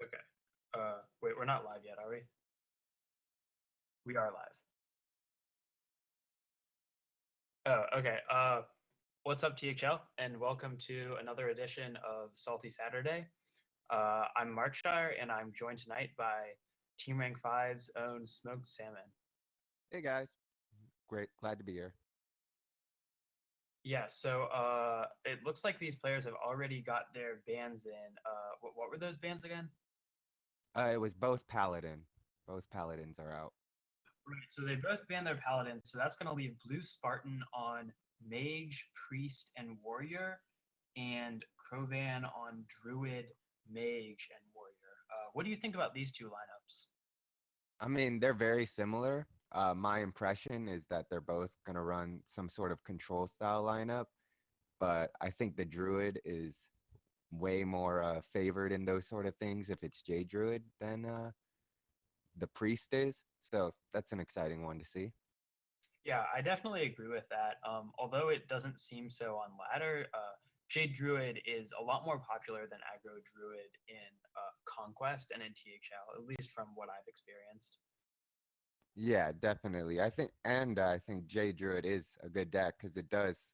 Okay. Wait, we're not live yet, are we? We are live. Oh, okay. What's up, THL, and welcome to another edition of Salty Saturday. I'm Markshire, and I'm joined tonight by Team Rank Five's own Smoked Salmon. Hey guys, great, glad to be here. Yeah, so it looks like these players have already got their bans in. What were those bans again? It was both Paladin. Both Paladins are out. Right, so they both banned their paladins, so that's going to leave Blue Spartan on Mage, Priest, and Warrior, and Krovan on Druid, Mage, and Warrior. What do you think about these two lineups? I mean, they're very similar. My impression is that they're both going to run some sort of control style lineup, but I think the Druid is way more favored in those sort of things if it's J Druid than the Priest is. So that's an exciting one to see. Yeah, I definitely agree with that. Although it doesn't seem so on ladder, Jade Druid is a lot more popular than Aggro Druid in Conquest and in THL, at least from what I've experienced. Yeah, definitely. I think J Druid is a good deck because it does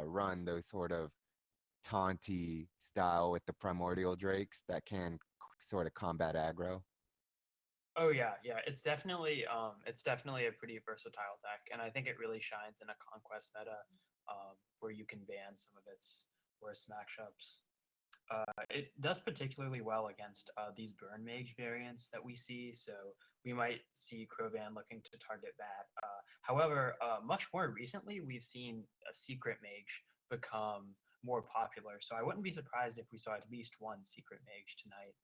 run those sort of taunty style with the primordial drakes that can sort of combat aggro. Oh yeah, yeah. It's definitely a pretty versatile deck, and I think it really shines in a conquest meta, where you can ban some of its worst matchups. It does particularly well against these burn mage variants that we see, so we might see Krovan looking to target that. However, much more recently, we've seen a secret mage become more popular, so I wouldn't be surprised if we saw at least one secret mage tonight.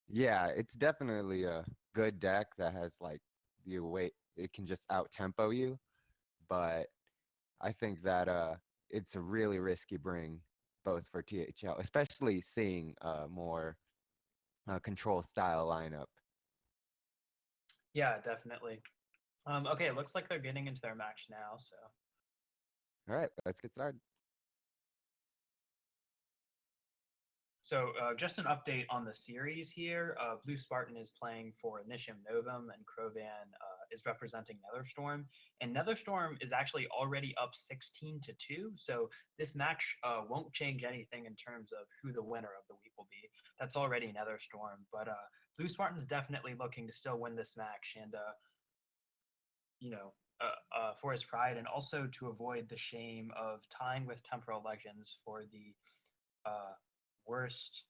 Yeah, it's definitely a good deck that has like the way it can just out tempo you, but I think that it's a really risky bring both for THL, especially seeing more control style lineup. Yeah, definitely. Okay, it looks like they're getting into their match now. So, All right, let's get started. just an update on the series here. Blue Spartan is playing for Nishim Novum, and Krovan is representing Netherstorm. And Netherstorm is actually already up 16-2. So this match won't change anything in terms of who the winner of the week will be. That's already Netherstorm. But Blue Spartan's definitely looking to still win this match, and you know, for his pride, and also to avoid the shame of tying with Temporal Legends for the uh, worst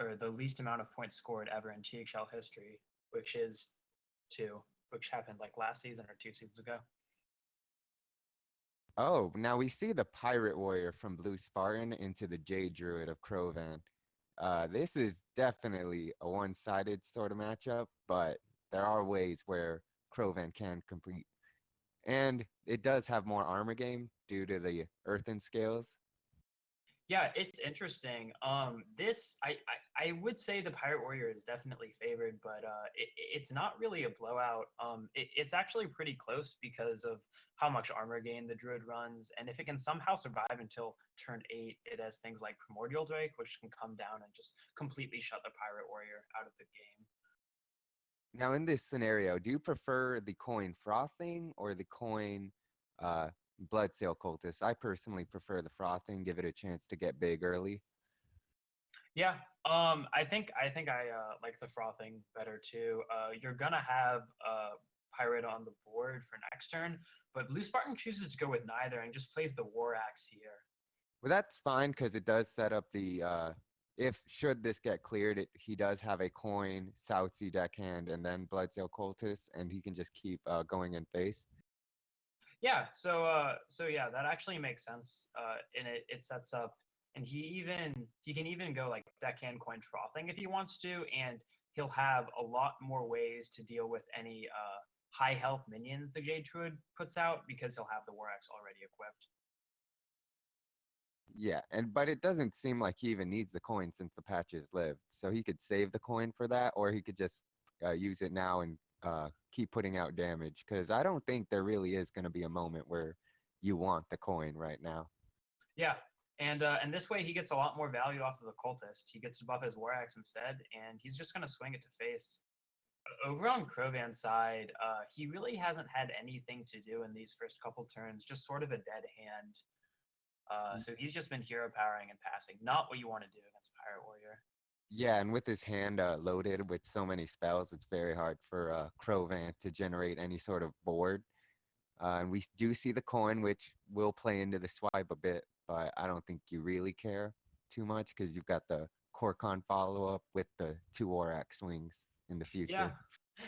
or the least amount of points scored ever in THL history, which is two, which happened like last season or 2 seasons ago. Oh, now we see the Pirate Warrior from Blue Spartan into the Jade Druid of Krovan. This is definitely a one-sided sort of matchup, but there are ways where Krovan can complete. And it does have more armor game due to the earthen scales. Yeah, it's interesting. I would say the Pirate Warrior is definitely favored, but it's not really a blowout. It's actually pretty close because of how much armor gain the Druid runs, and if it can somehow survive until turn 8, it has things like Primordial Drake, which can come down and just completely shut the Pirate Warrior out of the game. Now, in this scenario, do you prefer the coin frothing or the coin uh, Bloodsail Cultist? I personally prefer the frothing, give it a chance to get big early. Yeah, I think I like the frothing better too. You're gonna have pirate on the board for next turn, but Blue Spartan chooses to go with neither and just plays the War Axe here. Well, that's fine because it does set up the if should this get cleared, he does have a coin, South Sea deckhand, and then Bloodsail Cultist, and he can just keep going in face. Yeah, so yeah, that actually makes sense. And it sets up, and he can even go like deckhand coin frothing if he wants to, and he'll have a lot more ways to deal with any high health minions the Jade Druid puts out because he'll have the War Axe already equipped. Yeah, and but it doesn't seem like he even needs the coin since the patches lived. So he could save the coin for that, or he could just use it now and keep putting out damage. Because I don't think there really is going to be a moment where you want the coin right now. Yeah, And this way he gets a lot more value off of the cultist. He gets to buff his war axe instead, and he's just going to swing it to face. Over on Krovan's side, he really hasn't had anything to do in these first couple turns, just sort of a dead hand. Y- So he's just been hero powering and passing, not what you want to do against a Pirate Warrior. Yeah, and with his hand loaded with so many spells, it's very hard for Crovan to generate any sort of board. And we do see the coin, which will play into the swipe a bit, but I don't think you really care too much because you've got the Korkon follow up with the two Aurak swings in the Yeah, future.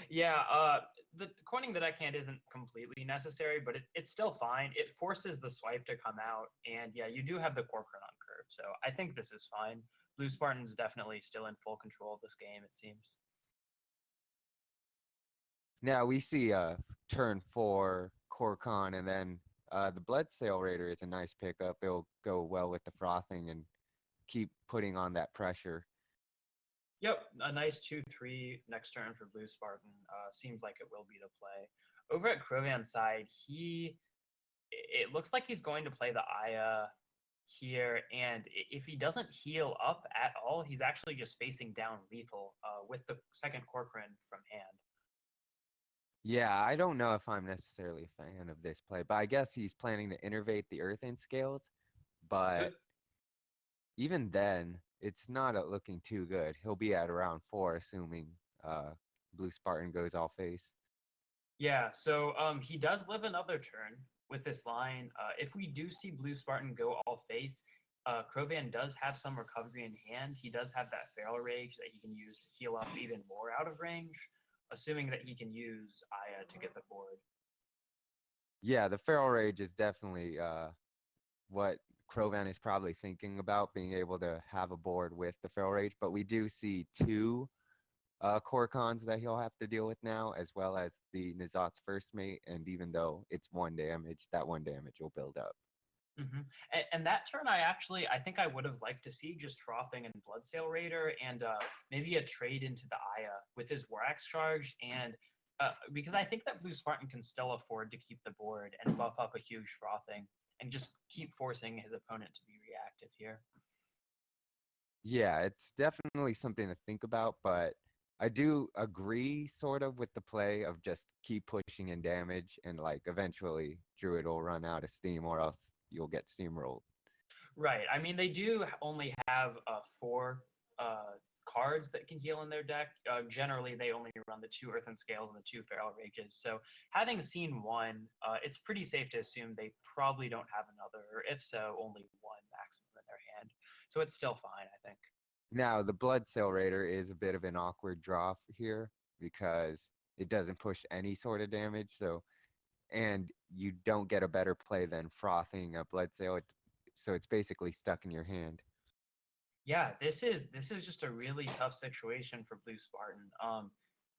yeah. The coining the deckhand isn't completely necessary, but it's still fine. It forces the swipe to come out, and yeah, you do have the Corcoran on curve, so I think this is fine. Blue Spartan's definitely still in full control of this game, it seems. Now we see turn four Korkon, and then the Bloodsail Raider is a nice pickup. It'll go well with the frothing and keep putting on that pressure. Yep, a nice 2-3 next turn for Blue Spartan. Seems like it will be the play. Over at Krovan's side, it looks like he's going to play the Aya here, and if he doesn't heal up at all, he's actually just facing down lethal with the second Corcoran from hand. Yeah, I don't know if I'm necessarily a fan of this play, but I guess he's planning to innervate the Earthen Scales. So But even then, it's not looking too good. He'll be at around four, assuming uh, Blue Spartan goes all face. yeah, so he does live another turn with this line. If we do see Blue Spartan go all face, Krovan does have some recovery in hand. He does have that Feral Rage that he can use to heal up even more out of range, assuming that he can use Aya to get the board. Yeah, the Feral Rage is definitely what Krovan is probably thinking about, being able to have a board with the Feral Rage. But we do see two Korkons that he'll have to deal with now, as well as the Nizat's first mate. And even though it's one damage, that one damage will build up. And that turn, I think I would have liked to see just Frothing and Bloodsail Raider and maybe a trade into the Aya with his Warax charge, and because I think that Blue Spartan can still afford to keep the board and buff up a huge Frothing and just keep forcing his opponent to be reactive here. Yeah, it's definitely something to think about, but I do agree sort of with the play of just keep pushing in damage and like eventually Druid will run out of steam or else you'll get steamrolled. Right. I mean, they do only have four cards that can heal in their deck. Generally, they only run the two Earthen Scales and the two Feral Rages. So, having seen one, it's pretty safe to assume they probably don't have another, or if so, only one maximum in their hand. So, it's still fine, I think. Now, the Bloodsail Raider is a bit of an awkward draw here because it doesn't push any sort of damage, so and you don't get a better play than frothing a Bloodsail, so it's basically stuck in your hand. Yeah, this is just a really tough situation for Blue Spartan.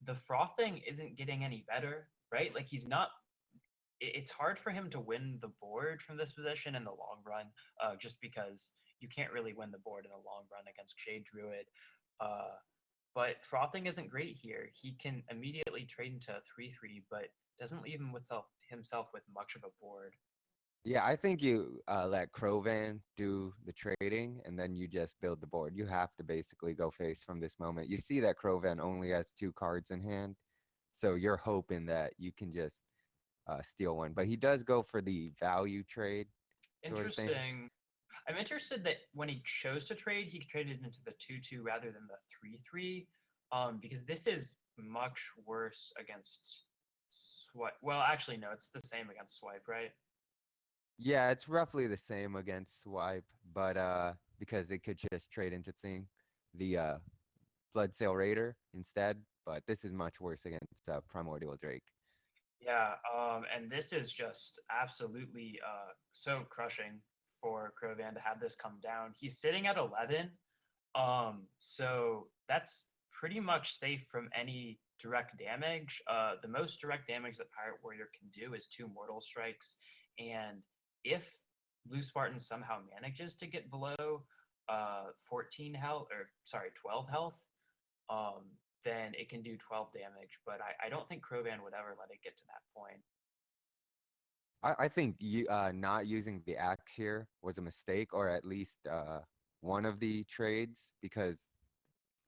The frothing isn't getting any better, right? Like he's not. It's hard for him to win the board from this position in the long run, just because you can't really win the board in the long run against Shade Druid. Uh, but frothing isn't great here. He can immediately trade into a 3-3, but doesn't leave himself with much of a board. Yeah, I think you let Crovan do the trading and then you just build the board. You have to basically go face from this moment. You see that Crovan only has two cards in hand, so you're hoping that you can just steal one. But he does go for the value trade sort of thing. Interesting. I'm interested that when he chose to trade, he traded into the 2-2 rather than the 3-3, because this is much worse against Swipe. Well, actually, no, it's the same against Swipe, right? Yeah, it's roughly the same against Swipe, but because it could just trade into the Bloodsail Raider instead. But this is much worse against Primordial Drake. Yeah, and this is just absolutely so crushing for Krovan to have this come down. He's sitting at 11, so that's pretty much safe from any direct damage. The most direct damage that Pirate Warrior can do is two Mortal Strikes, and if Blue Spartan somehow manages to get below 14 health, or sorry, 12 health, um, then it can do 12 damage. But I don't think Krovan would ever let it get to that point. I think you not using the axe here was a mistake, or at least one of the trades, because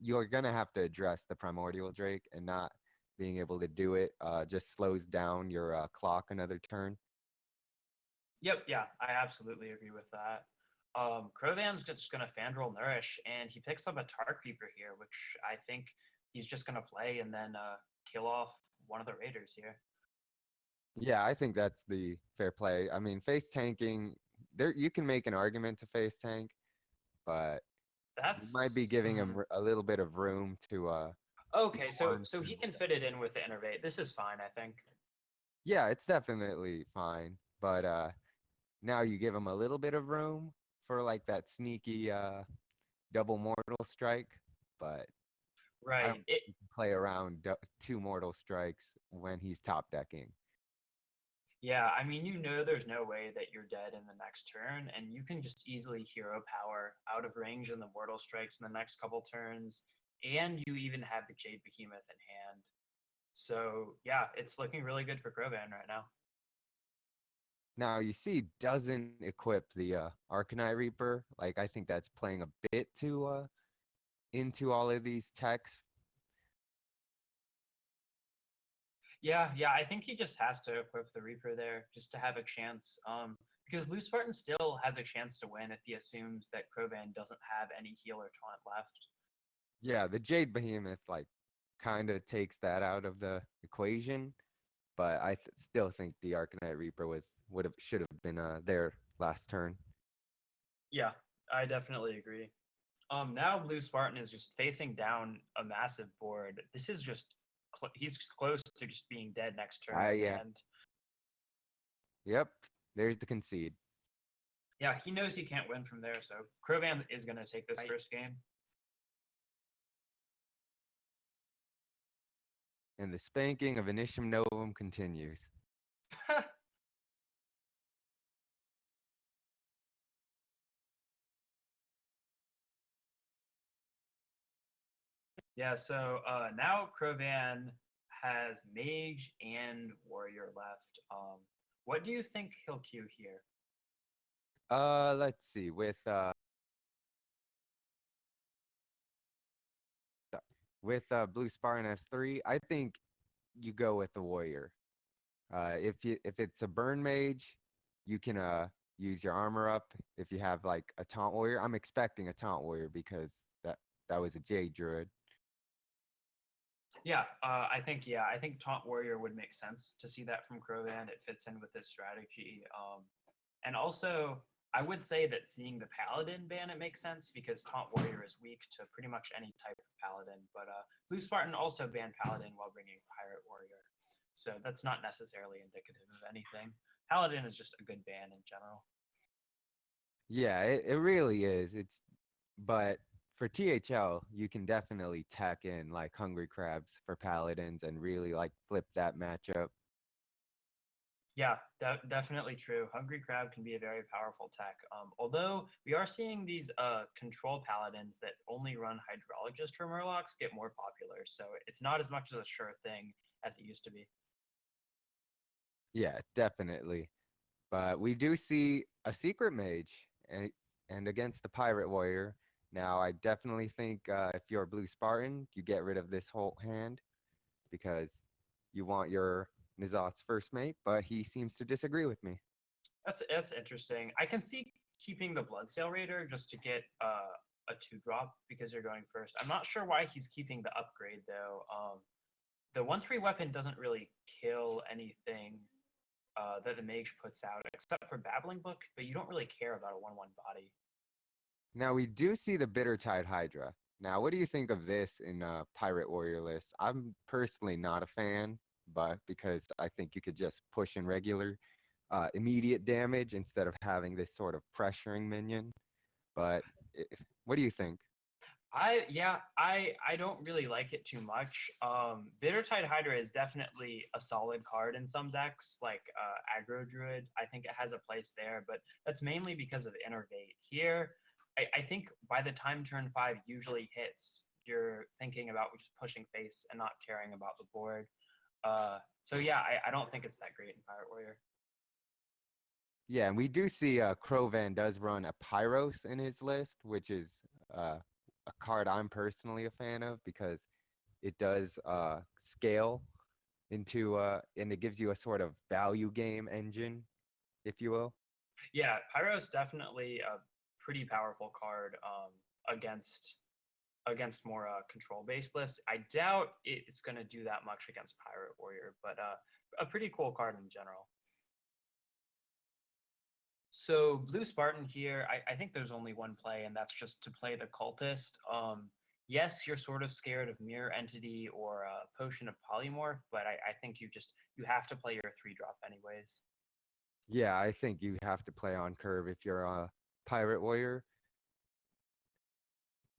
you're gonna have to address the primordial drake, and not being able to do it just slows down your clock another turn. Yep, yeah, I absolutely agree with that. Crovan's just gonna Fandral Nourish, and he picks up a Tar Creeper here, which I think he's just gonna play and then kill off one of the raiders here. Yeah, I think that's the fair play. I mean, face tanking, there you can make an argument to face tank, but you might be That's giving him a little bit of room to okay. steal So one. so he can fit it in with the innervate. This is fine, I think. Yeah, it's definitely fine, but now you give him a little bit of room for like that sneaky double mortal strike, but I don't Right. think you can play around two mortal strikes when he's top decking. Yeah, I mean, you know, there's no way that you're dead in the next turn, and you can just easily hero power out of range in the mortal strikes in the next couple turns, and you even have the Jade Behemoth in hand. So yeah, it's looking really good for Grovan right now. Now you see doesn't equip the Arcanite Reaper. Like I think that's playing a bit too into all of these techs. Yeah, yeah, I think he just has to equip the Reaper there just to have a chance. Because Blue Spartan still has a chance to win if he assumes that Krovan doesn't have any heal or taunt left. Yeah, the Jade Behemoth like kind of takes that out of the equation, but still think the Arcanite Reaper would have should have been there last turn. Yeah, I definitely agree. Now Blue Spartan is just facing down a massive board. This is just he's close to just being dead next turn, Yeah, and yep. There's the concede. yeah, he knows he can't win from there. So Krovan is going to take this first game. And the spanking of Initium Novum continues. Yeah, so now Krovan has Mage and Warrior left. What do you think he'll queue here? Let's see. With Blue Spartan S3, I think you go with the Warrior. If it's a burn mage, you can use your armor up. If you have like a taunt warrior, I'm expecting a taunt warrior because that was a Jade Druid. Yeah, I think Taunt Warrior would make sense to see that from Krovan. It fits in with this strategy. And also, I would say that seeing the Paladin ban it makes sense because Taunt Warrior is weak to pretty much any type of Paladin. But Blue Spartan also banned Paladin while bringing Pirate Warrior, so that's not necessarily indicative of anything. Paladin is just a good ban in general. Yeah, it really is. But for THL, you can definitely tack in like Hungry Crabs for Paladins and really like flip that matchup. Yeah, definitely true. Hungry Crab can be a very powerful tech. Although we are seeing these control paladins that only run Hydrologist for Murlocs get more popular, so it's not as much as a sure thing as it used to be. Yeah, definitely. But we do see a secret mage and against the pirate warrior. Now, I definitely think if you're a blue Spartan, you get rid of this whole hand because you want your Nizat's first mate, but he seems to disagree with me. That's interesting. I can see keeping the Bloodsail Raider just to get a 2-drop because you're going first. I'm not sure why he's keeping the upgrade though. The 1/3 weapon doesn't really kill anything that the mage puts out, except for Babbling Book, but you don't really care about a 1/1 body. Now, we do see the Bittertide Hydra. Now, what do you think of this in Pirate Warrior list? I'm personally not a fan, but because I think you could just push in regular immediate damage instead of having this sort of pressuring minion. But i- what do you think? I don't really like it too much. Bittertide Hydra is definitely a solid card in some decks, like Aggro Druid. I think it has a place there, but that's mainly because of Innervate. Here, I think by the time turn 5 usually hits, you're thinking about just pushing face and not caring about the board. So yeah, I don't think it's that great in Pirate Warrior. Yeah, and we do see Crovan does run a Pyros in his list, which is a card I'm personally a fan of because it does scale into and it gives you a sort of value game engine, if you will. Yeah, Pyro's definitely a pretty powerful card against more control based lists. I doubt it's going to do that much against Pirate Warrior, but a pretty cool card in general. So Blue Spartan here, I think there's only one play, and that's just to play the Cultist. Yes, you're sort of scared of Mirror Entity or Potion of Polymorph, but I think you have to play your 3-drop anyways. Yeah, I think you have to play on curve if you're a Pirate Warrior.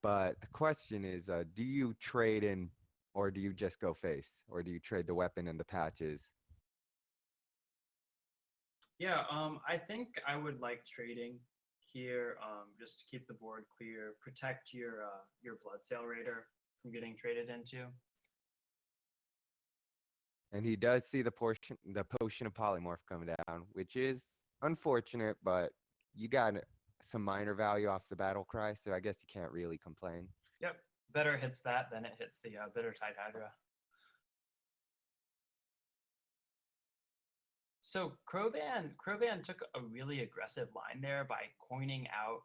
But the question is, do you trade in, or do you just go face, or do you trade the weapon and the patches? Yeah, I think I would like trading here, just to keep the board clear, protect your Bloodsail Raider from getting traded into. And he does see the potion of polymorph coming down, which is unfortunate, but you got some minor value off the battle cry, so I guess you can't really complain. Yep, better hits that than it hits the Bitter Tide Hydra. So Crovan took a really aggressive line there by coining out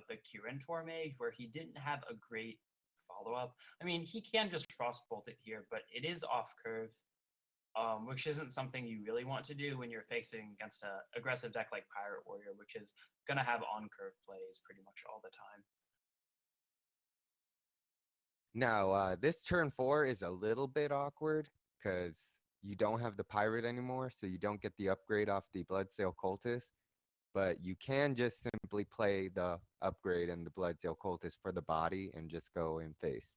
the Kirin Tormage, where he didn't have a great follow up. I mean, he can just Frostbolt it here, but it is off curve, which isn't something you really want to do when you're facing against an aggressive deck like Pirate Warrior, which is going to have on curve plays pretty much all the time. Now, this turn 4 is a little bit awkward because you don't have the pirate anymore, so you don't get the upgrade off the Bloodsail Cultist, but you can just simply play the upgrade and the Bloodsail Cultist for the body and just go in face.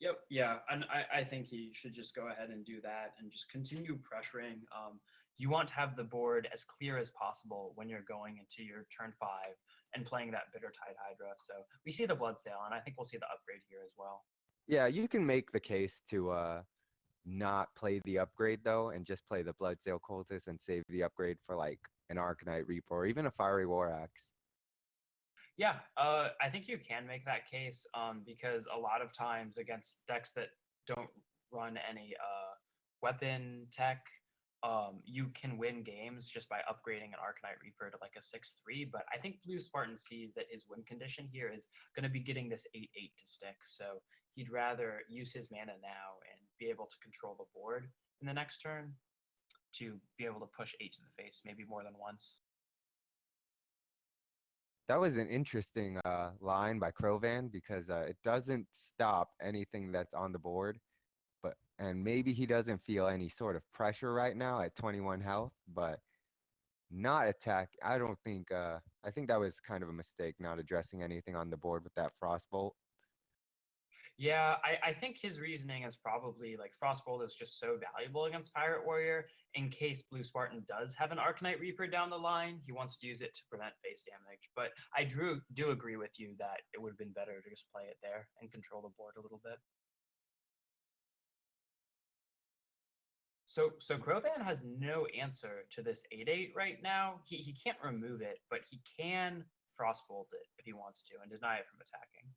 Yep, yeah, and I think he should just go ahead and do that and just continue pressuring. You want to have the board as clear as possible when you're going into your turn 5 and playing that Bitter Tide Hydra. So we see the Bloodsail, and I think we'll see the upgrade here as well. Yeah, you can make the case to not play the upgrade though, and just play the Bloodsail Cultist and save the upgrade for like an Arcanite Reaper or even a Fiery War Axe. Yeah, I think you can make that case because a lot of times against decks that don't run any weapon tech, you can win games just by upgrading an Arcanite Reaper to like a 6/3. But I think Blue Spartan sees that his win condition here is going to be getting this 8/8 to stick. So he'd rather use his mana now and be able to control the board in the next turn to be able to push 8 to the face, maybe more than once. That was an interesting line by Crovan because it doesn't stop anything that's on the board. And maybe he doesn't feel any sort of pressure right now at 21 health, but not attack. I don't think. I think that was kind of a mistake not addressing anything on the board with that Frostbolt. Yeah, I think his reasoning is probably like Frostbolt is just so valuable against Pirate Warrior. In case Blue Spartan does have an Arcanite Reaper down the line, he wants to use it to prevent face damage. But I do agree with you that it would have been better to just play it there and control the board a little bit. So Crovan has no answer to this 8/8 right now. He can't remove it, but he can Frostbolt it if he wants to and deny it from attacking.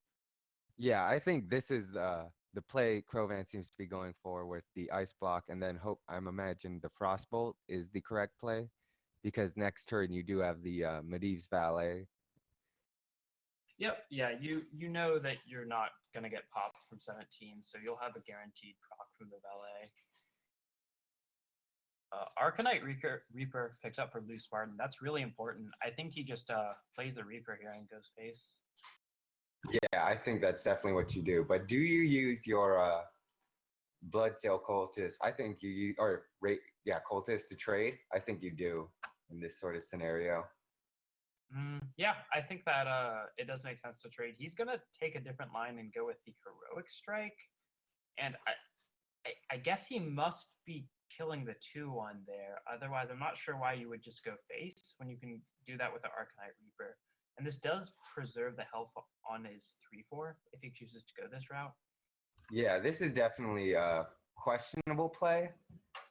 Yeah, I think this is the play Crovan seems to be going for with the Ice Block, and then I'm imagining the Frostbolt is the correct play because next turn you do have the Medivh's Valet. Yep, yeah, you know that you're not gonna get popped from 17, so you'll have a guaranteed proc from the valet. Arcanite Reaper picked up for Blue Spartan. That's really important. I think he just plays the Reaper here and goes face. Yeah, I think that's definitely what you do. But do you use your Bloodsail Cultist? I think Cultist to trade. I think you do in this sort of scenario. Yeah, I think that it does make sense to trade. He's gonna take a different line and go with the Heroic Strike, and I guess he must be killing the 2/1 there. Otherwise, I'm not sure why you would just go face when you can do that with the Arcanite Reaper. And this does preserve the health on his 3/4 if he chooses to go this route. Yeah, this is definitely a questionable play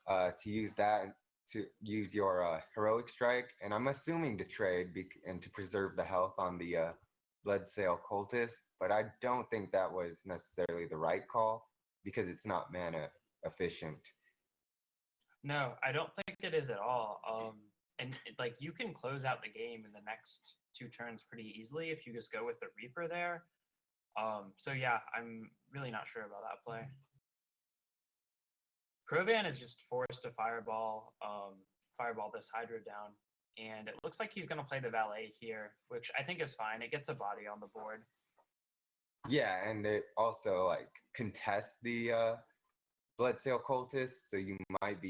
to use that to use your heroic strike, and I'm assuming to trade and to preserve the health on the Bloodsail Cultist, but I don't think that was necessarily the right call because it's not mana efficient. No, I don't think it is at all. And like you can close out the game in the next 2 turns pretty easily if you just go with the Reaper there. So yeah, I'm really not sure about that play. Krovan is just forced to fireball this Hydra down, and it looks like he's going to play the Valet here, which I think is fine. It gets a body on the board. Yeah, and it also like contests the Bloodsail Cultist, so you might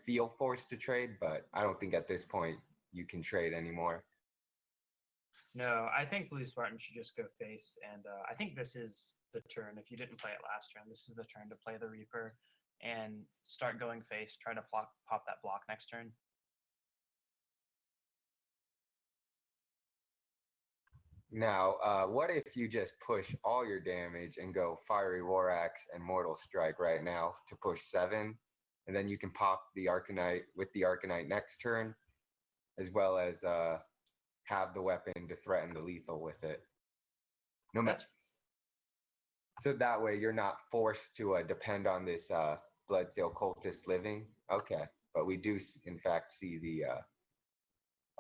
feel forced to trade, but I don't think at this point you can trade anymore. No, I think Blue Spartan should just go face, and I think this is the turn. If you didn't play it last turn, this is the turn to play the Reaper and start going face, try to pop that block next turn. Now, what if you just push all your damage and go Fiery War Axe and Mortal Strike right now to push 7, and then you can pop the Arcanite with the Arcanite next turn, as well as have the weapon to threaten the lethal with it. No matter. So that way you're not forced to depend on this Bloodsail Cultist living. Okay, but we do in fact see the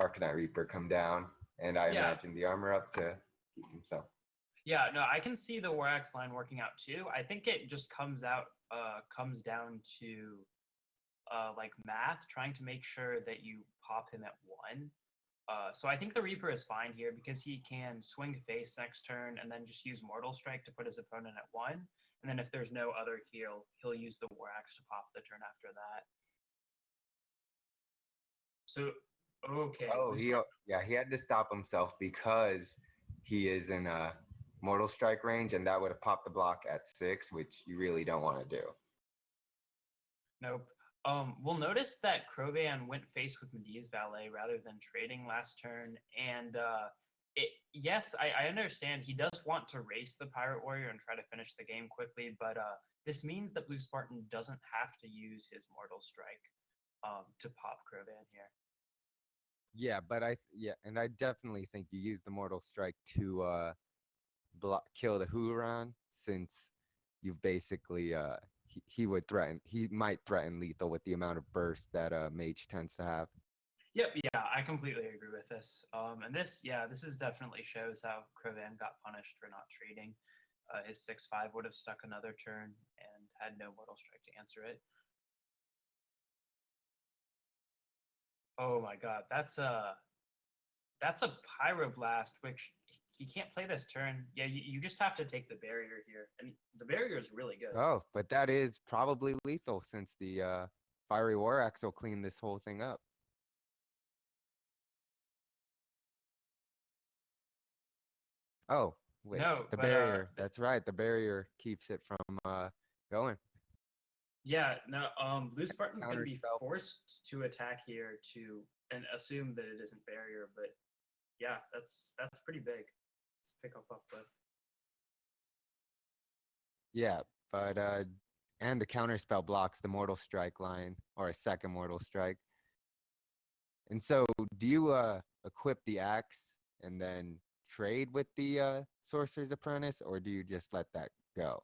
Arcanite Reaper come down, and I imagine the armor up to keep himself. Yeah, no, I can see the War Axe line working out too. I think it just comes down to like math, trying to make sure that you pop him at 1. So I think the Reaper is fine here because he can swing face next turn and then just use Mortal Strike to put his opponent at 1. And then if there's no other heal, he'll use the War Axe to pop the turn after that. So, okay. Oh, he had to stop himself because he is in a Mortal Strike range, and that would have popped the block at 6, which you really don't want to do. Nope. We'll notice that Krovan went face with Medea's Valet rather than trading last turn, and yes, I understand he does want to race the Pirate Warrior and try to finish the game quickly, but this means that Blue Spartan doesn't have to use his Mortal Strike to pop Krovan here. Yeah, but I definitely think you use the Mortal Strike to kill the Huron, since you've basically he might threaten lethal with the amount of burst that Mage tends to have. Yep, yeah, I completely agree with this. And this is definitely shows how Krovan got punished for not trading. His 6/5 would have stuck another turn and had no Mortal Strike to answer it. Oh my god, that's a Pyroblast, which he can't play this turn. Yeah, you just have to take the barrier here, and the barrier is really good. Oh, but that is probably lethal since the Fiery War Axe will clean this whole thing up. Oh, wait, No, the barrier. That's right. The barrier keeps it from going. Yeah, no, Blue Spartan's going to be forced to attack here and assume that it isn't barrier, but yeah, that's pretty big. Let's pick up off cliff. Yeah, but and the counterspell blocks the Mortal Strike line, or a second Mortal Strike. And so, do you equip the axe and then trade with the Sorcerer's Apprentice, or do you just let that go?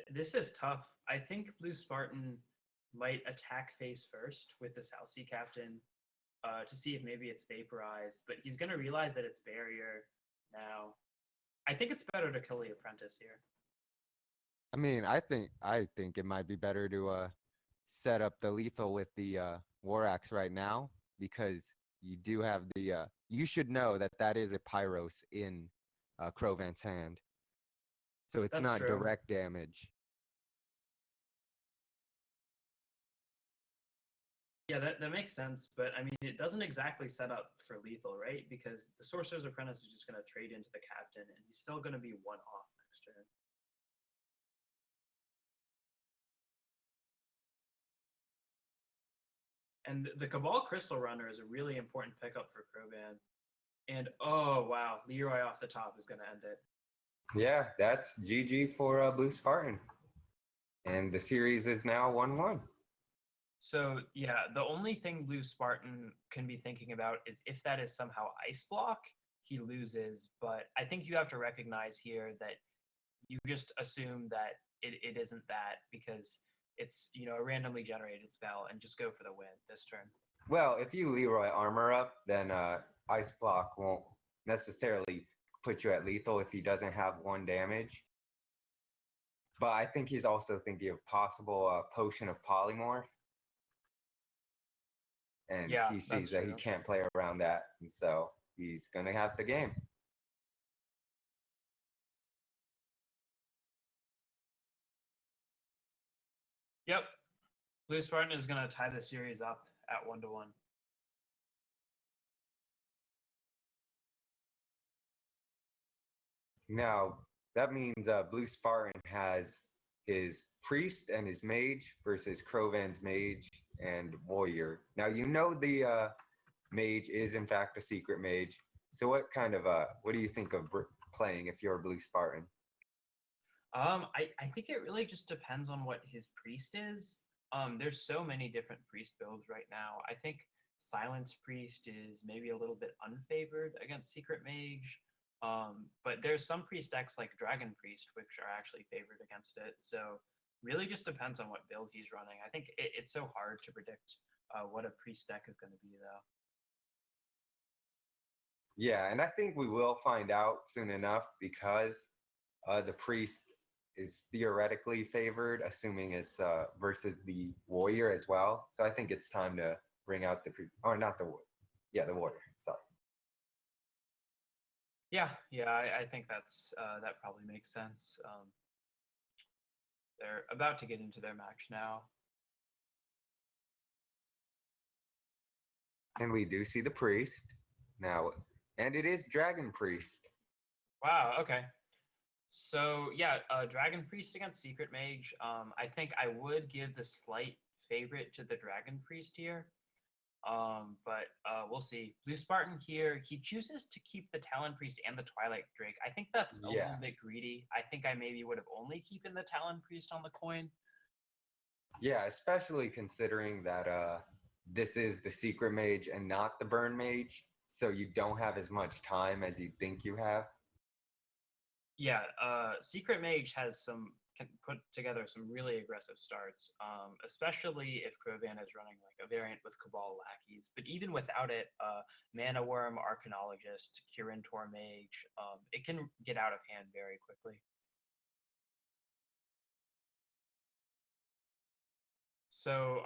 This is tough. I think Blue Spartan might attack face first with the South Sea Captain to see if maybe it's vaporized, but he's going to realize that it's barrier now. I think it's better to kill the Apprentice here. I mean, I think it might be better to set up the lethal with the War Axe right now, because you do have the you should know that is a Pyros in Krovan's hand, so it's not direct damage. Yeah, that makes sense, but I mean, it doesn't exactly set up for lethal, right? Because the Sorcerer's Apprentice is just going to trade into the Captain, and he's still going to be 1 off next turn. And the Cabal Crystal Runner is a really important pickup for Krovan. And oh wow, Leroy off the top is going to end it. Yeah, that's GG for Blue Spartan. And the series is now 1-1. So yeah, the only thing Blue Spartan can be thinking about is if that is somehow ice block, he loses. But I think you have to recognize here that you just assume that it isn't that because it's a randomly generated spell and just go for the win this turn. Well, if you Leroy armor up, then Ice Block won't necessarily put you at lethal if he doesn't have 1 damage. But I think he's also thinking of possible Potion of Polymorph. And Yeah, he that's sees that he true. can't play around that. And so he's going to have the game. Yep. Blue Spartan is going to tie the series up at 1-1. Now, that means Blue Spartan has his Priest and his Mage versus Crovan's Mage and Warrior. Now, you know the Mage is in fact a secret Mage. So what do you think of playing if you're a Blue Spartan? I think it really just depends on what his priest is. There's so many different priest builds right now. I think Silence Priest is maybe a little bit unfavored against Secret Mage. But there's some priest decks like Dragon Priest, which are actually favored against it. So really just depends on what build he's running. I think it's so hard to predict what a priest deck is going to be, though. Yeah, and I think we will find out soon enough because the Priest is theoretically favored, assuming it's versus the Warrior as well. So I think it's time to bring out or not the the Warrior. Sorry. Yeah, I think that probably makes sense. They're about to get into their match now. And we do see the Priest now, and it is Dragon Priest. Wow. Okay. So yeah, Dragon Priest against Secret Mage. I think I would give the slight favorite to the Dragon Priest here. But we'll see. Blue Spartan here, he chooses to keep the Talon Priest and the Twilight Drake. I think that's a Yeah. little bit greedy. I think I maybe would have only keeping the Talon Priest on the coin. Yeah, especially considering that this is the Secret Mage and not the Burn Mage, so you don't have as much time as you think you have. Yeah, Secret Mage can put together some really aggressive starts, especially if Krovan is running like a variant with Cabal lackeys. But even without it, Mana Worm, Arcanologist, Kirin Tor Mage, it can get out of hand very quickly. So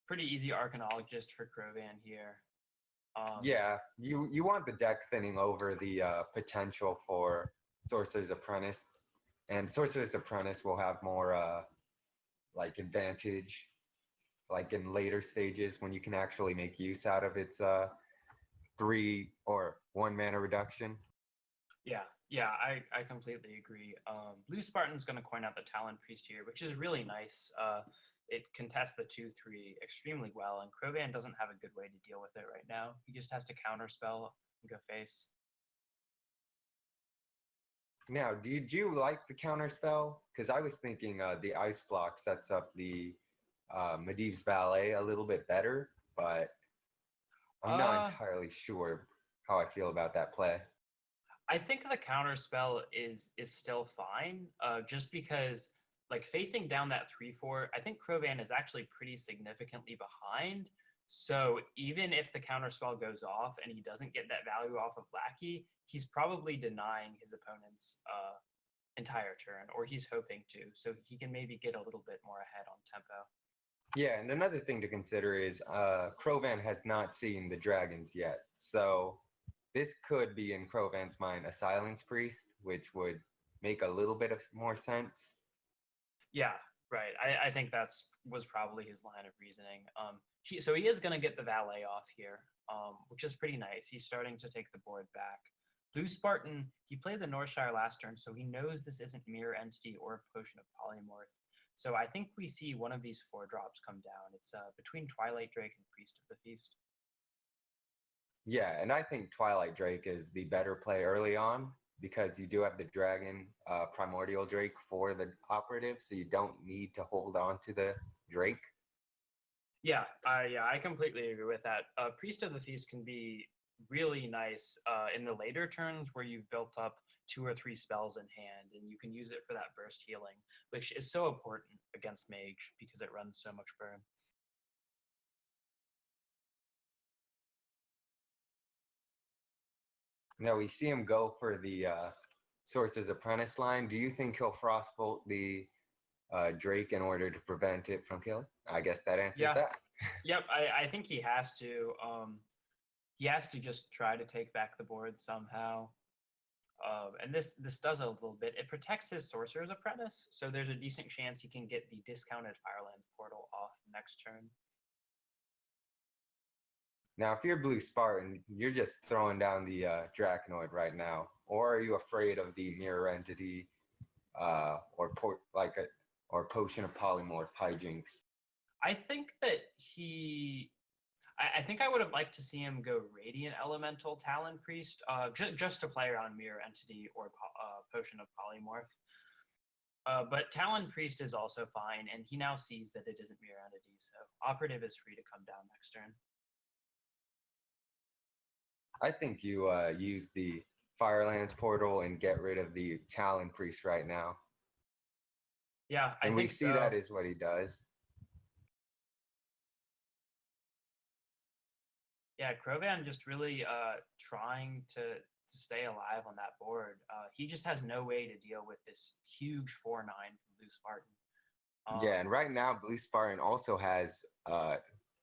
pretty easy Arcanologist for Krovan here. Yeah, you want the deck thinning over the potential for Sorcerer's Apprentice, and Sorcerer's Apprentice will have more like advantage, like in later stages when you can actually make use out of its 3 or 1 mana reduction. Yeah, I completely agree. Blue Spartan's going to coin out the Talon Priest here, which is really nice. It contests the 2/3 extremely well, and Krovan doesn't have a good way to deal with it right now. He just has to counterspell and go face. Now, did you like the counter spell? Because I was thinking the ice block sets up the Medivh's Valet a little bit better, but I'm not Uh, entirely sure how I feel about that play. I think the counterspell is still fine, just because like facing down that 3/4, I think Krovan is actually pretty significantly behind. So even if the counterspell goes off and he doesn't get that value off of Lackey, he's probably denying his opponent's entire turn, or he's hoping to, so he can maybe get a little bit more ahead on tempo. Yeah, and another thing to consider is Krovan has not seen the dragons yet. So this could be in Krovan's mind a Silence Priest, which would make a little bit of more sense. Yeah, right. I think was probably his line of reasoning. So he is going to get the valet off here, which is pretty nice. He's starting to take the board back. Blue Spartan, he played the Northshire last turn, so he knows this isn't Mirror Entity or Potion of Polymorph. So I think we see one of these 4 drops come down. It's between Twilight Drake and Priest of the Feast. Yeah, and I think Twilight Drake is the better play early on, because you do have the dragon primordial drake for the operative, so you don't need to hold on to the drake. Yeah, I completely agree with that. Priest of the Feast can be really nice in the later turns where you've built up 2 or 3 spells in hand, and you can use it for that burst healing, which is so important against mage because it runs so much burn. Now we see him go for the Sorcerer's Apprentice line. Do you think he'll frostbolt the Drake in order to prevent it from killing? I guess that answers Yeah, that. yep. I think he has to. He has to just try to take back the board somehow. And this does a little bit. It protects his Sorcerer's Apprentice, so there's a decent chance he can get the discounted Firelands portal off next turn. Now, if you're Blue Spartan, you're just throwing down the Dracanoid right now, or are you afraid of the Mirror Entity or Potion of Polymorph Hijinks? I think that I think I would have liked to see him go Radiant Elemental Talon Priest, just to play around Mirror Entity or Potion of Polymorph. But Talon Priest is also fine, and he now sees that it isn't Mirror Entity, so Operative is free to come down next turn. I think you use the Firelands portal and get rid of the Talon Priest right now. Yeah, I and think we see so. that is what he does. Yeah, Krovan just really trying to stay alive on that board. He just has no way to deal with this huge 4/9 from Blue Spartan. Yeah, and right now Blue Spartan also has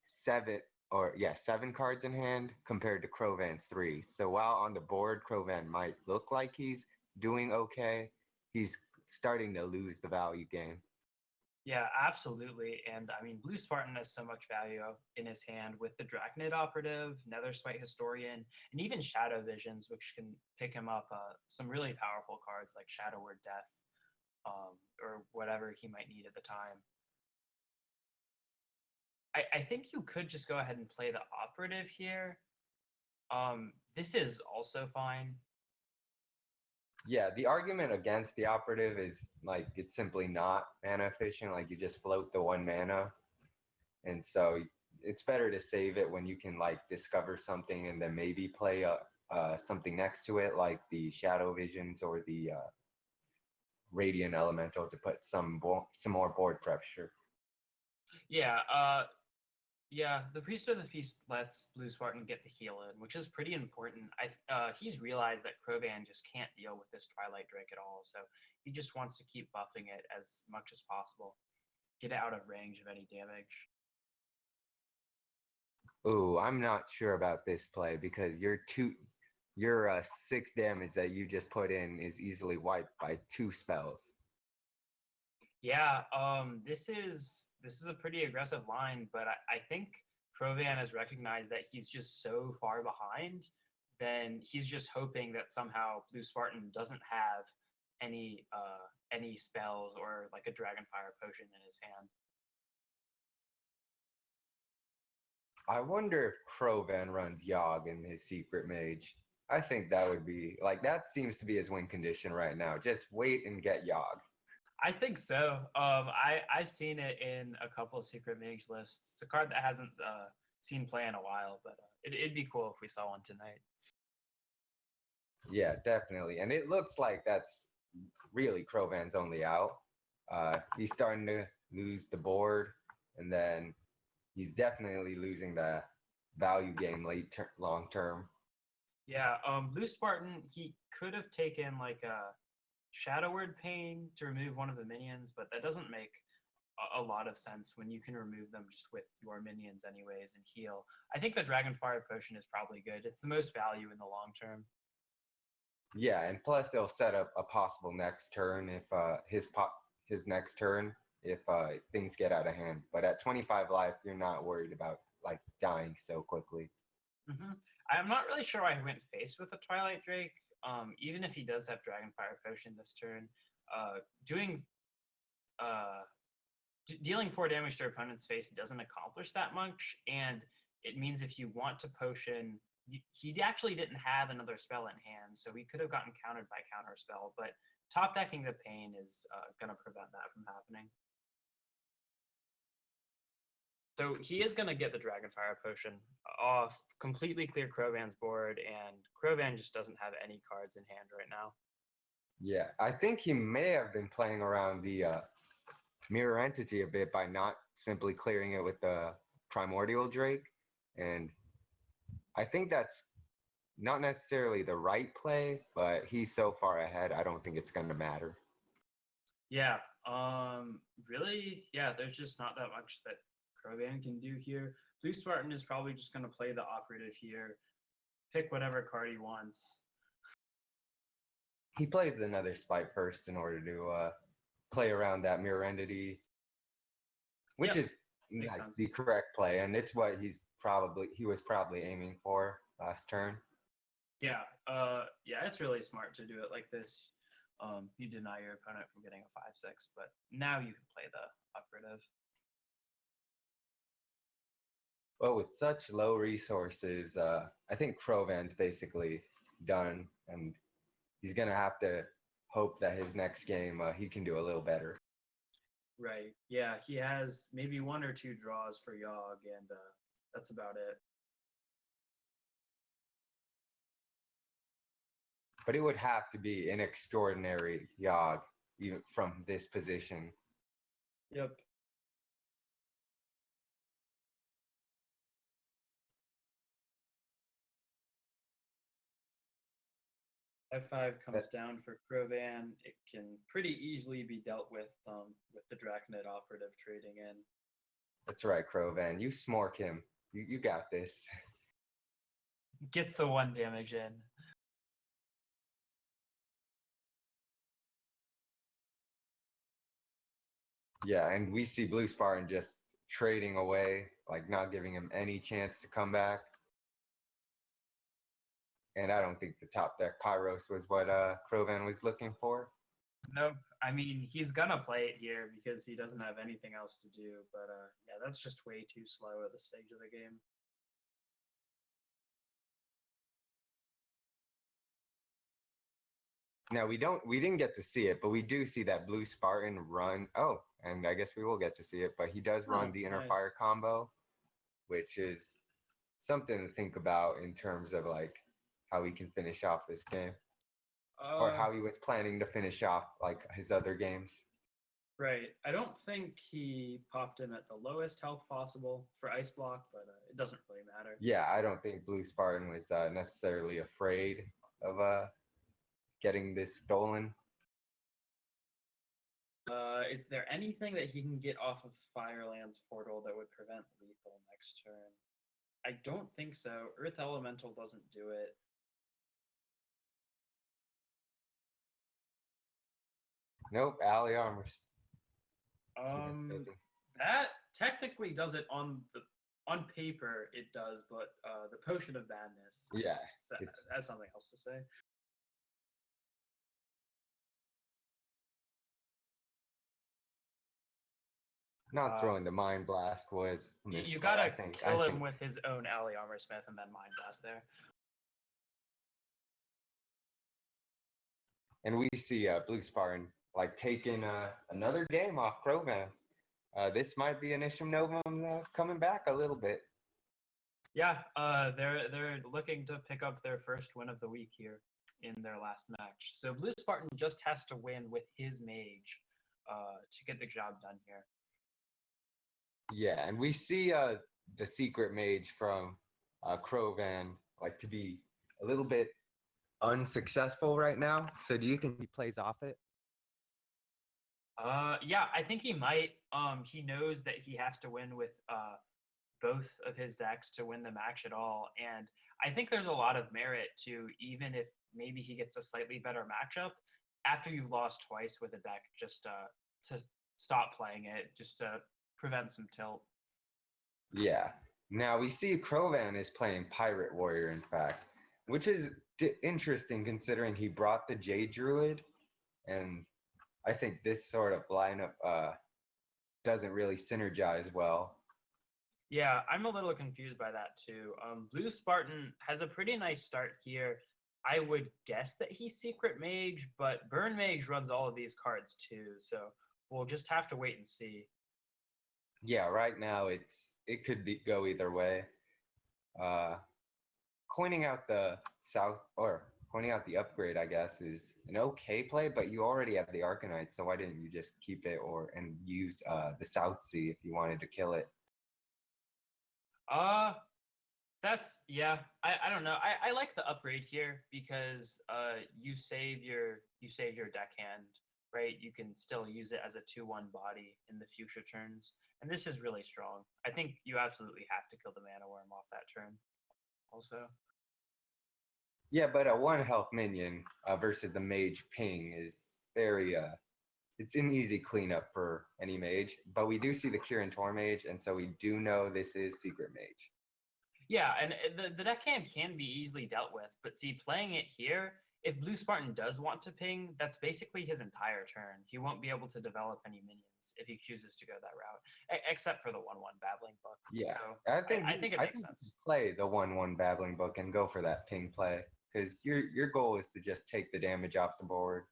seven cards in hand compared to Krovan's 3. So while on the board Krovan might look like he's doing okay, he's starting to lose the value game. Yeah, absolutely. And I mean, Blue Spartan has so much value in his hand with the Drachnid Operative, Netherspite Historian, and even Shadow Visions, which can pick him up some really powerful cards like Shadow Word Death, or whatever he might need at the time. I think you could just go ahead and play the Operative here. This is also fine. Yeah, the argument against the Operative is like it's simply not mana efficient. Like you just float the 1 mana, and so it's better to save it when you can like discover something and then maybe play something next to it, like the Shadow Visions or the Radiant Elemental to put some more board pressure. Yeah, the Priest of the Feast lets Blue Spartan get the heal in, which is pretty important. He's realized that Krovan just can't deal with this Twilight Drake at all, so he just wants to keep buffing it as much as possible, get it out of range of any damage. Ooh, I'm not sure about this play because your 6 damage that you just put in is easily wiped by 2 spells. Yeah, this is a pretty aggressive line, but I think Krovan has recognized that he's just so far behind. Then he's just hoping that somehow Blue Spartan doesn't have any spells or like a Dragonfire potion in his hand. I wonder if Krovan runs Yogg in his Secret Mage. I think that would be like that seems to be his win condition right now. Just wait and get Yogg. I think so. I've seen it in a couple of Secret Mage lists. It's a card that hasn't seen play in a while, but it'd be cool if we saw one tonight. Yeah, definitely. And it looks like that's really Krovan's only out. He's starting to lose the board, and then he's definitely losing the value game long term. Yeah, Blue Spartan, he could have taken like a Shadow Word Pain to remove one of the minions, but that doesn't make a lot of sense when you can remove them just with your minions anyways and heal. I think the Dragonfire Potion is probably good. It's the most value in the long term. Yeah, and plus they'll set up a possible next turn if his next turn if things get out of hand. But at 25 life, you're not worried about like dying so quickly. Mm-hmm. I'm not really sure why he went face with the Twilight Drake. Even if he does have Dragonfire Potion this turn, dealing 4 damage to your opponent's face doesn't accomplish that much, and it means if you want to potion he actually didn't have another spell in hand, so he could have gotten countered by counter spell, but top decking the Pain is going to prevent that from happening. So he is going to get the Dragonfire Potion off, completely clear Crovan's board, and Crovan just doesn't have any cards in hand right now. Yeah, I think he may have been playing around the Mirror Entity a bit by not simply clearing it with the Primordial Drake. And I think that's not necessarily the right play, but he's so far ahead, I don't think it's going to matter. Yeah, really, yeah, there's just not that much that Crovan can do here. Blue Spartan is probably just going to play the Operative here, pick whatever card he wants. He plays another Spite first in order to play around that Mirror Entity, which is like, the correct play, and it's what he was probably aiming for last turn. Yeah, yeah, it's really smart to do it like this. You deny your opponent from getting a 5/6, but now you can play the Operative. Well, with such low resources, I think Crovan's basically done, and he's going to have to hope that his next game he can do a little better. Right. Yeah, he has maybe 1 or 2 draws for Yogg, and that's about it. But it would have to be an extraordinary Yogg even from this position. Yep. F5 comes down for Crovan. It can pretty easily be dealt with the Draconic Operative trading in. That's right, Crovan. You smork him. You got this. Gets the 1 damage in. Yeah, and we see Blue Spartan just trading away, like not giving him any chance to come back. And I don't think the top deck Pyros was what Crovan was looking for. Nope. I mean, he's gonna play it here because he doesn't have anything else to do. But yeah, that's just way too slow at this stage of the game. Now we didn't get to see it, but we do see that Blue Spartan run. Oh, and I guess we will get to see it, but he does run the Inner Fire combo, which is something to think about in terms of like how he can finish off this game. Or how he was planning to finish off like his other games. Right. I don't think he popped in at the lowest health possible for Ice Block, but it doesn't really matter. Yeah, I don't think Blue Spartan was necessarily afraid of getting this stolen. Is there anything that he can get off of Fireland's portal that would prevent lethal next turn? I don't think so. Earth Elemental doesn't do it. Nope, Alley Armors. That technically does it on paper. It does, but the Potion of Madness. Yeah, has something else to say. Not throwing the Mind Blast was. You gotta kill him with his own Alley Armor Smith and then Mind Blast there. And we see Blue Spartan like taking another game off Crovan. This might be Initium Novum coming back a little bit. Yeah, they're looking to pick up their first win of the week here in their last match. So Blue Spartan just has to win with his mage to get the job done here. Yeah, and we see the secret mage from Crovan like to be a little bit unsuccessful right now. So do you think he plays off it? Yeah, I think he might. He knows that he has to win with both of his decks to win the match at all. And I think there's a lot of merit to, even if maybe he gets a slightly better matchup, after you've lost twice with a deck, just to stop playing it, just to prevent some tilt. Yeah. Now we see Crovan is playing Pirate Warrior, in fact, which is interesting considering he brought the Jade Druid, and I think this sort of lineup doesn't really synergize well. Yeah, I'm a little confused by that too. Blue Spartan has a pretty nice start here. I would guess that he's Secret Mage, but Burn Mage runs all of these cards too, so we'll just have to wait and see. Yeah, right now it could be go either way. Uh, Coining out the south or pointing out the upgrade, I guess, is an okay play, but you already have the Arcanite, so why didn't you just keep it or and use the South Sea if you wanted to kill it? Uh, that's yeah. I don't know. I like the upgrade here because you save your deckhand, right? You can still use it as a 2/1 body in the future turns. And this is really strong. I think you absolutely have to kill the mana worm off that turn also. Yeah, but a one health minion versus the mage ping is very it's an easy cleanup for any mage. But we do see the Kirin Tor mage, and so we do know this is secret mage. Yeah, and the deckhand can be easily dealt with, but see, playing it here, if Blue Spartan does want to ping, that's basically his entire turn. He won't be able to develop any minions if he chooses to go that route, except for the 1/1 Babbling Book. Yeah, So I think it I makes think you can sense. play the 1/1 babbling book and go for that ping play because your goal is to just take the damage off the board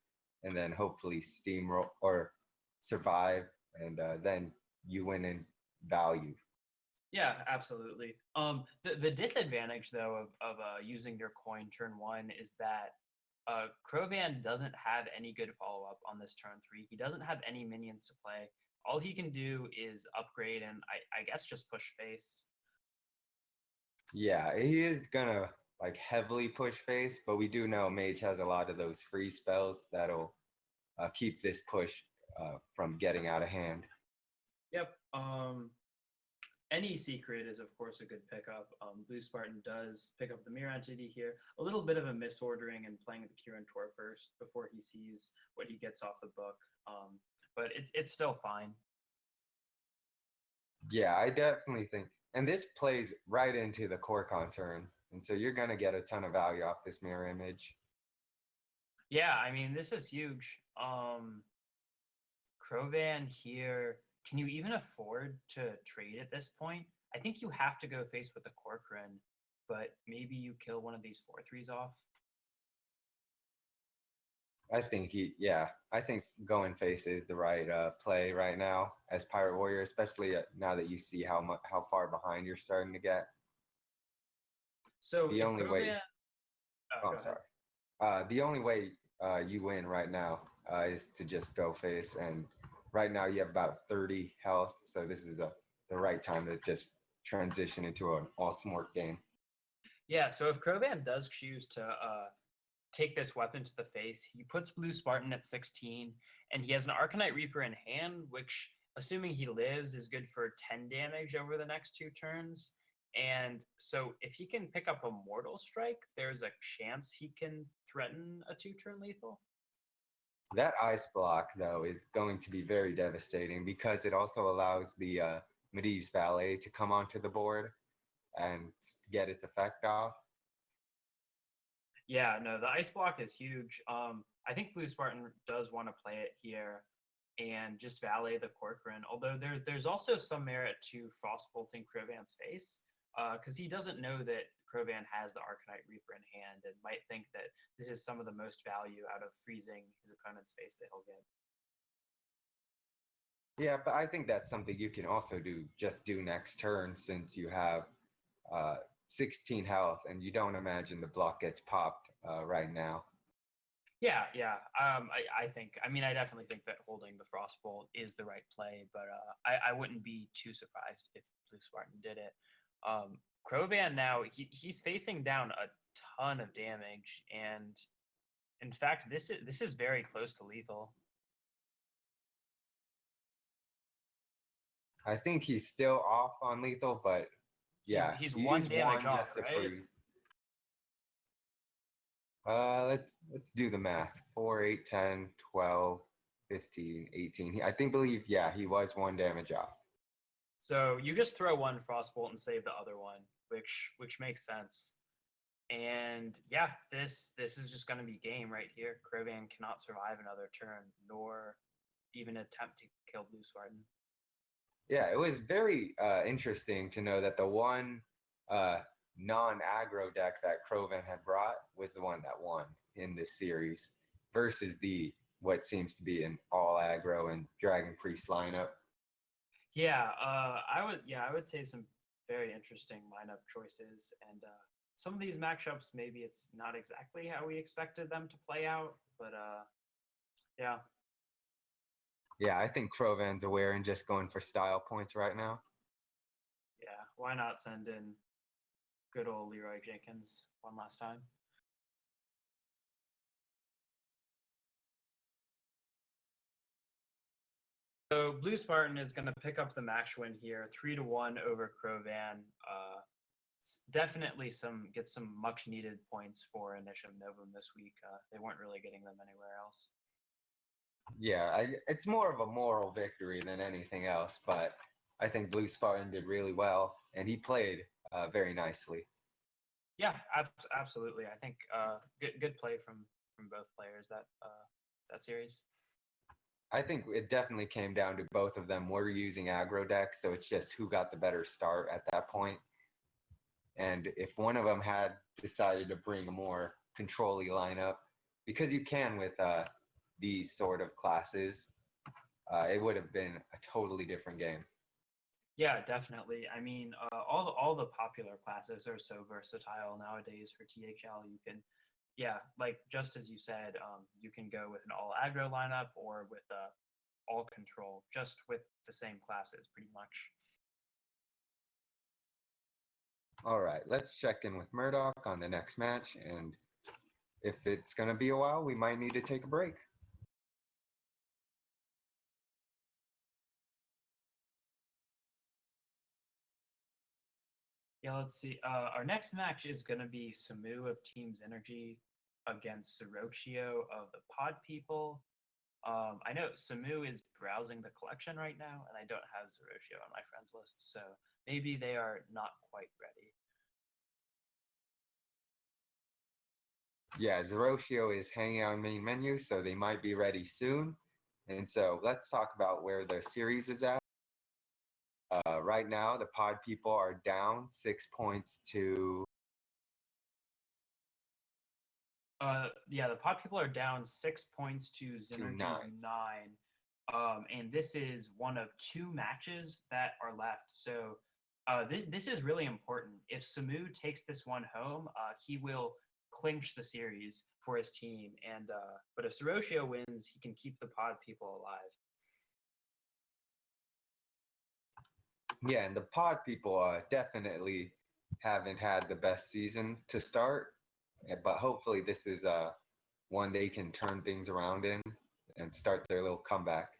and then hopefully steamroll or survive, and then you win in value. Yeah, absolutely. The disadvantage though of using your coin turn 1 is that Krovan doesn't have any good follow up on this turn 3. He doesn't have any minions to play. All he can do is upgrade and I guess just push face. Yeah, he is gonna like heavily push face, but we do know Mage has a lot of those free spells that'll keep this push from getting out of hand. Yep. Any secret is of course a good pickup. Blue Spartan does pick up the mirror entity here. A little bit of a misordering and playing the Kirin Tor first before he sees what he gets off the book. But it's still fine. Yeah, I definitely think, and this plays right into the Korkon turn, and so you're gonna get a ton of value off this mirror image. Yeah, I mean this is huge. Krovan here. Can you even afford to trade at this point? I think you have to go face with the Corcoran, but maybe you kill one of these 4/3s off. Yeah, I think going face is the right play right now as Pirate Warrior, especially now that you see how far behind you're starting to get. So The if only way, Krovan, oh, go I'm ahead. sorry. The only way you win right now is to just go face, and right now you have about 30 health, so this is the right time to just transition into an all smart game. Yeah, so if Krovan does choose to take this weapon to the face, he puts Blue Spartan at 16, and he has an Arcanite Reaper in hand, which, assuming he lives, is good for 10 damage over the next 2 turns. And so if he can pick up a Mortal Strike, there's a chance he can threaten a 2-turn lethal. That ice block, though, is going to be very devastating because it also allows the Medivh Valet to come onto the board and get its effect off. Yeah, no, the ice block is huge. I think Blue Spartan does want to play it here and just valet the Corcoran. Although there's also some merit to frostbolting Krovan's face, because he doesn't know that Krovan has the Arcanite Reaper in hand and might think that this is some of the most value out of freezing his opponent's face that he'll get. Yeah, but I think that's something you can also do next turn since you have uh, 16 health and you don't imagine the block gets popped right now. Yeah, yeah. I think. I mean, I definitely think that holding the Frostbolt is the right play, but I wouldn't be too surprised if Blue Spartan did it. Krovan now he's facing down a ton of damage, and in fact, this is very close to lethal. I think he's still off on lethal, but He's yeah, he's you one use damage one off, just to right? freeze. Let's do the math. 4, 8, 10, 12, 15, 18. I think believe yeah, he was one damage off. So you just throw one Frostbolt and save the other one, which makes sense. And yeah, this is just going to be game right here. Krovan cannot survive another turn, nor even attempt to kill Blue Spartan. Yeah, it was very interesting to know that the one uh, non-aggro deck that Crovan had brought was the one that won in this series versus the what seems to be an all aggro and Dragon Priest lineup. Yeah, I would say some very interesting lineup choices, and some of these matchups maybe it's not exactly how we expected them to play out, but yeah, Yeah, I think Crovan's aware and just going for style points right now. yeah. Why not send in good old Leroy Jenkins one last time? So Blue Spartan is going to pick up the match win here, 3-1 over Crovan. Definitely get some much needed points for Initium Novum this week. They weren't really getting them anywhere else. Yeah, it's more of a moral victory than anything else, but I think Blue Spartan did really well, and he played very nicely. Yeah, absolutely. I think good play from both players that series. I think it definitely came down to both of them were using aggro decks, so it's just who got the better start at that point. And if one of them had decided to bring a more control-y lineup, because you can with these sort of classes, it would have been a totally different game. Yeah, definitely. I mean, all the popular classes are so versatile nowadays for THL. You can, yeah, like just as you said, you can go with an all aggro lineup or with all control, just with the same classes, pretty much. All right, let's check in with Murdoch on the next match, and if it's going to be a while, we might need to take a break. Yeah, let's see. Our next match is going to be Samu of Teams Energy against Sorochio of the Pod People. I know Samu is browsing the collection right now, and I don't have Sorochio on my friends list, so maybe they are not quite ready. Yeah, Zeroshio is hanging out in main menu, so they might be ready soon. And so let's talk about where the series is at. Right now, the Pod People are down 6 points to. Yeah, the Pod People are down 6 points to Zynergy's 9. nine. And this is one of two matches that are left. So this is really important. If Samu takes this one home, he will clinch the series for his team. And but if Sorochio wins, he can keep the Pod People alive. Yeah, and the Pod People definitely haven't had the best season to start, but hopefully this is one they can turn things around in and start their little comeback.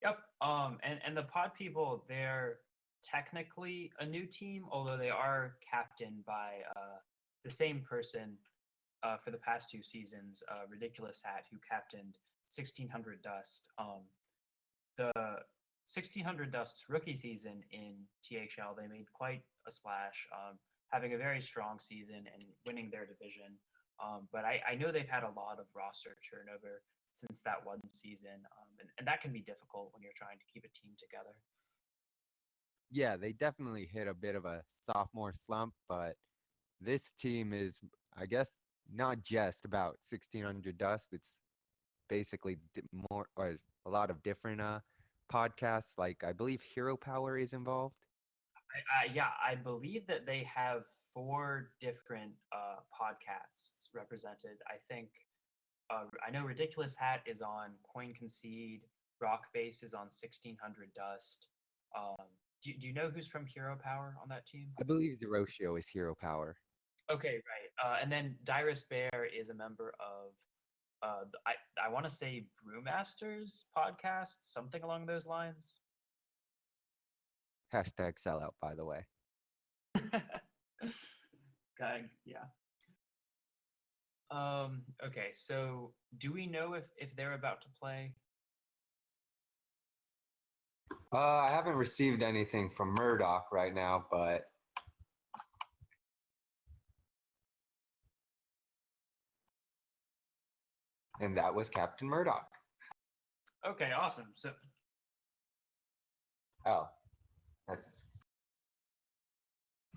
Yep. And the Pod People, they're technically a new team, although they are captained by the same person for the past two seasons, Ridiculous Hat, who captained 1600 Dust. The 1600 Dust's rookie season in THL, they made quite a splash, having a very strong season and winning their division. But I know they've had a lot of roster turnover since that one season, and that can be difficult when you're trying to keep a team together. Yeah, they definitely hit a bit of a sophomore slump, but this team is, I guess, not just about 1600 Dust. It's basically more or a lot of different podcasts. Like I believe Hero Power is involved. Yeah, I believe that they have four different podcasts represented. I think I know Ridiculous Hat is on Coin Concede, Rock Base is on 1600 Dust. Um, do you know who's from Hero Power on that team? I believe Zeroshio is Hero Power. Okay, right. And then Dyrus Bear is a member of I want to say Brewmasters podcast, something along those lines. Hashtag sellout, by the way. Okay, yeah. Okay, so do we know if they're about to play? I haven't received anything from Murdoch right now, but and that was Captain Murdoch. Okay, awesome. So Oh, that's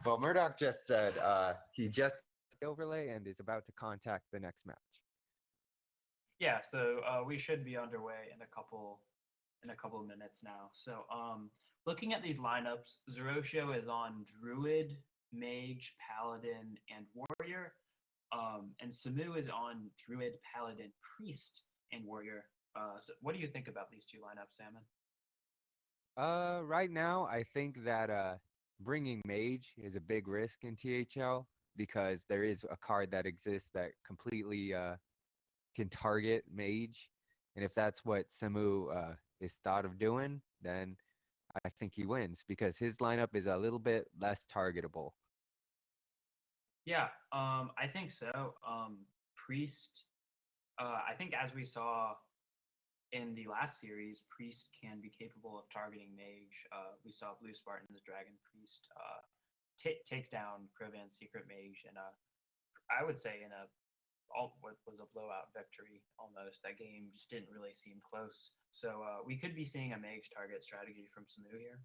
well. Murdoch just said he just overlay and is about to contact the next match. Yeah, so we should be underway in a couple of minutes now. So looking at these lineups, Zeroshio is on Druid, Mage, Paladin, and Warrior. And Samu is on Druid, Paladin, Priest, and Warrior. So what do you think about these two lineups, Salmon? Right now, I think that bringing Mage is a big risk in THL because there is a card that exists that completely can target Mage, and if that's what Samu is thought of doing, then I think he wins because his lineup is a little bit less targetable. Yeah, I think so. Priest, I think as we saw in the last series, Priest can be capable of targeting Mage. We saw Blue Spartan's Dragon Priest take down Krovan's Secret Mage, and I would say in what was a blowout victory almost. That game just didn't really seem close. So we could be seeing a Mage target strategy from Samu here.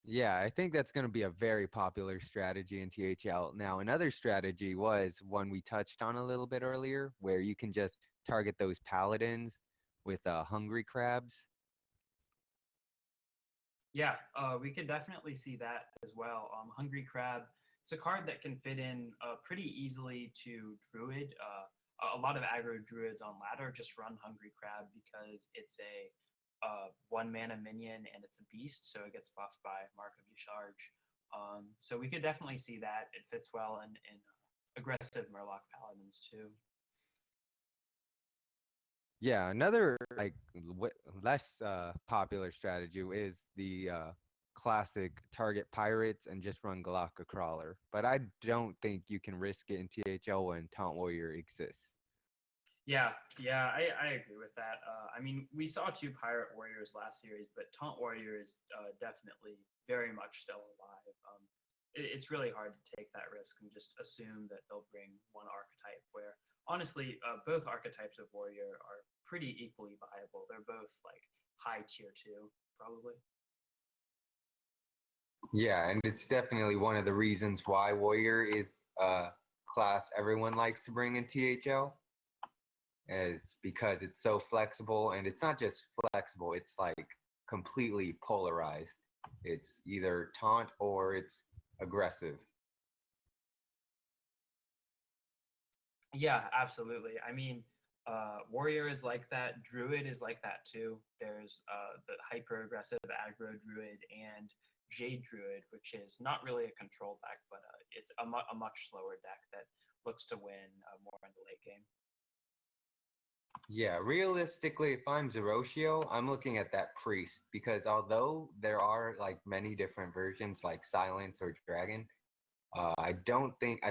Yeah, I think that's going to be a very popular strategy in THL. Now, another strategy was one we touched on a little bit earlier, where you can just target those paladins with hungry crabs. Yeah, we could definitely see that as well. Hungry Crab, it's a card that can fit in pretty easily to Druid. A lot of aggro Druids on ladder just run Hungry Crab because it's a 1 mana minion and it's a beast, so it gets buffed by Mark of Yasharj. So we could definitely see that. It fits well in aggressive Murloc Paladins too. Yeah, another like less popular strategy is the classic target pirates and just run Galactica Crawler. But I don't think you can risk it in THL when Taunt Warrior exists. Yeah, I agree with that. I mean, we saw two Pirate Warriors last series, but Taunt Warrior is definitely very much still alive. It's really hard to take that risk and just assume that they'll bring one archetype where, honestly, both archetypes of Warrior are pretty equally viable. They're both like high tier 2, probably. Yeah, and it's definitely one of the reasons why Warrior is a class everyone likes to bring in THL. It's because it's so flexible, and it's not just flexible, it's like completely polarized. It's either taunt or it's aggressive. Yeah, absolutely. I mean, Warrior is like that. Druid is like that too. There's the hyper aggressive aggro Druid and Jade Druid, which is not really a control deck, but it's a much slower deck that looks to win more in the late game. Yeah, realistically, if I'm Zeroshio, I'm looking at that priest because although there are like many different versions like Silence or Dragon, I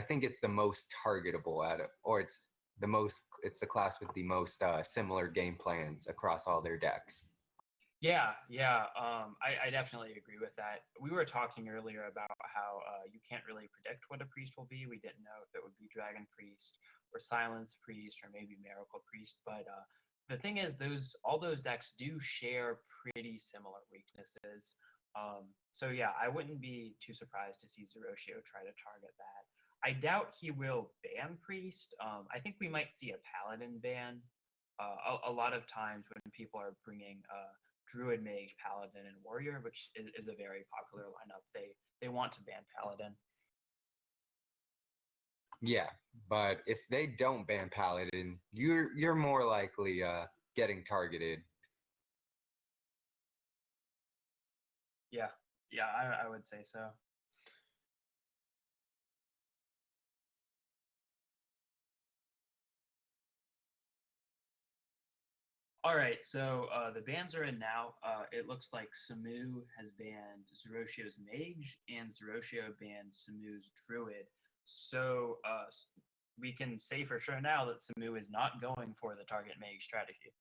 think it's the most targetable out of, or it's the class with the most similar game plans across all their decks. Yeah. I definitely agree with that. We were talking earlier about how you can't really predict what a priest will be. We didn't know if it would be Dragon Priest or Silence Priest or maybe Miracle Priest. But the thing is, all those decks do share pretty similar weaknesses. So yeah, I wouldn't be too surprised to see Zeroshio try to target that. I doubt he will ban Priest. I think we might see a Paladin ban. A lot of times when people are bringing Druid, Mage, Paladin, and Warrior, which is a very popular lineup. They want to ban Paladin. Yeah, but if they don't ban Paladin, you're more likely getting targeted. Yeah, yeah, I would say so. All right, so the bans are in now. It looks like Samu has banned Zeroshio's Mage, and Zeroshio banned Samu's Druid. So we can say for sure now that Samu is not going for the target Mage strategy.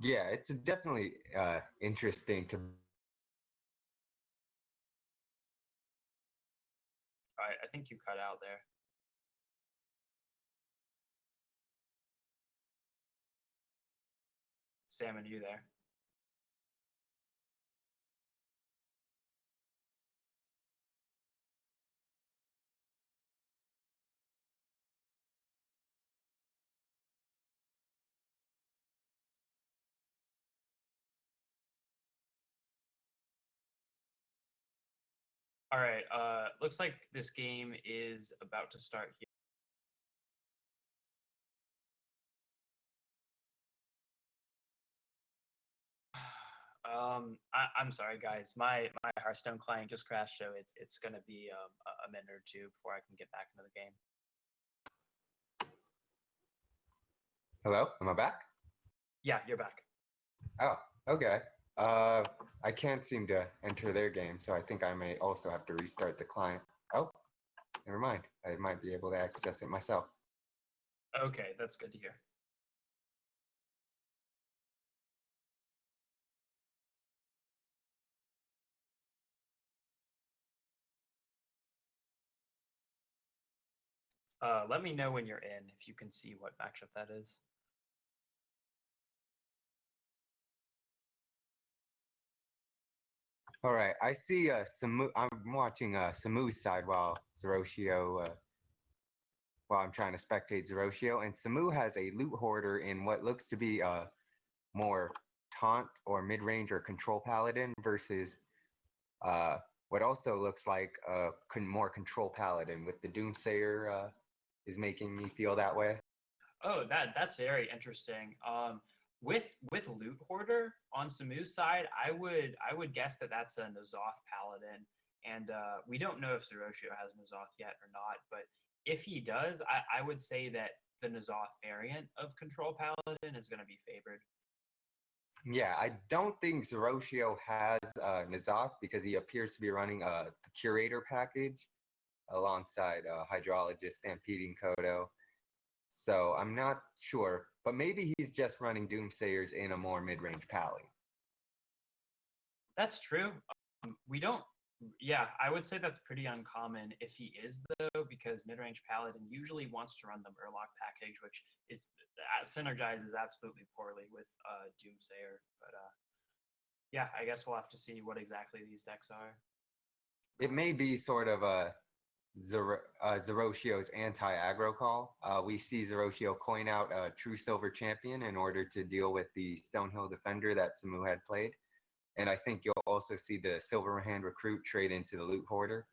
Yeah, it's definitely interesting to. All right, I think you cut out there. Sam, are you there? All right. Looks like this game is about to start here. I'm sorry, guys. My Hearthstone client just crashed, so it's gonna be a minute or two before I can get back into the game. Hello, am I back? Yeah, you're back. Oh, okay. I can't seem to enter their game, so I think I may also have to restart the client. Oh, never mind. I might be able to access it myself. Okay, that's good to hear. Let me know when you're in if you can see what matchup that is. All right, I see Samu. I'm watching Samu's side while Zeroshio, while I'm trying to spectate Zeroshio, and Samu has a loot hoarder in what looks to be a more taunt or mid-range or control paladin versus uh, what also looks like a more control paladin with the Doomsayer is making me feel that way. Oh, that's very interesting. With Loot Hoarder on Samu's side, I would guess that that's a N'Zoth Paladin, and we don't know if Zeroshio has N'Zoth yet or not. But if he does, I would say that the N'Zoth variant of Control Paladin is going to be favored. Yeah, I don't think Zeroshio has N'Zoth because he appears to be running the Curator package alongside Hydrologist Stampeding Kodo. So I'm not sure, but maybe he's just running Doomsayers in a more mid-range pally. That's true. We don't. Yeah, I would say that's pretty uncommon if he is though, because mid-range paladin usually wants to run the Murloc package, which is synergizes absolutely poorly with Doomsayer. But yeah, I guess we'll have to see what exactly these decks are. It may be sort of a Zeroshio's anti-aggro call. We see Zeroshio coin out a True Silver Champion in order to deal with the Stonehill Defender that Samu had played. And I think you'll also see the Silverhand Recruit trade into the Loot Hoarder.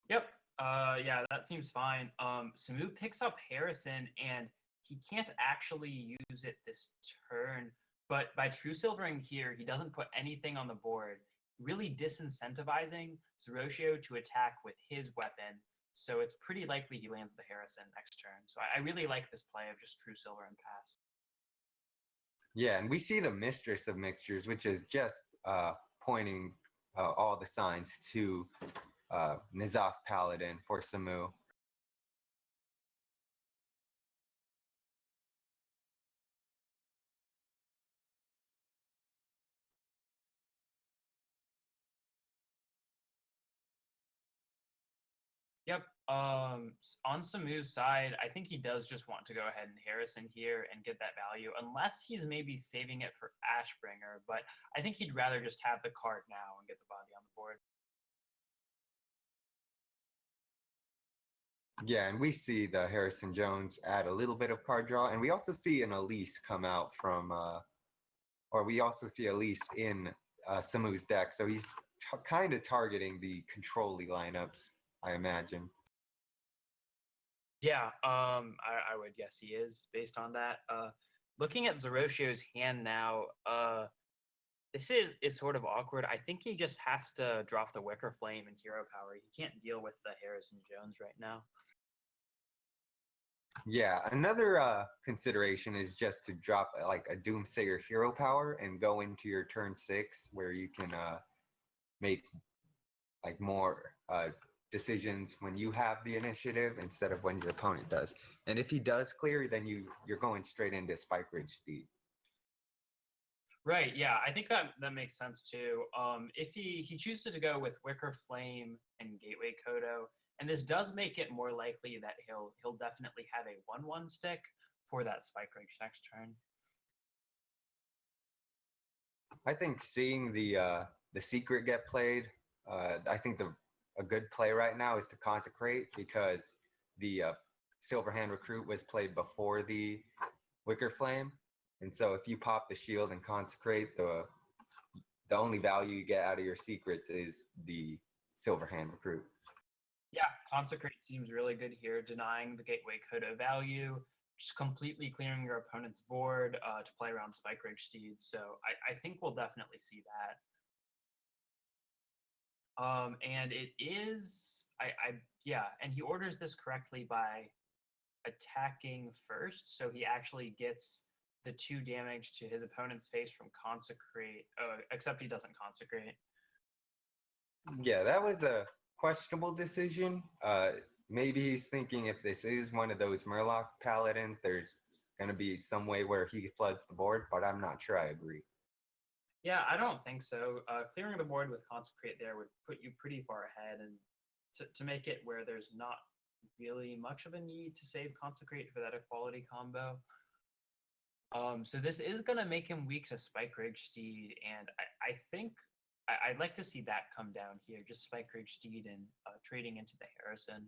Yep. Yeah, that seems fine. Samu picks up Harrison, and he can't actually use it this turn. But by True Silvering here, he doesn't put anything on the board, really disincentivizing Zeroshio to attack with his weapon. So it's pretty likely he lands the Harrison next turn. So I really like this play of just True Silver and pass. Yeah, and we see the Mistress of Mixtures, which is just pointing all the signs to N'Zoth Paladin for Samu. Yep. On Samu's side, I think he does just want to go ahead and Harrison here and get that value, unless he's maybe saving it for Ashbringer. But I think he'd rather just have the card now and get the body on the board. Yeah, and we see the Harrison Jones add a little bit of card draw, and we also see an Elise come out from, or we also see Elise in Samu's deck. So he's kind of targeting the control-y lineups, I imagine. Yeah, I would guess he is based on that. Looking at Zeroshio's hand now, this is sort of awkward. I think he just has to drop the Wicker Flame and Hero Power. He can't deal with the Harrison Jones right now. Yeah, another consideration is just to drop like a Doomsayer Hero Power and go into your turn 6 where you can make like more decisions when you have the initiative instead of when your opponent does. And if he does clear, then you're going straight into Spike Ridge Steep. Right. Yeah, I think that makes sense too. If he chooses to go with Wicker Flame and Gateway Kodo, and this does make it more likely that he'll definitely have a 1/1 stick for that Spike Ridge next turn. I think seeing the secret get played, I think a good play right now is to consecrate because the Silverhand Recruit was played before the Wicker Flame, and so if you pop the shield and consecrate, the only value you get out of your secrets is the Silverhand recruit. Yeah, Consecrate seems really good here, denying the Gateway Kodo value, just completely clearing your opponent's board to play around Spike Ridge Steed. So I think we'll definitely see that. And it is, yeah, and he orders this correctly by attacking first, so he actually gets the 2 damage to his opponent's face from Consecrate, except he doesn't Consecrate. Yeah, that was a questionable decision. Maybe he's thinking if this is one of those Murloc Paladins, there's going to be some way where he floods the board, but I'm not sure I agree. Yeah, I don't think so. Clearing the board with Consecrate there would put you pretty far ahead, and to make it where there's not really much of a need to save Consecrate for that equality combo. So this is going to make him weak to Spike Ridge Steed, and I think I'd like to see that come down here, just Spike Ridge Steed and trading into the Harrison.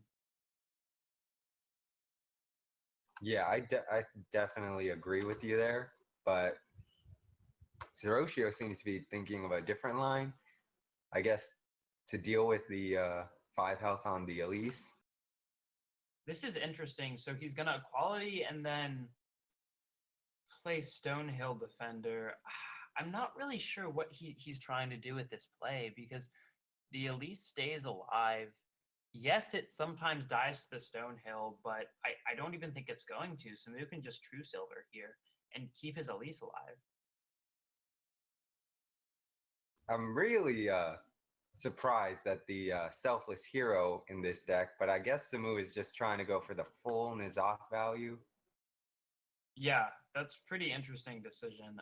Yeah, I definitely agree with you there, but Zeroshio seems to be thinking of a different line. I guess to deal with the 5 health on the Elise. This is interesting. So he's going to equality and then play Stonehill Defender. I'm not really sure what he's trying to do with this play, because the Elise stays alive. Yes, it sometimes dies to the Stonehill, but I don't even think it's going to. So Samu can just True Silver here and keep his Elise alive. I'm really surprised at the Selfless Hero in this deck, but I guess Samu is just trying to go for the full N'Zoth value. Yeah, that's pretty interesting decision.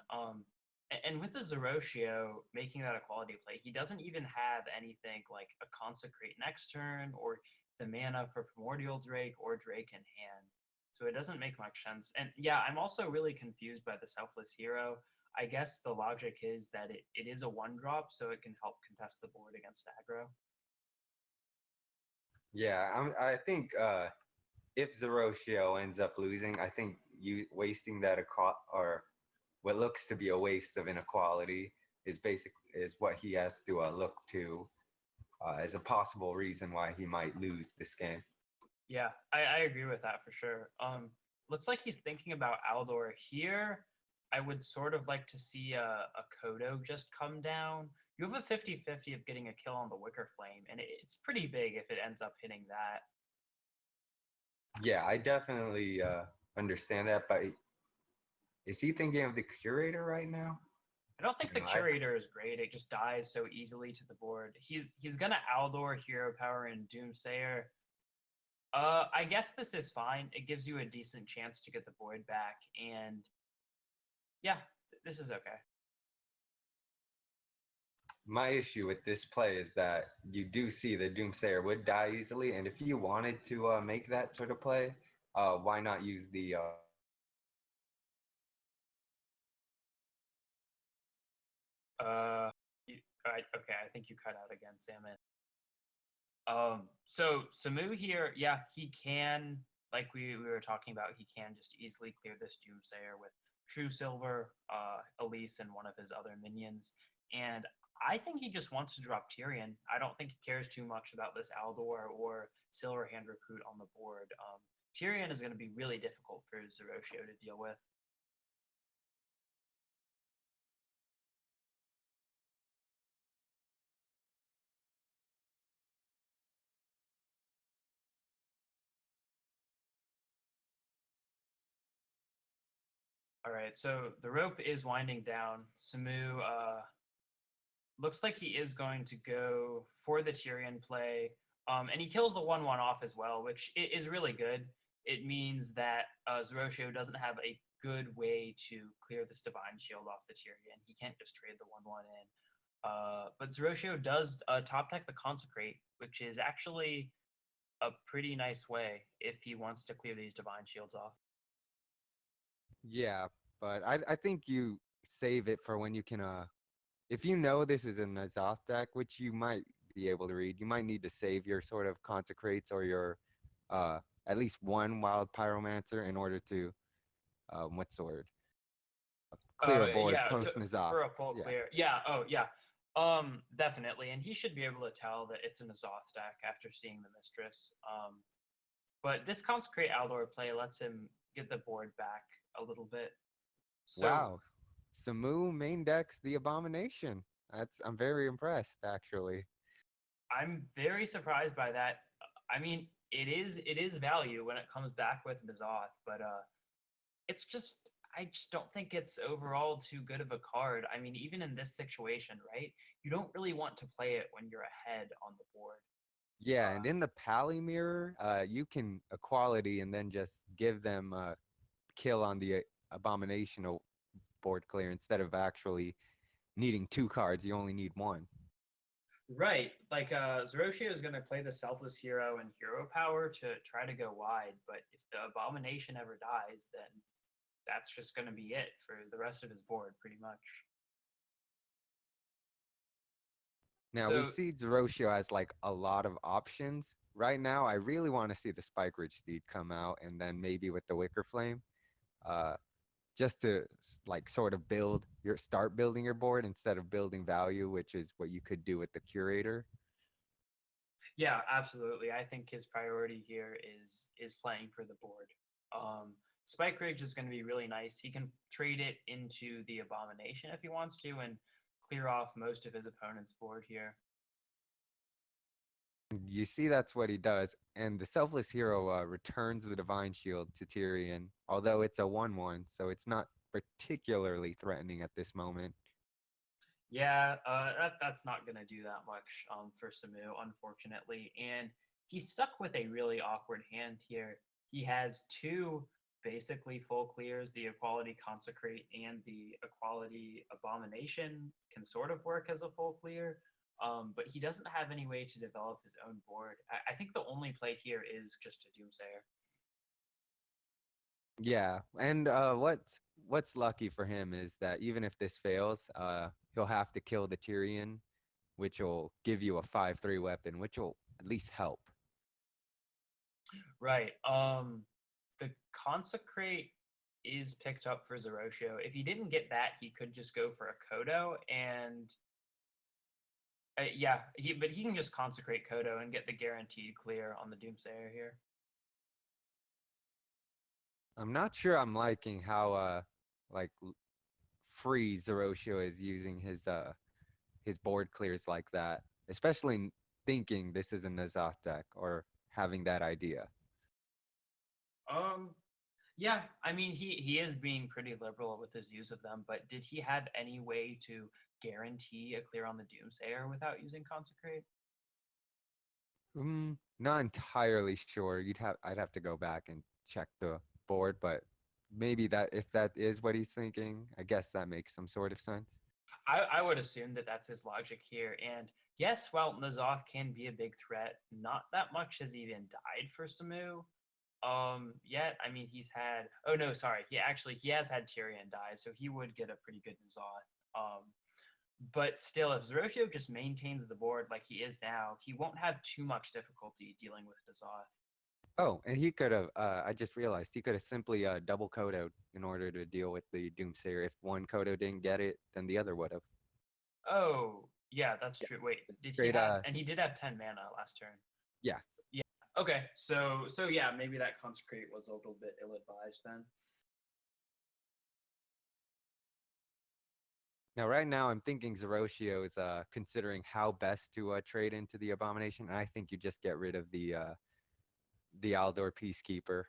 And with the Zeroshio making that equality play, he doesn't even have anything like a Consecrate next turn or the mana for Primordial Drake or Drake in hand. So it doesn't make much sense. And yeah, I'm also really confused by the Selfless Hero. I guess the logic is that it is a 1-drop, so it can help contest the board against aggro. Yeah, I think if Zeroshio ends up losing, I think you wasting that or what looks to be a waste of inequality is what he has to look to as a possible reason why he might lose this game. Yeah, I agree with that for sure. Looks like he's thinking about Aldor here. I would sort of like to see a Kodo just come down. You have a 50-50 of getting a kill on the Wicker Flame, and it's pretty big if it ends up hitting that. Yeah, I definitely understand that, but is he thinking of the Curator right now? I don't think the Curator is great. It just dies so easily to the board. He's gonna Aldor, Hero Power, and Doomsayer. I guess this is fine. It gives you a decent chance to get the board back, and yeah, this is okay. My issue with this play is that you do see the Doomsayer would die easily, and if you wanted to make that sort of play, why not use the Okay, I think you cut out again, Salmon. So Samu here, yeah, he can, like we were talking about, he can just easily clear this Doomsayer with True Silver, Elise, and one of his other minions. And I think he just wants to drop Tyrion. I don't think he cares too much about this Aldor or Silverhand Recruit on the board. Tyrion is going to be really difficult for Zeroshio to deal with. All right, so the rope is winding down. Samu looks like he is going to go for the Tyrion play, and he kills the 1/1 off as well, which is really good. It means that Zeroshio doesn't have a good way to clear this Divine Shield off the Tyrion. He can't just trade the 1/1 in. But Zeroshio does top deck the Consecrate, which is actually a pretty nice way if he wants to clear these Divine Shields off. Yeah, but I think you save it for when you can if you know this is a N'Zoth deck, which you might be able to read, you might need to save your sort of Consecrates or your at least one Wild Pyromancer in order to what's the word? Clear a board Yeah, post N'Zoth. for a full clear. Yeah. Oh, yeah. Definitely, and he should be able to tell that it's an Azoth deck after seeing the Mistress. But this Consecrate Aldor play lets him get the board back a little bit. So Wow. Samu main decks the Abomination. I'm very impressed actually. I'm very surprised by that. I mean, it is value when it comes back with Mazoth, but it's just I just don't think it's overall too good of a card. I mean, even in this situation, right? You don't really want to play it when you're ahead on the board. Yeah, and Uh, in the Pally Mirror, you can equality and then just give them kill on the abominational board clear instead of actually needing two cards. You only need one. right, like Zeroshio is going to play the Selfless Hero and Hero Power to try to go wide, but if the Abomination ever dies, then that's just going to be it for the rest of his board, pretty much. Now we So see Zeroshio has like a lot of options. Right now, I really want to see the Spike Ridge Steed come out, and then maybe with the Wicker Flame, uh, just to like sort of start building your board instead of building value, which is what you could do with the Curator. yeah, absolutely. I think his priority here is playing for the board. Um, Spike Ridge is going to be really nice. He can trade it into the Abomination if he wants to, and clear off most of his opponent's board here. You see, that's what he does. And the Selfless Hero returns the Divine Shield to Tyrion, although it's a 1/1, so it's not particularly threatening at this moment. Yeah, that's not going to do that much for Samu, unfortunately. And he's stuck with a really awkward hand here. He has two basically full clears. The Equality Consecrate and the Equality Abomination can sort of work as a full clear, but he doesn't have any way to develop his own board. I think the only play here is just a Doomsayer. Yeah, and what's lucky for him is that even if this fails, he'll have to kill the Tyrion, which will give you a 5/3 weapon, which will at least help. Right. The Consecrate is picked up for Zeroshio. If he didn't get that, he could just go for a Kodo, and yeah, he can just Consecrate Kodo and get the guaranteed clear on the Doomsayer here. I'm not sure I'm liking how like free Zeroshio is using his board clears like that, especially thinking this is a N'Zoth deck or having that idea. Um, yeah, I mean he is being pretty liberal with his use of them, but did he have any way to guarantee a clear on the Doomsayer without using Consecrate? Not entirely sure. I'd have to go back and check the board, but maybe that if that is what he's thinking, I guess that makes some sort of sense. I would assume that that's his logic here. And yes, while N'Zoth can be a big threat, not that much has even died for Samu. Yet, I mean, he's had. Oh no, sorry. He has had Tyrion die, so he would get a pretty good N'Zoth. But still, if Zeroshio just maintains the board like he is now, he won't have too much difficulty dealing with N'Zoth. Oh, and he could have. I just realized he could have simply double Kodo in order to deal with the Doomsayer. If one Kodo didn't get it, then the other would have. Oh, yeah, that's Yeah. true. Wait, did he Straight. have? And he did have 10 mana last turn. Yeah. Yeah. Okay. So yeah, maybe that consecrate was a little bit ill advised then. Now, right now, I'm thinking Zeroshio is considering how best to trade into the Abomination. And I think you just get rid of the Aldor Peacekeeper.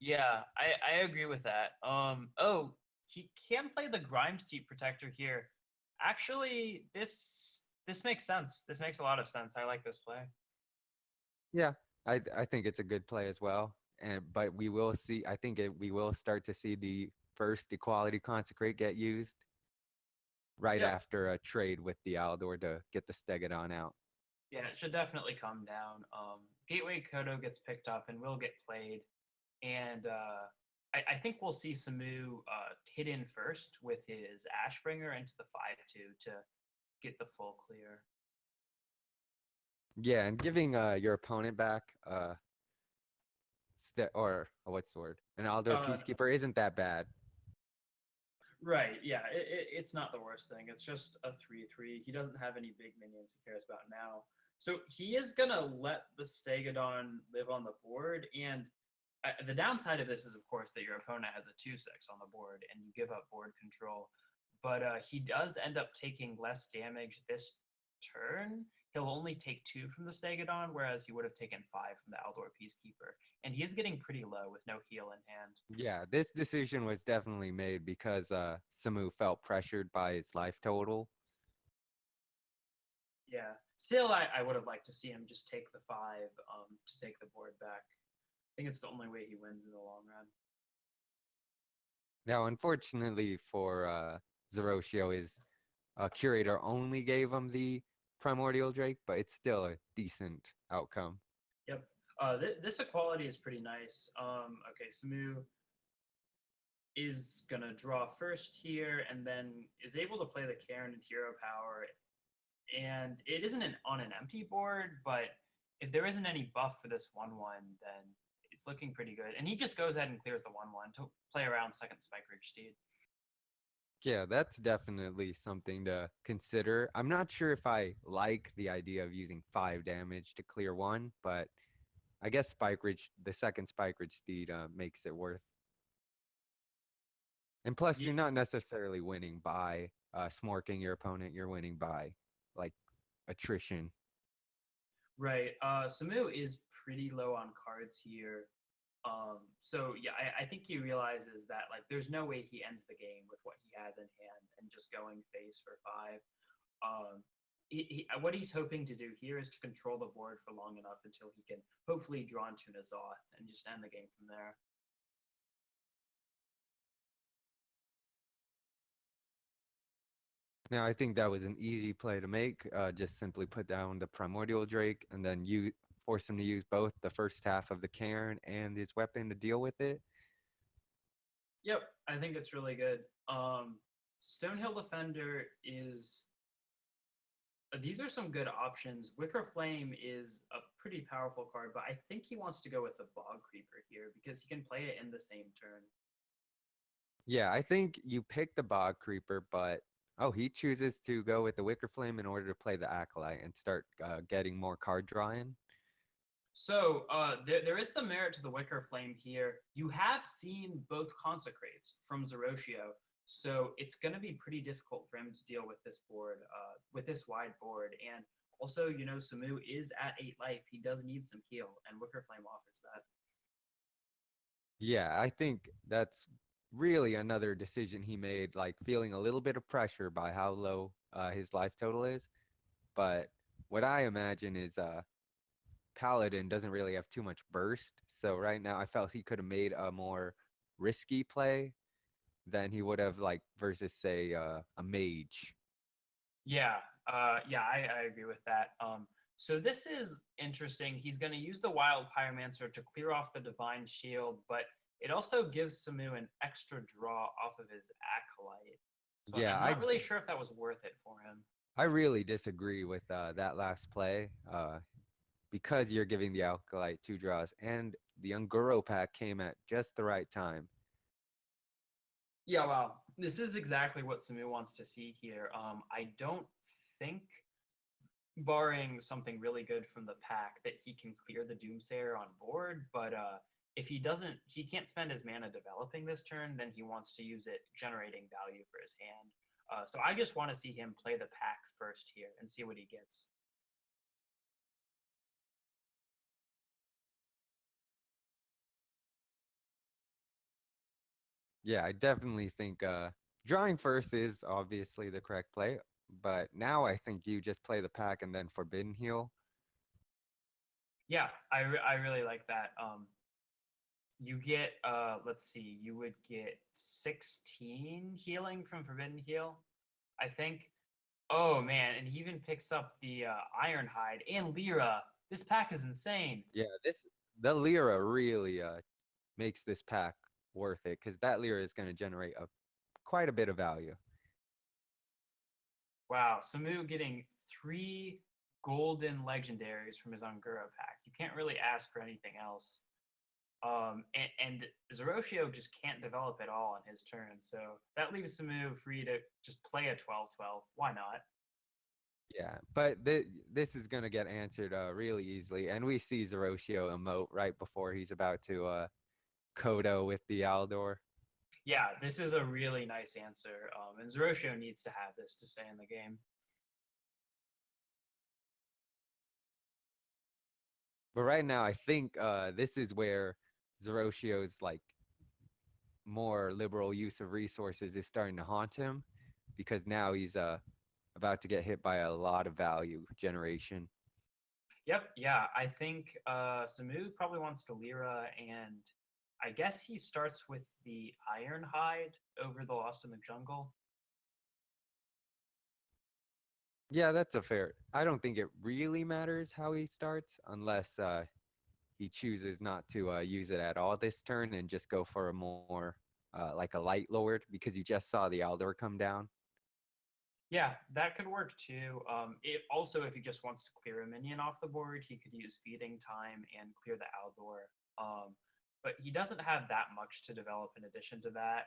Yeah, I agree with that. Oh, he can play the Grimesteep Protector here. Actually, this makes sense. This makes a lot of sense. I like this play. Yeah, I think it's a good play as well. And but we will see. I think we will start to see the first Equality Consecrate get used right Yep. after a trade with the Aldor to get the Stegodon out. Yeah, it should definitely come down. Gateway Kodo gets picked up and will get played, and I think we'll see Samu hit in first with his Ashbringer into the 5/2 to get the full clear. Yeah, and giving your opponent back or what's the word? An Aldor Uh, Peacekeeper isn't that bad. Right, yeah, it's not the worst thing. It's just a 3/3. He doesn't have any big minions he cares about now. So he is gonna let the Stegodon live on the board, and the downside of this is, of course, that your opponent has a 2/6 on the board, and you give up board control. But he does end up taking less damage this turn. He'll only take 2 from the Stegodon, whereas he would have taken 5 from the Aldor Peacekeeper. And he is getting pretty low with no heal in hand. Yeah, this decision was definitely made because Samu felt pressured by his life total. Yeah. Still, I would have liked to see him just take the 5 to take the board back. I think it's the only way he wins in the long run. Now, unfortunately for Zeroshio, his curator only gave him the Primordial Drake, but it's still a decent outcome. Yep. This equality is pretty nice. Okay, Samu is gonna draw first here, and then is able to play the Karen and Hero Power. And it isn't on an empty board, but if there isn't any buff for this 1/1, then it's looking pretty good. And he just goes ahead and clears the 1/1 to play around second Spike Ridge Steed. Yeah, that's definitely something to consider. I'm not sure if I like the idea of using 5 damage to clear 1, but I guess the second Spike Ridge Steed makes it worth. And plus, Yeah, you're not necessarily winning by smorking your opponent. You're winning by like attrition. right. Samu is pretty low on cards here. So yeah, I think he realizes that like there's no way he ends the game with what he has in hand and just going face for 5. Um, what he's hoping to do here is to control the board for long enough until he can hopefully draw into Nazoth and just end the game from there. Now, I think that was an easy play to make. Just simply put down the Primordial Drake and then you force him to use both the first half of the Cairn and his weapon to deal with it. Yep, I think it's really good. Stonehill Defender is. These are some good options. Wicker Flame is a pretty powerful card, but I think he wants to go with the Bog Creeper here because he can play it in the same turn. Yeah, I think you pick the Bog Creeper, but oh, he chooses to go with the Wicker Flame in order to play the Acolyte and start getting more card drawing. So there is some merit to the Wicker Flame here. You have seen both Consecrates from Zeroshio, so it's going to be pretty difficult for him to deal with this board, with this wide board. And also, Samu is at 8 life. He does need some heal, and Wicker Flame offers that. Yeah, I think that's really another decision he made, like feeling a little bit of pressure by how low his life total is. But what I imagine is Paladin doesn't really have too much burst. So right now I felt he could have made a more risky play than he would have like versus say a mage. Yeah, yeah, I agree with that. So this is interesting. He's going to use the Wild Pyromancer to clear off the Divine Shield, but it also gives Samu an extra draw off of his Acolyte. So Yeah, I'm not really sure if that was worth it for him. I really disagree with that last play because you're giving the Acolyte 2 draws and the Unguro pack came at just the right time. Yeah, wow. This is exactly what Samu wants to see here. I don't think, barring something really good from the pack, that he can clear the Doomsayer on board, but if he doesn't, he can't spend his mana developing this turn, then he wants to use it generating value for his hand. So I just want to see him play the pack first here and see what he gets. Yeah, I definitely think drawing first is obviously the correct play, but now I think you just play the pack and then Forbidden Heal. Yeah, I really like that. You get let's see, you would get 16 healing from Forbidden Heal, I think. Oh man, and he even picks up the Ironhide and Lyra. This pack is insane. Yeah, the Lyra really makes this pack worth it because that Lyra is going to generate quite a bit of value. Wow, Samu getting 3 golden legendaries from his Ungura pack. You can't really ask for anything else. And Zeroshio just can't develop at all on his turn. So that leaves Samu free to just play a 12-12. Why not? Yeah, but this is gonna get answered really easily, and we see Zeroshio emote right before he's about to Kodo with the Aldor. Yeah, this is a really nice answer. And Zeroshio needs to have this to stay in the game. But right now, I think this is where Zeroshio's like more liberal use of resources is starting to haunt him, because now he's about to get hit by a lot of value generation. Yep, yeah, I think Samu probably wants to Lyra, and I guess he starts with the Ironhide over the Lost in the Jungle. Yeah, that's a fair. I don't think it really matters how he starts unless he chooses not to use it at all this turn and just go for a more like a light lord, because you just saw the Aldor come down. Yeah, that could work too. It also, if he just wants to clear a minion off the board, he could use Feeding Time and clear the Aldor. But he doesn't have that much to develop in addition to that.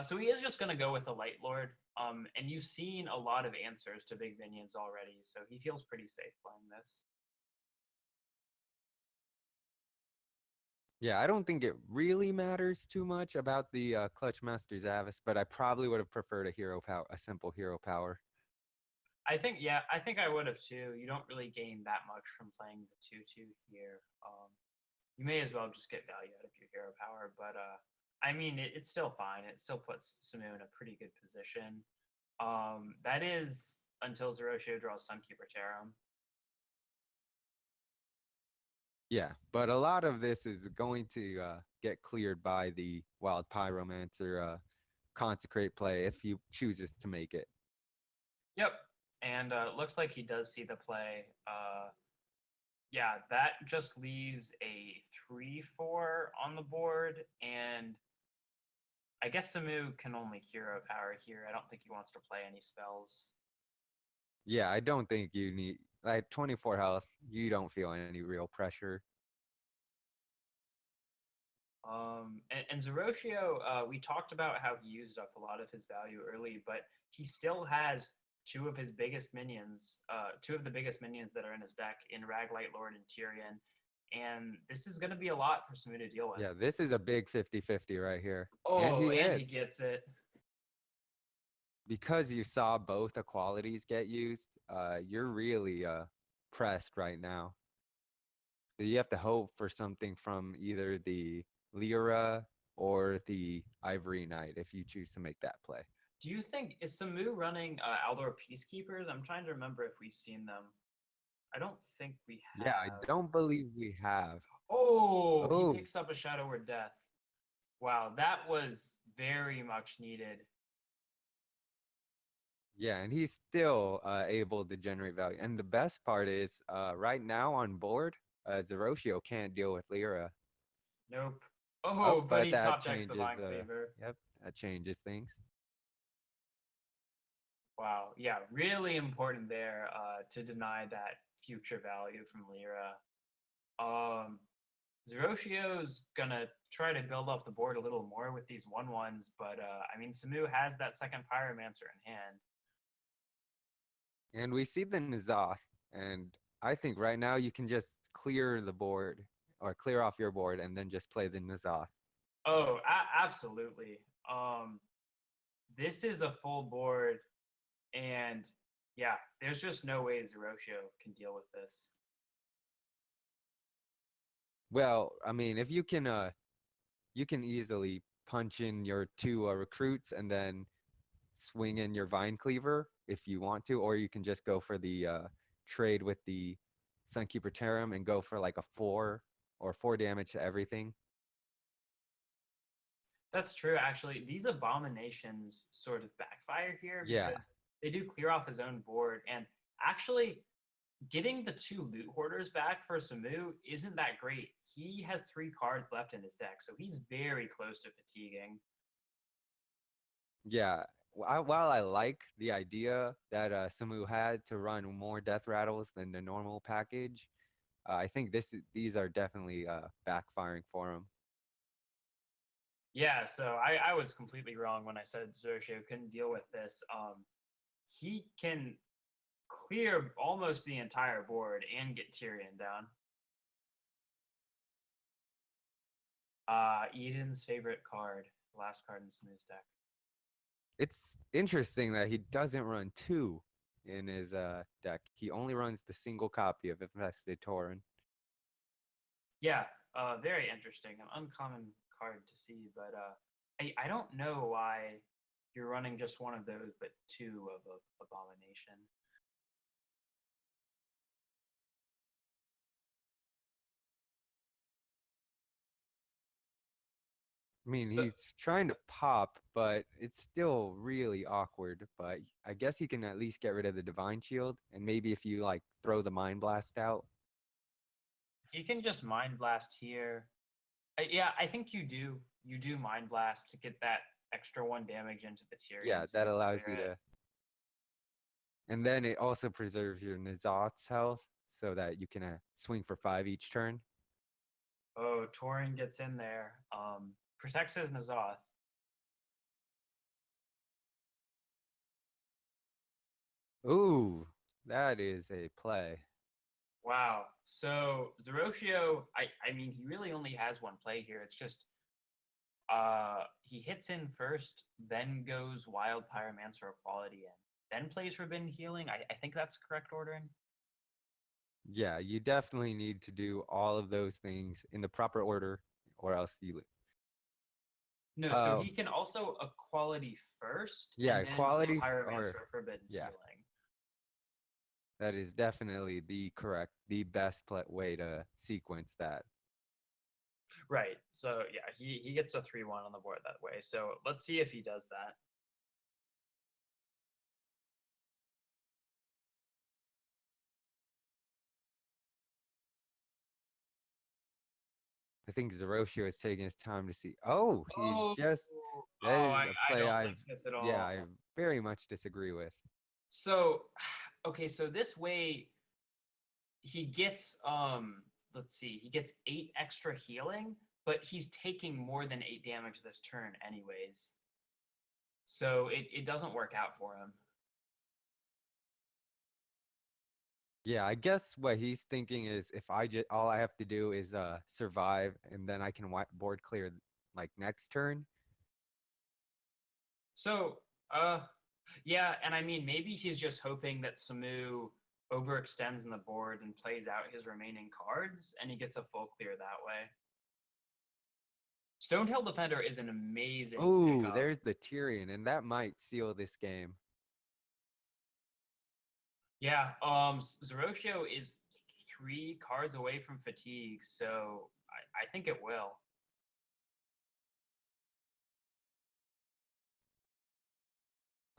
So he is just going to go with a Light Lord. And you've seen a lot of answers to big minions already, so he feels pretty safe playing this. Yeah, I don't think it really matters too much about the Clutch Master Zavis, but I probably would have preferred a hero power, a simple hero power. I think, yeah, I think I would have too. You don't really gain that much from playing the 2-2 here. You may as well just get value out of your hero power, but I mean, it's still fine. It still puts Samu in a pretty good position. That is until Zeroshio draws Sunkeeper Tarum. Yeah, but a lot of this is going to get cleared by the Wild Pyromancer consecrate play if he chooses to make it. Yep, and looks like he does see the play. Yeah, that just leaves a 3-4 on the board, and I guess Samu can only hero power here. I don't think he wants to play any spells. Yeah, I don't think you need like 24 health. You don't feel any real pressure. And Zeroshio, we talked about how he used up a lot of his value early, but he still has two of the biggest minions that are in his deck in Raglight Lord and Tyrion. And this is going to be a lot for Samu to deal with. Yeah, this is a big 50-50 right here. And Oh, he and he hits. gets it. Because you saw both equalities get used, you're really pressed right now. So you have to hope for something from either the Lyra or the Ivory Knight if you choose to make that play. Do you think, is Samu running Aldor Peacekeepers? I'm trying to remember if we've seen them. I don't think we Yeah, I have. don't believe we have. Oh, he Oh, picks up a Shadow Word Death. Wow, that was very much needed. yeah, and he's still able to generate value. And the best part is, right now on board, Zeroshio can't deal with Lyra. Nope. Oh, Oh, but but he that top decks the changes. Vine Cleaver. Yep, that changes things. Wow. Yeah, really important there to deny that future value from Lyra. Um, Zeroshio's gonna try to build up the board a little more with these 1/1s, but I mean, Samu has that second Pyromancer in hand. And we see the N'Zoth, and I think right now you can just clear the board or clear off your board and then just play the N'Zoth. Oh, absolutely. Um, this is a full board, and yeah, there's just no way Zeroshio can deal with this. Well, I mean, if you can easily punch in your two recruits and then swing in your Vine Cleaver if you want to, or you can just go for the trade with the Sunkeeper Tarum and go for like a 4 damage to everything. That's true, actually. These abominations sort of backfire here Yeah, because they do clear off his own board. And actually, getting the two loot hoarders back for Samu isn't that great. He has 3 cards left in his deck, so he's very close to fatiguing. yeah. While I like the idea that Samu had to run more death rattles than the normal package, I think these are definitely backfiring for him. Yeah, so I was completely wrong when I said Zerosho couldn't deal with this. He can clear almost the entire board and get Tyrion down. Eden's favorite card, last card in Smooth's deck. It's interesting that he doesn't run two in his deck. He only runs the single copy of Infested Tauren. Yeah, very interesting. An uncommon card to see, but I don't know why you're running just one of those, but two of Abomination. I mean, So he's trying to pop, but it's still really awkward. But I guess he can at least get rid of the Divine Shield, and maybe if you like throw the Mind Blast out. you can just Mind Blast here. Yeah, I think you do. You do Mind Blast to get that extra one damage into the Tyrion. Yeah, So you that can allows clear you it. to, and then it also preserves your N'Zoth's health so that you can swing for 5 each turn. Oh, Tauren gets in there. Protects his N'Zoth. Ooh, that is a play. Wow. So Zeroshio, I mean, he really only has one play here. It's just he hits in first, then goes Wild Pyromancer Equality in, then plays Forbidden Healing. I think that's correct ordering. Yeah, you definitely need to do all of those things in the proper order, or else you. No, so Oh, he can also Equality first yeah, and then play or Pyromancer Forbidden yeah, Healing. that is definitely the best way to sequence that. Right. So yeah, he gets a 3-1 on the board that way. So let's see if he does that. I think Zeroshio is taking his time to see. Oh, he's Oh, just that oh, is a I play don't like I've this at yeah, all. I very much disagree with. So, okay, so this way he gets let's see, he gets 8 extra healing, but he's taking more than 8 damage this turn anyways. So it doesn't work out for him. Yeah, I guess what he's thinking is if I just all I have to do is survive and then I can board clear like next turn. So, yeah, and I mean maybe he's just hoping that Samu overextends in the board and plays out his remaining cards and he gets a full clear that way. Stonehill Defender is an amazing Oh, pickup. there's the Tyrion, and that might seal this game. Yeah, Zeroshio is 3 cards away from fatigue, so I think it will.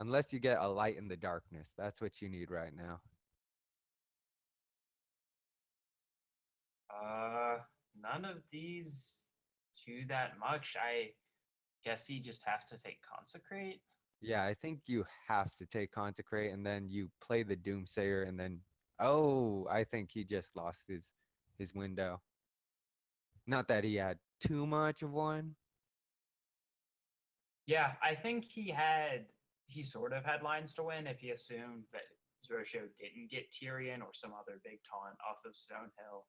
Unless you get a light in the darkness. That's what you need right now. Uh, None of these do that much. I guess he just has to take Consecrate. Yeah, I think you have to take Consecrate and then you play the Doomsayer and then oh, I think he just lost his window. Not that he had too much of one. Yeah, I think he sort of had lines to win if he assumed that Zeroshio didn't get Tyrion or some other big taunt off of Stonehill.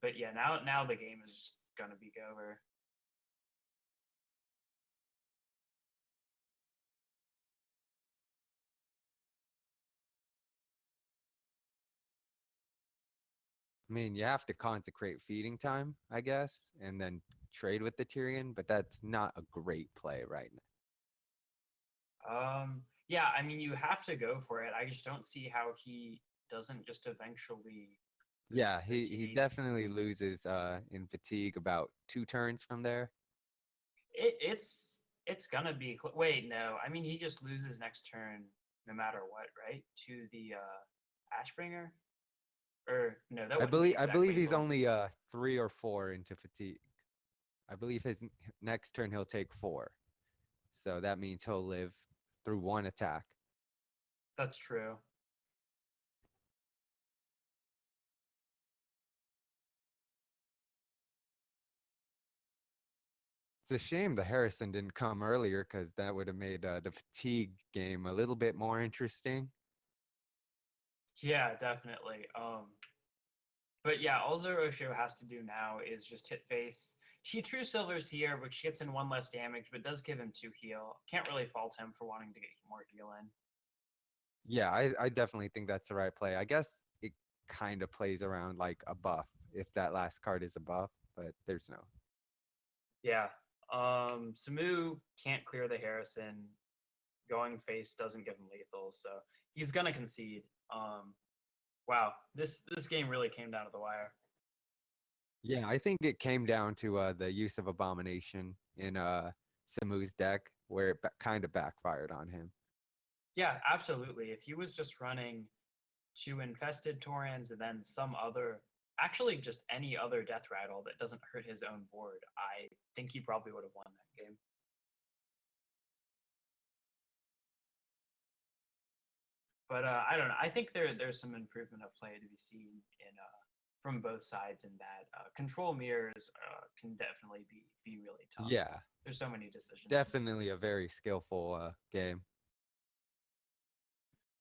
But yeah, now the game is gonna be over. I mean, you have to consecrate feeding time, I guess, and then trade with the Tyrion, but that's not a great play right now. Yeah, I mean, you have to go for it. I just don't see how he doesn't just eventually lose Yeah, to he fatigue. definitely loses in fatigue about 2 turns from there. It's gonna be wait, no. I mean, he just loses next turn no matter what, right? To the Ashbringer, or no, that wouldn't be I exact believe he's lethal. only 3 or 4 into fatigue. I believe his next turn he'll take 4. So that means he'll live through 1 attack. That's true. a shame the Harrison didn't come earlier because that would have made the fatigue game a little bit more interesting. Yeah, definitely. But yeah, all Zoroshio has to do now is just hit face. She true silvers here, which gets in one less damage, but does give him 2 heal. Can't really fault him for wanting to get more heal in. Yeah, I definitely think that's the right play. I guess it kind of plays around like a buff if that last card is a buff, but there's no. Yeah. Samu can't clear the Harrison. Going face doesn't give him lethal, so he's gonna concede. Wow, this game really came down to the wire. Yeah, I think it came down to the use of Abomination in Samu's deck, where it kind of backfired on him. Yeah, absolutely. If he was just running 2 infested Taurens and then some other, actually just any other death rattle that doesn't hurt his own board, I think he probably would have won that game. But I don't know. I think there's some improvement of play to be seen in from both sides in that control mirrors can definitely be really tough. Yeah, There's so many decisions. definitely a very skillful game.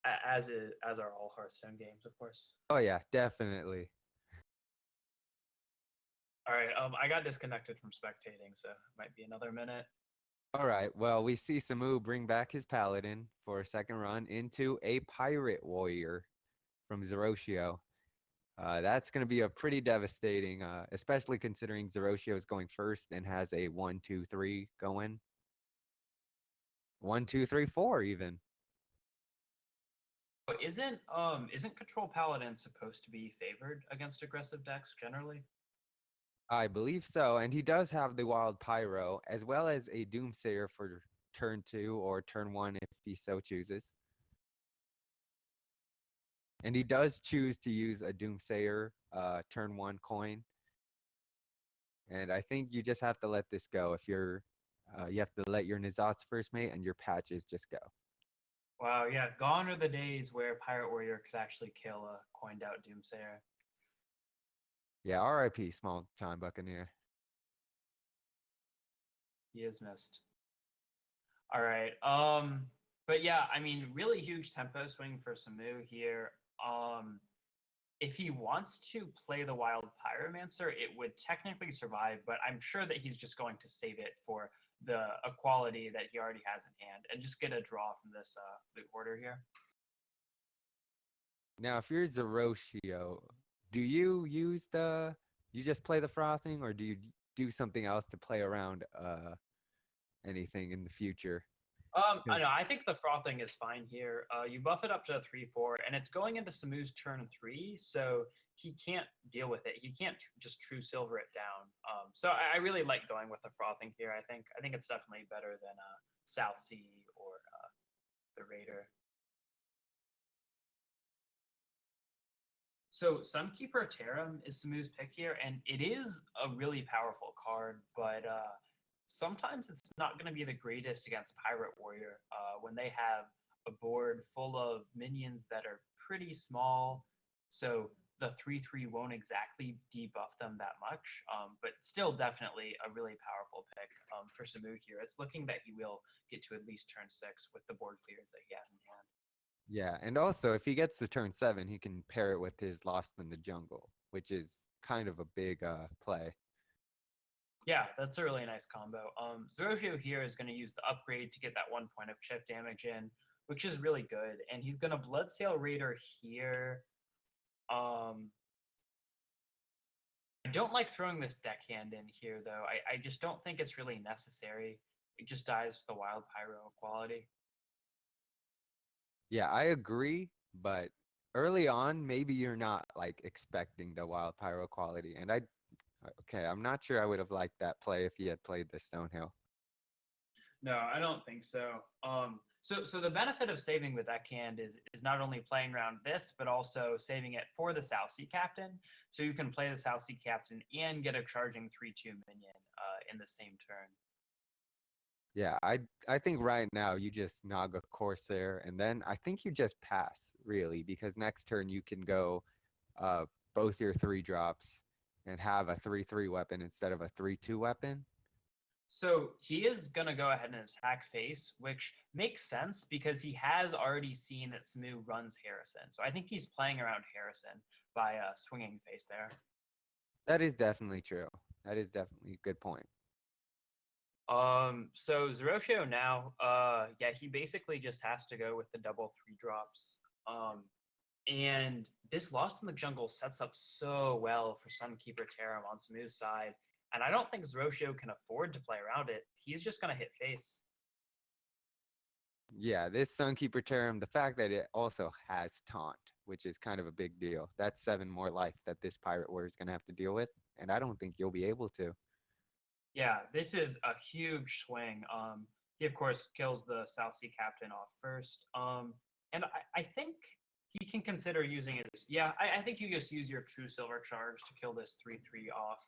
As are all Hearthstone games, of course. Oh yeah, definitely. All right. I got disconnected from spectating, so it might be another minute. All right. Well, we see Samu bring back his paladin for a second run into a pirate warrior from Zoroshio. That's going to be a pretty devastating, especially considering Zoroshio is going first and has a 1-2-3 going. 1-2-3-4 even. But isn't Control Paladin supposed to be favored against aggressive decks generally? I believe so, and he does have the Wild Pyro as well as a Doomsayer for turn 2 or turn 1 if he so chooses. And he does choose to use a Doomsayer turn 1 coin. And I think you just have to let this go. If you're, you have to let your N'Zoth's first mate and your patches just go. Wow, yeah, gone are the days where Pirate Warrior could actually kill a coined out Doomsayer. Yeah, RIP, small time Buccaneer. He is missed. All right. But yeah, I mean, really huge tempo swing for Samu here. If he wants to play the Wild Pyromancer, it would technically survive, but I'm sure that he's just going to save it for the equality that he already has in hand and just get a draw from this loot order here. Now, if you're Zoroshio, do you use you just play the frothing, or do you do something else to play around anything in the future? I know. I think the frothing is fine here. You buff it up to 3/4, and it's going into Samu's turn 3, so he can't deal with it. He can't just true silver it down. So I really like going with the frothing here. I think it's definitely better than South Sea or the Raider. So Sunkeeper Tarim is Samu's pick here, and it is a really powerful card, but sometimes it's not going to be the greatest against Pirate Warrior when they have a board full of minions that are pretty small. So the 3/3 won't exactly debuff them that much, but still definitely a really powerful pick for Samu here. It's looking that he will get to at least turn 6 with the board clears that he has in hand. Yeah, and also if he gets to turn 7, he can pair it with his Lost in the Jungle, which is kind of a big play. Yeah, that's a really nice combo. Zoroshio here is going to use the upgrade to get that 1 point of chip damage in, which is really good. And he's going to Bloodsail Raider here. I don't like throwing this deckhand in here, though. I just don't think it's really necessary. It just dies the Wild Pyro quality. Yeah, I agree, but early on, maybe you're not like expecting the Wild Pyro quality, and okay, I'm not sure I would have liked that play if he had played the Stonehill. No, I don't think so. So the benefit of saving the deckhand is not only playing around this, but also saving it for the South Sea Captain. So you can play the South Sea Captain and get a charging 3/2 minion in the same turn. Yeah, I think right now you just Naga Corsair, and then I think you just pass, really, because next turn you can go both your 3 drops and have a 3/3 weapon instead of a 3/2 weapon. So he is going to go ahead and attack face, which makes sense because he has already seen that Samu runs Harrison. So I think he's playing around Harrison by swinging face there. That is definitely true. That is definitely a good point. So Zeroshio now, yeah, he basically just has to go with the double three drops. And this Lost in the Jungle sets up so well for Sunkeeper Tarim on Samu's side. And I don't think Zeroshio can afford to play around it. He's just going to hit face. Yeah, this Sunkeeper Terram, the fact that it also has taunt, which is kind of a big deal. That's 7 more life that this Pirate Warrior is going to have to deal with, and I don't think you'll be able to. Yeah, this is a huge swing. He of course kills the South Sea captain off first. And I think he can consider using his. Yeah, I think you just use your True Silver Charge to kill this 3/3 off.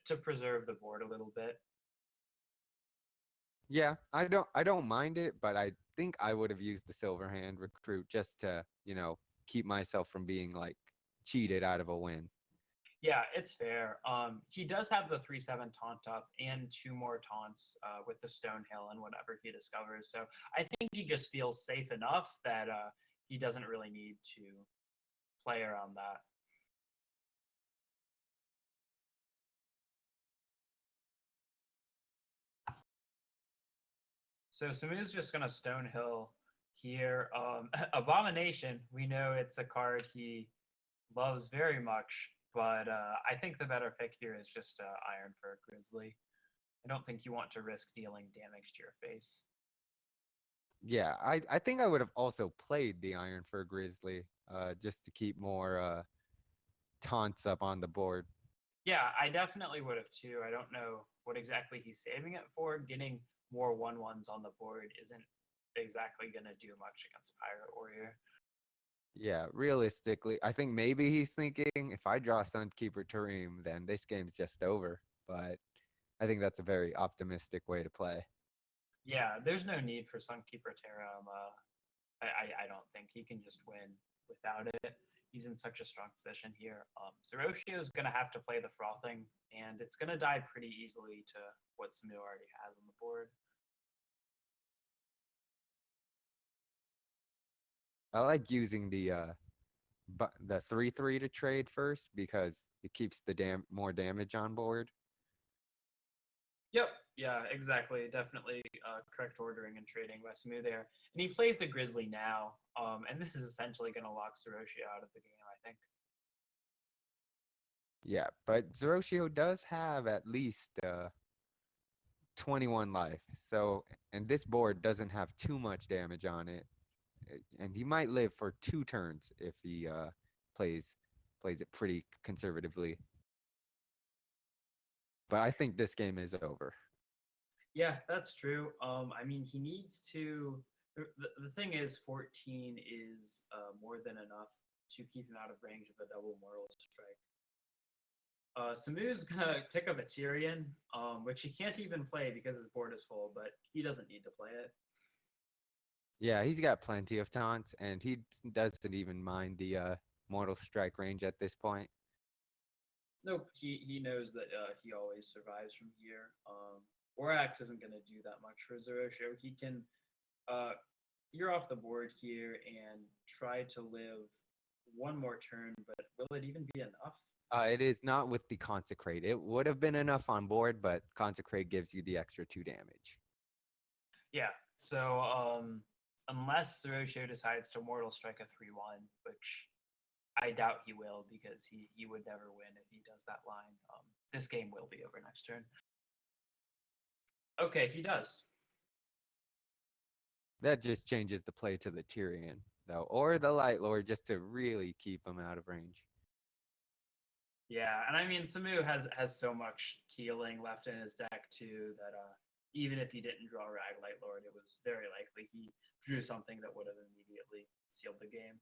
To preserve the board a little bit. Yeah, I don't mind it, but I think I would have used the Silver Hand recruit just to, keep myself from being like cheated out of a win. Yeah, it's fair. He does have the 3/7 taunt up and two more taunts with the Stonehill and whatever he discovers. So I think he just feels safe enough that he doesn't really need to play around that. So Samu's just gonna Stonehill here. Abomination, we know it's a card he loves very much, but I think the better pick here is just Ironfur Grizzly. I don't think you want to risk dealing damage to your face. Yeah, I think I would have also played the Ironfur Grizzly just to keep more taunts up on the board. Yeah, I definitely would have too. I don't know what exactly he's saving it for. Getting more 1/1s on the board isn't exactly going to do much against Pirate Warrior. Yeah, realistically, I think maybe he's thinking if I draw Sunkeeper Tarim, then this game's just over. But I think that's a very optimistic way to play. Yeah, there's no need for Sunkeeper Tarim. I don't think he can just win without it. He's in such a strong position here. Zeroshio is going to have to play the frothing, and it's going to die pretty easily to what Samu already has on the board. I like using the 3/3 to trade first because it keeps the more damage on board. Yep. Yeah, exactly. Definitely correct ordering and trading by Samu there. And he plays the Grizzly now. And this is essentially going to lock Zeroshio out of the game, I think. Yeah, but Zeroshio does have at least 21 life. So, and this board doesn't have too much damage on it. And he might live for 2 turns if he plays plays it pretty conservatively. But I think this game is over. Yeah, that's true. I mean, he needs to. The thing is, 14 is more than enough to keep him out of range of a double Mortal Strike. Samu's gonna pick up a Tyrion, which he can't even play because his board is full, but he doesn't need to play it. Yeah, he's got plenty of taunts, and he doesn't even mind the Mortal Strike range at this point. Nope, he knows that he always survives from here. Orax isn't going to do that much for Zeroshio. He can clear off the board here and try to live one more turn, but will it even be enough? It is not with the Consecrate. It would have been enough on board, but Consecrate gives you the extra 2 damage. Yeah, so unless Zeroshio decides to Mortal Strike a 3/1, which I doubt he will because he would never win if he does that line. This game will be over next turn. Okay, he does. That just changes the play to the Tyrion, though, or the Light Lord just to really keep him out of range. Yeah, and I mean Samu has so much healing left in his deck too that even if he didn't draw Raglight Lord, it was very likely he drew something that would have immediately sealed the game.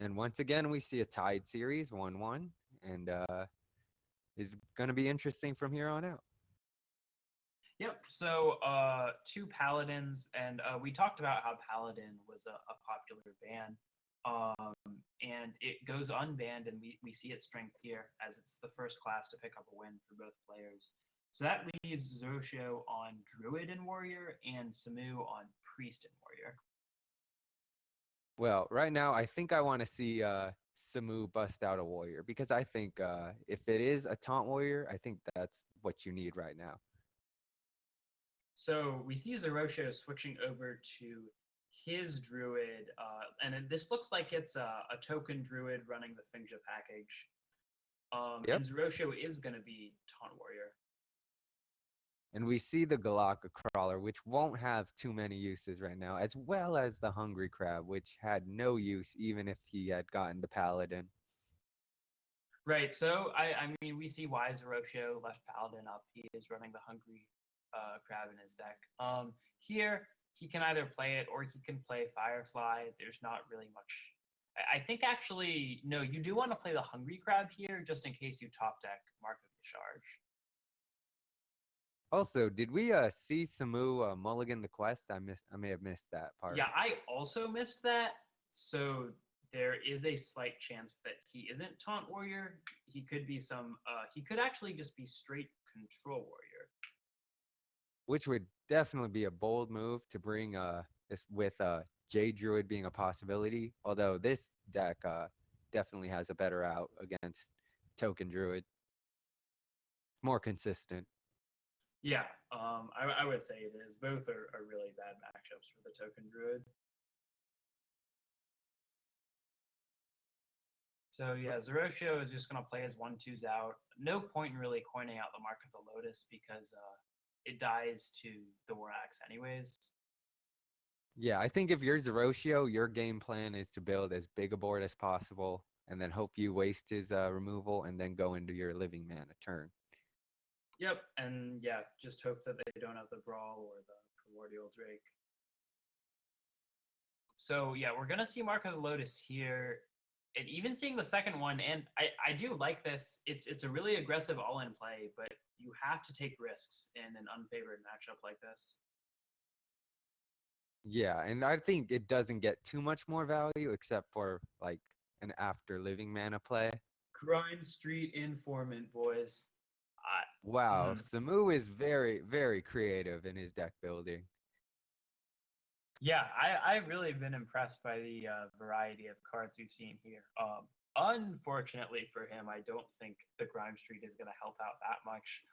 And once again, we see a tied series, 1-1, and it's going to be interesting from here on out. Yep. So two paladins, and we talked about how paladin was a popular ban. And it goes unbanned, and we see its strength here as it's the first class to pick up a win for both players. So that leaves Zoroshio on Druid and Warrior and Samu on Priest and Warrior. Well, right now, I think I want to see Samu bust out a warrior because I think if it is a taunt warrior, I think that's what you need right now. So we see Zoroshio switching over to his Druid, this looks like it's a token Druid running the Finja package. Yep. And Zoroshio is going to be Taunt Warrior. And we see the Galaka Crawler, which won't have too many uses right now, as well as the Hungry Crab, which had no use even if he had gotten the Paladin. Right, so I mean, we see why Zoroshio left Paladin up. He is running the Hungry Crab in his deck. Here, he can either play it or he can play Firefly. There's not really much. I think actually, no, you do want to play the Hungry Crab here just in case you top deck Mark of Discharge. Also, did we see Samu mulligan the quest? I may have missed that part. Yeah, I also missed that. So there is a slight chance that he isn't Taunt Warrior. He could be he could actually just be straight Control Warrior. Which would definitely be a bold move to bring this with Jade Druid being a possibility. Although this deck definitely has a better out against Token Druid. More consistent. Yeah, I would say it is. Both are really bad matchups for the Token Druid. So yeah, Zoroshio is just going to play his 1/2s out. No point in really coining out the Mark of the Lotus because it dies to the War Axe anyways. Yeah, I think if you're Zoroshio, your game plan is to build as big a board as possible and then hope you waste his removal and then go into your living mana turn. Yep, and yeah, just hope that they don't have the Brawl or the Primordial Drake. So yeah, we're gonna see Mark of the Lotus here, and even seeing the second one, and I do like this. It's a really aggressive all-in play, but you have to take risks in an unfavored matchup like this. Yeah, and I think it doesn't get too much more value except for like an after living mana play. Grime Street Informant, boys. Wow, Samu is very, very creative in his deck building. Yeah, I've really been impressed by the variety of cards we've seen here. Unfortunately for him, I don't think the Grime Street is going to help out that much.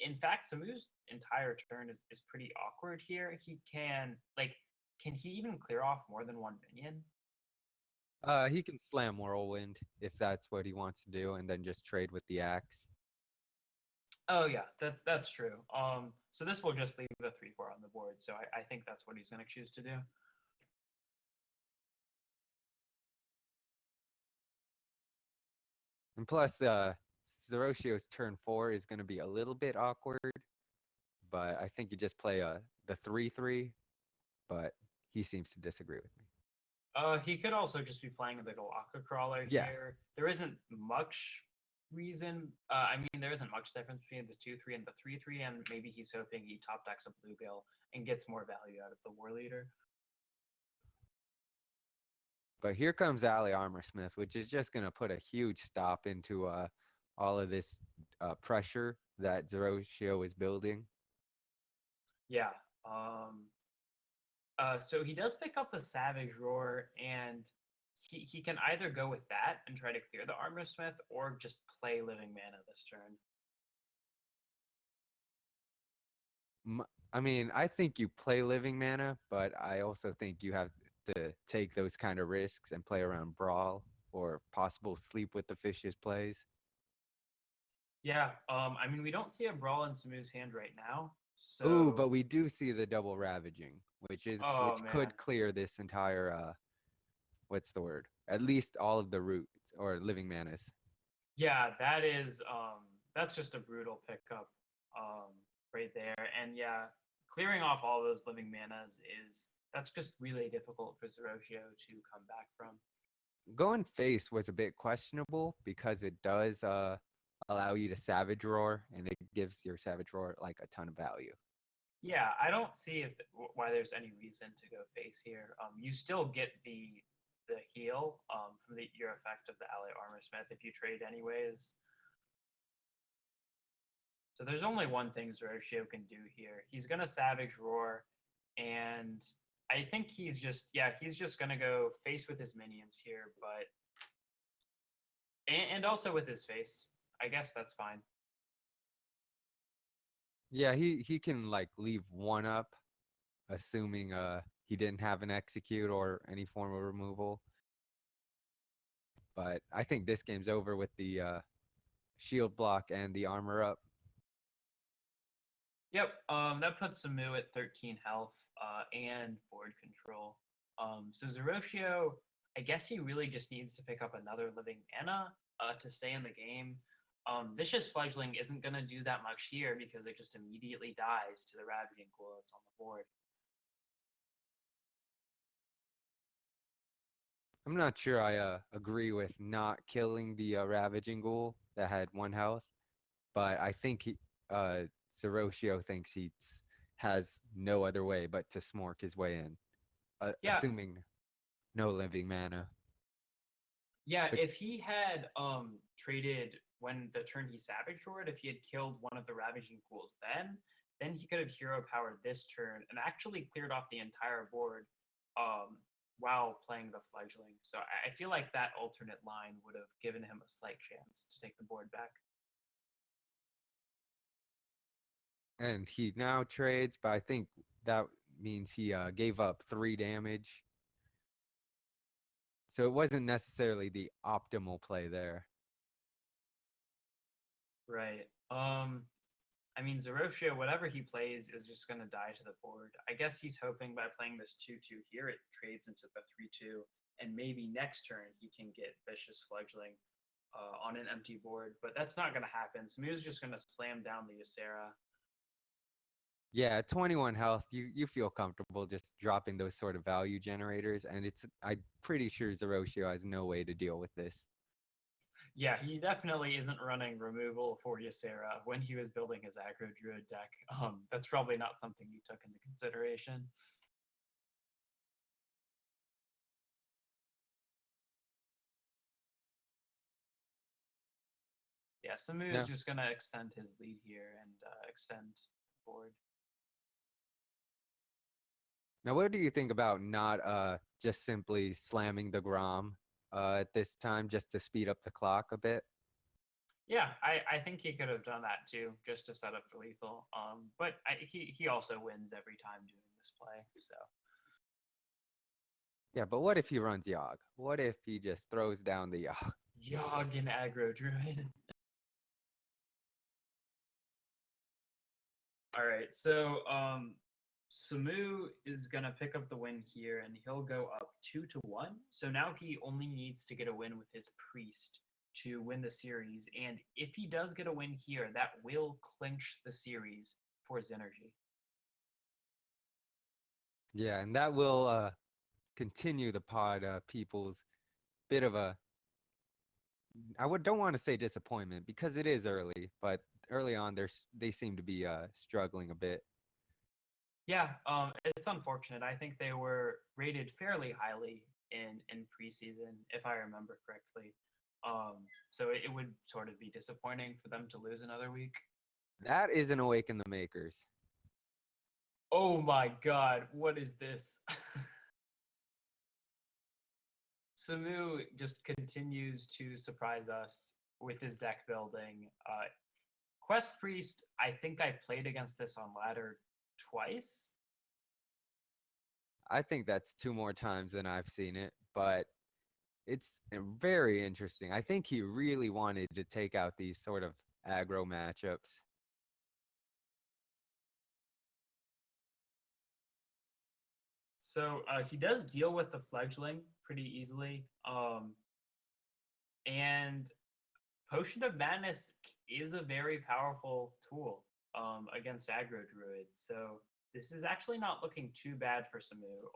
In fact, Samu's entire turn is pretty awkward here. Can he even clear off more than one minion? He can slam Whirlwind if that's what he wants to do, and then just trade with the axe. Oh yeah, that's true. So this will just leave the 3/4 on the board. So I think that's what he's going to choose to do. And plus, Zoroshio's turn 4 is going to be a little bit awkward, but I think you just play the 3/3. But he seems to disagree with me. He could also just be playing the Galaka Crawler Yeah. here. There isn't much reason. I mean, there isn't much difference between the 2/3 and the 3/3, and maybe he's hoping he top decks a Bluegill and gets more value out of the War Leader. But here comes Ali Armorsmith, which is just going to put a huge stop into all of this pressure that Zoroshio is building. Yeah. So he does pick up the Savage Roar, and he can either go with that and try to clear the Armorsmith, or just play Living Mana this turn. I mean, I think you play Living Mana, but I also think you have to take those kind of risks and play around Brawl or possible Sleep with the Fishes plays. Yeah, I mean, we don't see a Brawl in Samu's hand right now. So... Ooh, but we do see the double Ravaging, which could clear this entire what's the word? At least all of the roots or living manas. Yeah, that's just a brutal pickup right there. And yeah, clearing off all those living manas that's just really difficult for Zoroshio to come back from. Going face was a bit questionable because it does allow you to Savage Roar, and it gives your Savage Roar like a ton of value. Yeah, I don't see why there's any reason to go face here. You still get the the heal from your effect of the ally armor smith if you trade anyways. So there's only one thing Zerosio can do here. He's gonna Savage Roar, and I think he's just gonna go face with his minions here, but and also with his face. I guess that's fine. Yeah, he can like leave one up, assuming he didn't have an execute or any form of removal. But I think this game's over with the shield block and the armor up. Yep, that puts Samu at 13 health and board control. So Zerosio, I guess he really just needs to pick up another living mana to stay in the game. Vicious Fledgling isn't going to do that much here because it just immediately dies to the Ravaging Ghoul that's on the board. I'm not sure I agree with not killing the Ravaging Ghoul that had 1 health, but I think Zerosio thinks he has no other way but to smork his way in, Yeah, assuming no living mana. yeah. But If he had traded when the turn he Savage Roared, if he had killed one of the Ravaging Ghouls, then he could have hero powered this turn and actually cleared off the entire board um, while playing the Fledgling. So I feel like that alternate line would have given him a slight chance to take the board back. and he now trades, but I think that means he gave up 3 damage. So it wasn't necessarily the optimal play there. Right. I mean, Zerosio, whatever he plays is just going to die to the board. I guess he's hoping by playing this 2-2 here, it trades into the 3-2, and maybe next turn he can get Vicious Fledgling on an empty board, but that's not going to happen. Samu's just going to slam down the Ysera. Yeah, at 21 health, you feel comfortable just dropping those sort of value generators, and I'm pretty sure Zerosio has no way to deal with this. Yeah, he definitely isn't running removal for Ysera when he was building his aggro druid deck. That's probably not something he took into consideration. Yeah, Samu is No. just going to extend his lead here and extend the board. Now, what do you think about not just simply slamming the Grom at this time just to speed up the clock a bit? Yeah, I think he could have done that too, just to set up for lethal. But he also wins every time doing this play. So Yeah, but what if he runs Yogg? What if he just throws down the Yogg? Yogg and aggro druid. All right, so Samu is gonna pick up the win here, and he'll go up 2-1. So now he only needs to get a win with his priest to win the series, and if he does get a win here, that will clinch the series for Synergy. Yeah, and that will continue the pod people's bit of a don't want to say disappointment because it is early, but early on they seem to be struggling a bit. Yeah, it's unfortunate. I think they were rated fairly highly in preseason, if I remember correctly. So it would sort of be disappointing for them to lose another week. That is an Awaken the Makers. Oh my God, what is this? Samu just continues to surprise us with his deck building. Quest Priest, I think I've played against this on ladder twice. I think that's 2 more times than I've seen it, but it's very interesting. I think he really wanted to take out these sort of aggro matchups. So he does deal with the fledgling pretty easily. And Potion of Madness is a very powerful tool against aggro druid. So this is actually not looking too bad for Samu.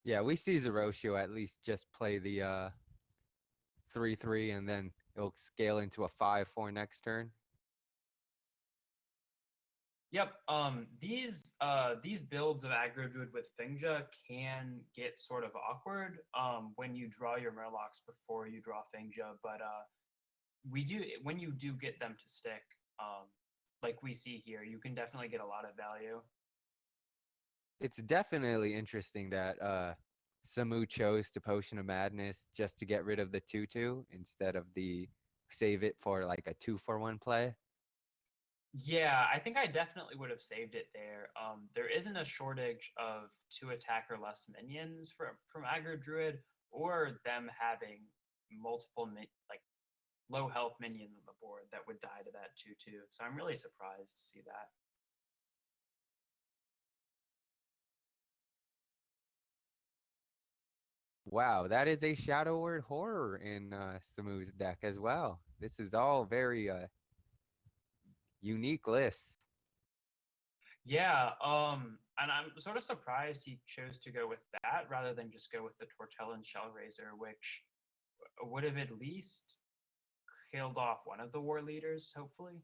Yeah, we see Zerosio at least just play the 3/3 and then it'll scale into a 5/4 next turn. Yep. These builds of aggro druid with Fingja can get sort of awkward when you draw your Murlocs before you draw Fingja, but we do when you do get them to stick, like we see here, you can definitely get a lot of value. It's definitely interesting that Samu chose to Potion of Madness just to get rid of the 2/2 instead of the save it for like a 2-for-1 play. Yeah, I think I definitely would have saved it there. There isn't a shortage of 2 attack or less minions from aggro druid, or them having multiple like low health minions on the board that would die to that 2/2. So I'm really surprised to see that. Wow, that is a Shadow Word Horror in Samu's deck as well. This is all very unique lists. Yeah, and I'm sort of surprised he chose to go with that rather than just go with the Tortellin Shellraiser, which would have at least killed off one of the war leaders, hopefully.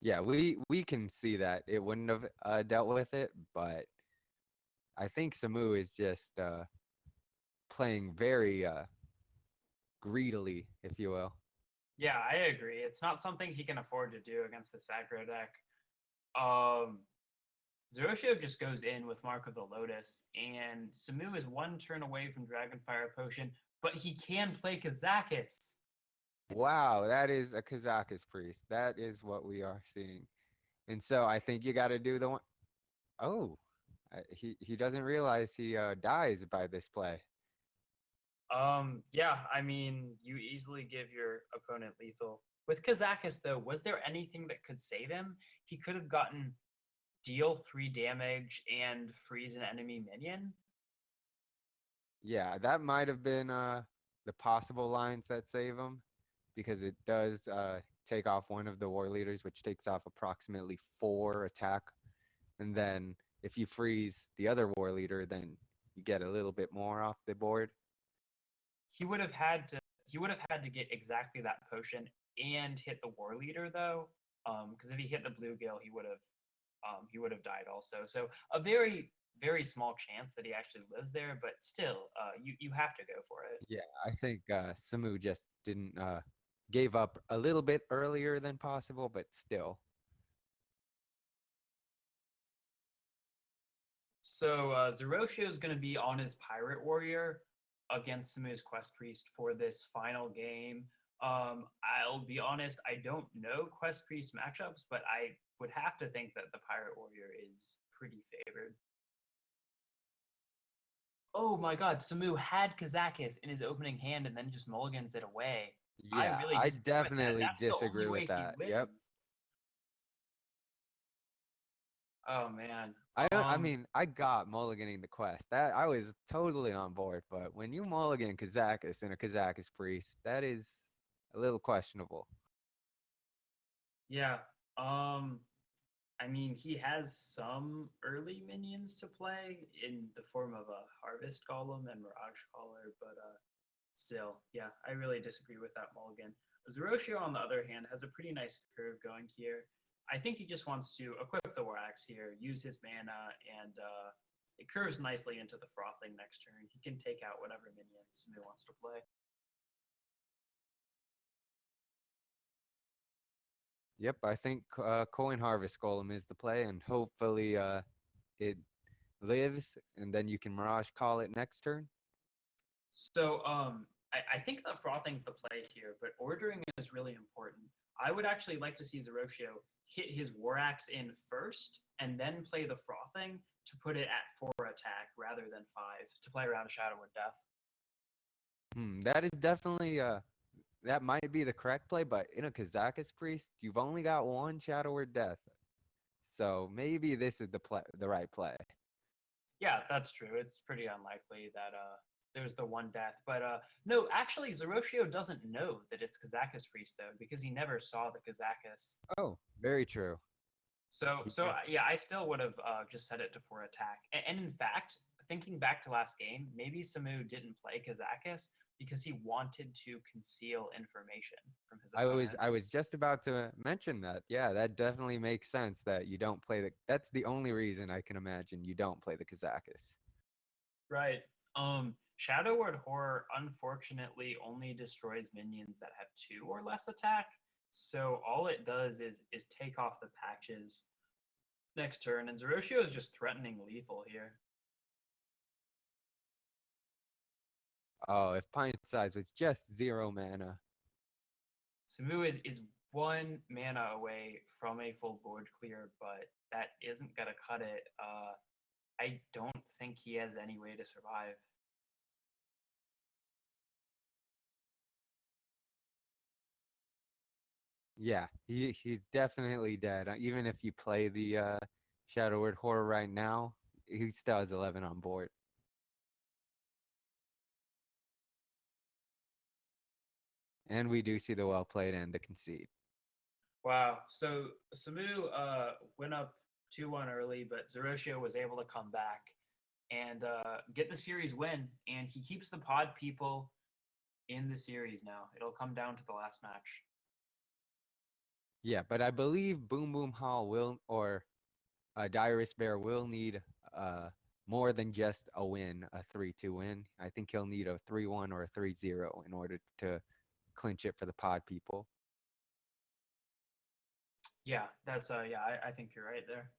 Yeah, we can see that it wouldn't have dealt with it, but I think Samu is just playing very greedily, if you will. Yeah, I agree. It's not something he can afford to do against the aggro deck. Um, Zeroshio just goes in with Mark of the Lotus, and Samu is 1 turn away from Dragonfire Potion, but he can play Kazakis. Wow, that is a Kazakus priest. That is what we are seeing. And so I think you got to do the one. Oh, he doesn't realize he dies by this play. Yeah, I mean, you easily give your opponent lethal. With Kazakis, though, was there anything that could save him? He could have gotten deal 3 damage and freeze an enemy minion. Yeah, that might have been the possible lines that save him because it does take off one of the war leaders, which takes off approximately 4 attack. And then if you freeze the other war leader, then you get a little bit more off the board. He would have had to he would have had to get exactly that potion and hit the war leader though. Because if he hit the bluegill, he would have died also. So a very small chance that he actually lives there, but still, you have to go for it. Yeah, I think Samu just didn't gave up a little bit earlier than possible, but still. So Zeroshio is going to be on his pirate warrior against Samu's quest priest for this final game. I'll be honest, I don't know quest priest matchups, but I would have to think that the pirate warrior is pretty favored. Oh my god, Samu had Kazakis in his opening hand and then just mulligans it away. I Yeah, really I disagree with that. definitely That's the only disagree way with he that. Yep. wins. Oh man. I mean, I got mulliganing the quest. That I was totally on board, but when you mulligan Kazakis and a Kazakis priest, that is a little questionable. Yeah. Um I mean, he has some early minions to play in the form of a Harvest Golem and Mirage Caller, but still, yeah, I really disagree with that mulligan. Zeroshio, on the other hand, has a pretty nice curve going here. I think he just wants to equip the War Axe here, use his mana, and it curves nicely into the Frothing next turn. He can take out whatever minions he wants to play. Yep, I think Coin Harvest Golem is the play, and hopefully it lives, and then you can Mirage call it next turn. So I think the frothing's the play here, but ordering is really important. I would actually like to see Zeroshio hit his War Axe in first and then play the frothing to put it at 4 attack rather than 5 to play around Shadow or Death. That is definitely that might be the correct play, but in a Kazakis priest, you've only got one Shadow or Death, so maybe this is the right play. Yeah, that's true. It's pretty unlikely that there's the one death. But no, actually, Zeroshio doesn't know that it's Kazakis Priest, though, because he never saw the Kazakis. Oh, very true. Yeah, I still would have just set it to 4 attack. And in fact, thinking back to last game, maybe Samu didn't play Kazakis because he wanted to conceal information from his I was opponent. I was just about to mention that. Yeah, that definitely makes sense that you don't play the that's the only reason I can imagine you don't play the Kazakus. Right. Shadow Word Horror unfortunately only destroys minions that have 2 or less attack. So all it does is take off the patches next turn, and Zeroshio is just threatening lethal here. Oh, if Pint Size was just 0 mana. Samu is 1 mana away from a full board clear, but that isn't gonna cut it. I don't think he has any way to survive. Yeah, he's definitely dead. Even if you play the Shadow Word Horror right now, he still has 11 on board. And we do see the well played and the concede. Wow. So Samu went up 2-1 early, but Zeroshio was able to come back and get the series win. And he keeps the pod people in the series now. It'll come down to the last match. Yeah, but I believe Boom Boom Hall will, or Dyrus Bear will need more than just a win, a 3-2 win. I think he'll need a 3-1 or a 3-0 in order to clinch it for the pod people. Yeah, that's yeah, I think you're right there.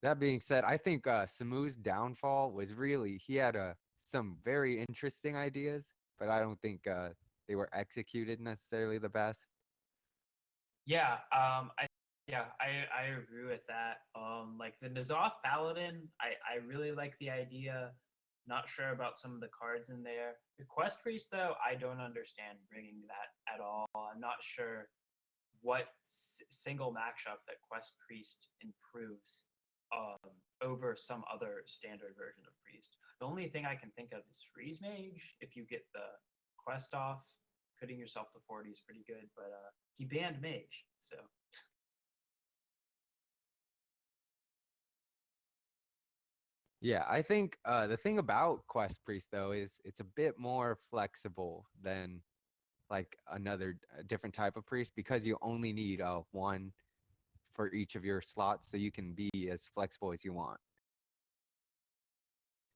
That being said, I think Samu's downfall was really he had some very interesting ideas, but I don't think they were executed necessarily the best. Yeah, I agree with that. Like the N'Zoth Paladin, I really like the idea. Not sure about some of the cards in there. The Quest Priest, though, I don't understand bringing that at all. I'm not sure what single matchup that Quest Priest improves over some other standard version of Priest. The only thing I can think of is Freeze Mage. If you get the quest off, cutting yourself to 40 is pretty good, but he banned Mage, so. Yeah, I think the thing about Quest Priest though is it's a bit more flexible than like another different type of priest because you only need one for each of your slots, so you can be as flexible as you want.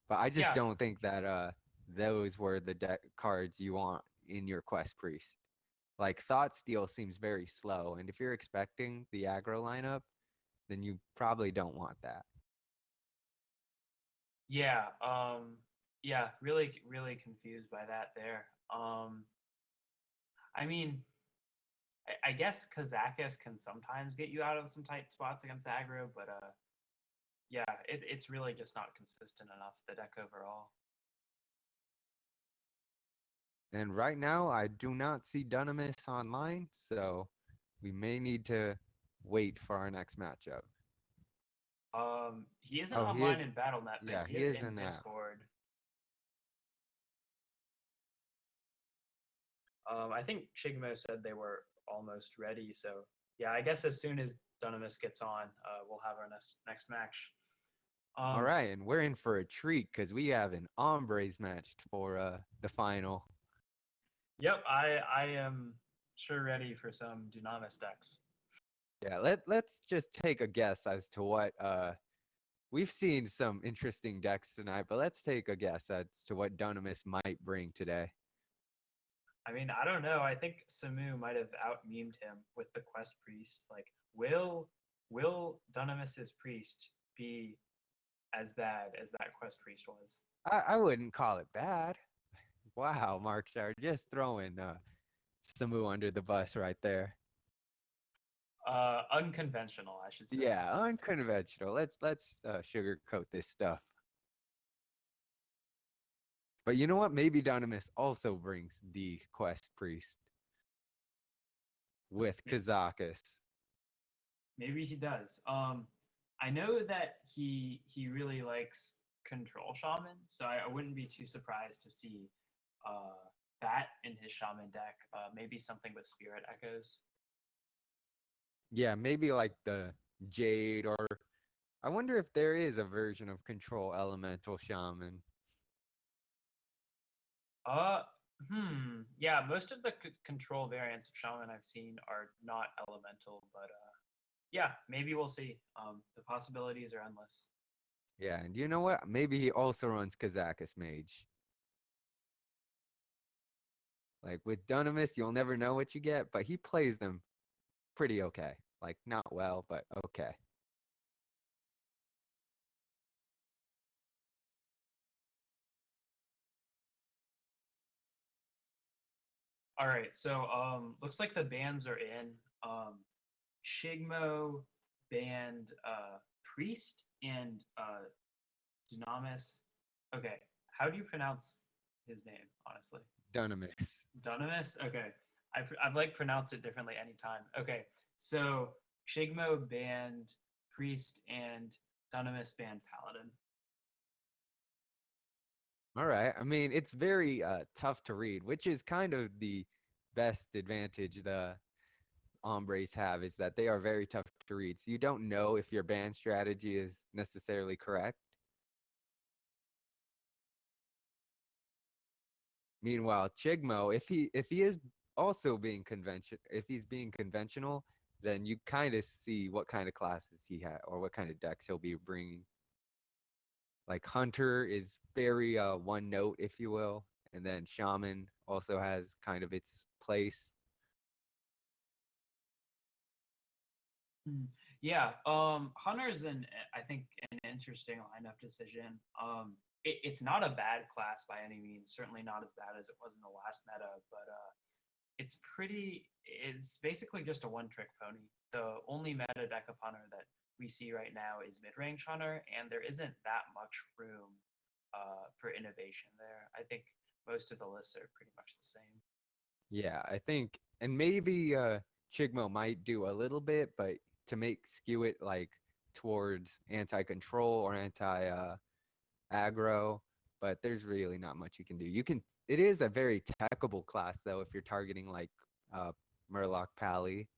But I just Yeah, don't think that those were the cards you want in your Quest Priest. Like Thought Steal seems very slow, and if you're expecting the aggro lineup, then you probably don't want that. yeah, yeah, really confused by that there. I mean, I guess Kazakus can sometimes get you out of some tight spots against aggro, but yeah, it's really just not consistent enough, the deck overall. And right now, I do not see Dunamis online, so we may need to wait for our next matchup. He isn't Oh, he online is. in BattleNet, but Yeah, he he is is in in that. Discord. I think Chigmo said they were almost ready, so yeah, I guess as soon as Dunamis gets on, we'll have our next match. All Um, right, and we're in for a treat because we have an Hombres matched for the final. yep, I am sure ready for some Dunamis decks. Yeah, let's just take a guess as to what we've seen some interesting decks tonight, but let's take a guess as to what Dunamis might bring today. I mean, I don't know. I think Samu might have out memed him with the Quest Priest. Like, will Dunamis's Priest be as bad as that Quest Priest was? I wouldn't call it bad. Wow, Mark Shard just throwing Samu under the bus right there. Unconventional, I should say. Yeah, unconventional. Let's sugarcoat this stuff. But you know what? Maybe Dynamis also brings the Quest Priest with Kazakus. Maybe he does. I know that he really likes Control Shaman, so I wouldn't be too surprised to see that in his Shaman deck. Maybe something with Spirit Echoes. Yeah, maybe like the Jade, or I wonder if there is a version of Control Elemental Shaman. Uh, yeah, most of the control variants of Shaman I've seen are not elemental, but yeah, maybe we'll see. The possibilities are endless. Yeah, and you know what? Maybe he also runs Kazakus Mage. Like with Dunamis, you'll never know what you get, but he plays them pretty okay. Like not well, but okay. All right, so looks like the bans are in. Shigmo banned Priest and Dynamis. Okay, how do you pronounce his name, honestly? Dunamis. Dunamis? Okay. I've like pronounced it differently anytime. Okay, so Shigmo banned Priest and Dunamis banned Paladin. All right. I mean, it's very tough to read, which is kind of the best advantage the Hombres have is that they are very tough to read. So you don't know if your ban strategy is necessarily correct. Meanwhile, Chigmo, if he is also being if he's being conventional, then you kind of see what kind of classes he had or what kind of decks he'll be bringing. Like Hunter is very one note, if you will, and then Shaman also has kind of its place. Hmm. Yeah, Hunter's I think an interesting lineup decision. It's not a bad class by any means, certainly not as bad as it was in the last meta, but it's basically just a one-trick pony. The only meta deck of Hunter that we see right now is mid-range Hunter, and there isn't that much room for innovation there. I think most of the lists are pretty much the same. Yeah, I think, and maybe Chigmo might do a little bit, but to make skew it like towards anti-control or anti-aggro, but there's really not much you can do. It is a very techable class though if you're targeting like uh, Murloc Pally.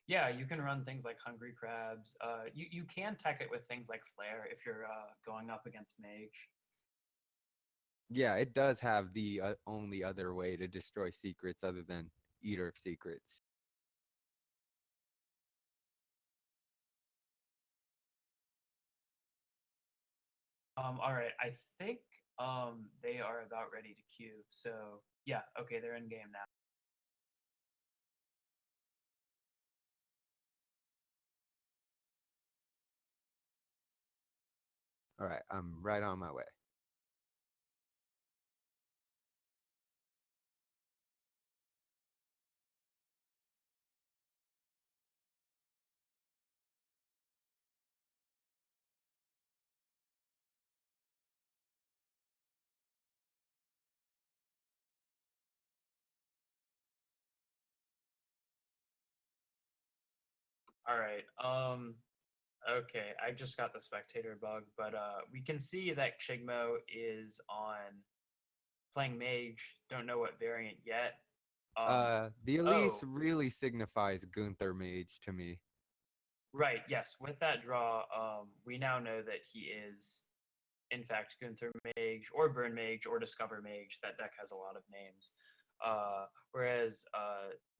Yeah, you can run things like Hungry Crabs. You can tech it with things like Flare if you're going up against Mage. Yeah, it does have the only other way to destroy secrets other than Eater of Secrets. All right, I think they are about ready to queue. So yeah, okay, they're in game now. All right, I'm right on my way. All right. Okay, I just got the spectator bug, but we can see that Chigmo is on playing Mage. Don't know what variant yet. Um, The Elise oh, really signifies Gunther Mage to me. right. Yes, with that draw, we now know that he is, in fact, Gunther Mage or Burn Mage or Discover Mage. That deck has a lot of names. Whereas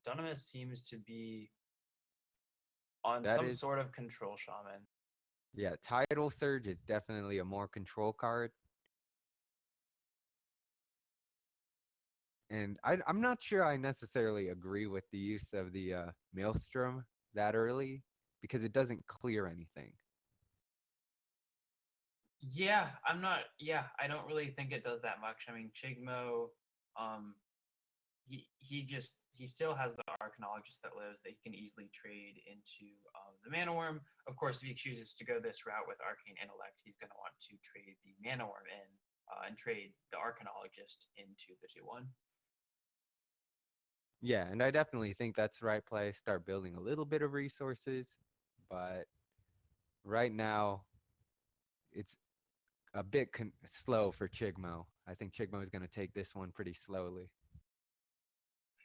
Dunamis seems to be on That some is, sort of control shaman. yeah, Tidal Surge is definitely a more control card. And I'm not sure I necessarily agree with the use of the Maelstrom that early because it doesn't clear anything. Yeah, I'm not. Yeah, I don't really think it does that much. I mean, Chigmo, um, he still has the Arcanologist that lives that he can easily trade into the Mana Worm. Of course, if he chooses to go this route with Arcane Intellect, he's going to want to trade the Mana Worm in and trade the Arcanologist into the 2/1. Yeah, and I definitely think that's the right play. Start building a little bit of resources, but right now it's a bit slow for Chigmo. I think Chigmo is going to take this one pretty slowly.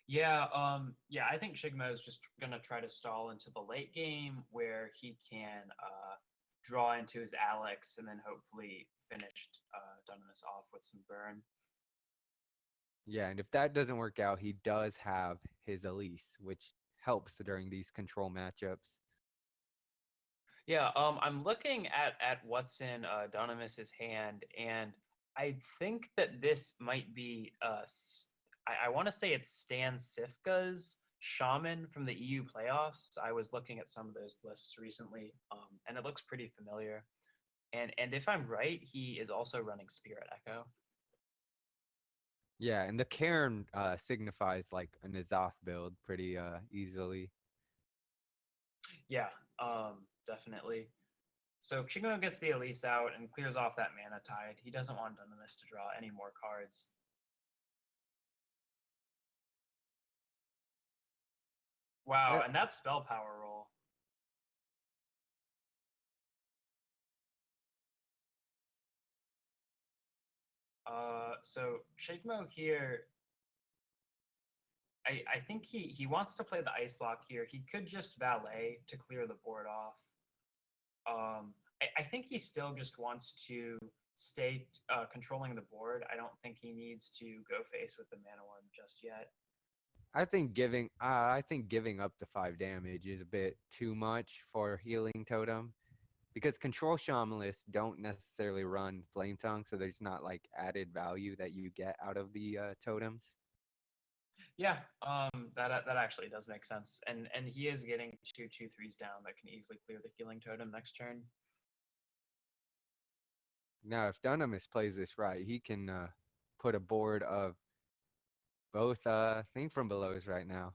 Yeah, I think Shigmo is just gonna try to stall into the late game where he can draw into his Alex and then hopefully finish Dunamis off with some burn. Yeah, and if that doesn't work out, he does have his Elise, which helps during these control matchups. Yeah, I'm looking at what's in Dunamis's hand, and I think that this might be I want to say it's Stan Sifka's Shaman from the EU playoffs. I was looking at some of those lists recently, and it looks pretty familiar. And if I'm right, he is also running Spirit Echo. Yeah, and the Cairn signifies like a N'Zoth build pretty easily. Yeah, definitely. So Chigmo gets the Elise out and clears off that Mana Tide. He doesn't want Dunamis to draw any more cards. Wow, Uh, and that spell power roll. So Shakemo here, I think he wants to play the ice block here. He could just valet to clear the board off. I think he still just wants to stay controlling the board. I don't think he needs to go face with the Mana Worm just yet. I think giving up the 5 damage is a bit too much for healing totem because control shamanists don't necessarily run flame tongue, so there's not like added value that you get out of the totems. Yeah, that actually does make sense, and he is getting 2/2/3s down that can easily clear the healing totem next turn. Now, if Dunamis plays this right, he can put a board of both thing from belows right now.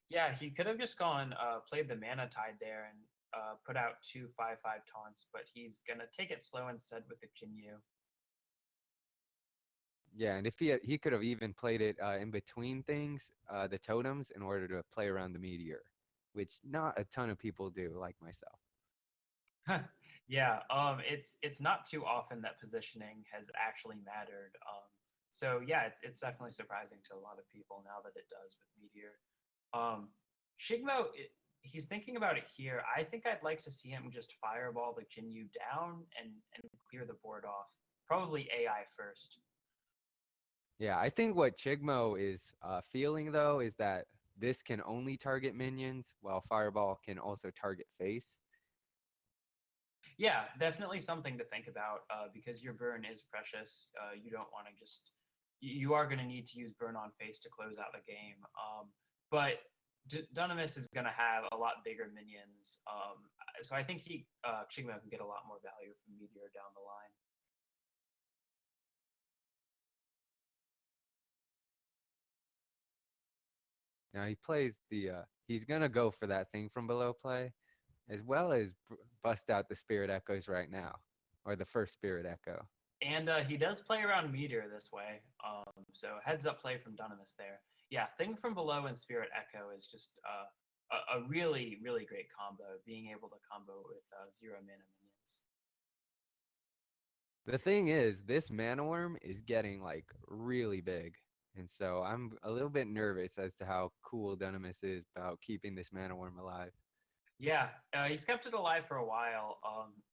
Yeah, he could have just gone played the Mana Tide there and put out 2/5/5 taunts, but he's gonna take it slow instead with the Jinyu. Yeah, and if he could have even played it in between things, the totems, in order to play around the meteor, which not a ton of people do, like myself. Yeah, it's not too often that positioning has actually mattered. So yeah, it's definitely surprising to a lot of people now that it does with Meteor. Um, Shigmo, he's thinking about it here. I think I'd like to see him just fireball the Jinyu down and clear the board off. Probably AI first. Yeah, I think what Chigmo is feeling though is that this can only target minions, while Fireball can also target face. Yeah, definitely something to think about because your burn is precious. You don't want to just you are going to need to use burn on face to close out the game. But Dunamis is going to have a lot bigger minions, so I think he Chigma can get a lot more value from Meteor down the line. Now he plays he's gonna go for that thing from below play, as well as bust out the Spirit Echoes right now, or the first Spirit Echo. And he does play around Meteor this way, so heads up play from Dunamis there. Yeah, Thing from Below and Spirit Echo is just a really, really great combo, being able to combo with 0 mana minions. The thing is, this Mana Worm is getting like really big. And so I'm a little bit nervous as to how cool Dunamis is about keeping this Mana Worm alive. Yeah, he's kept it alive for a while.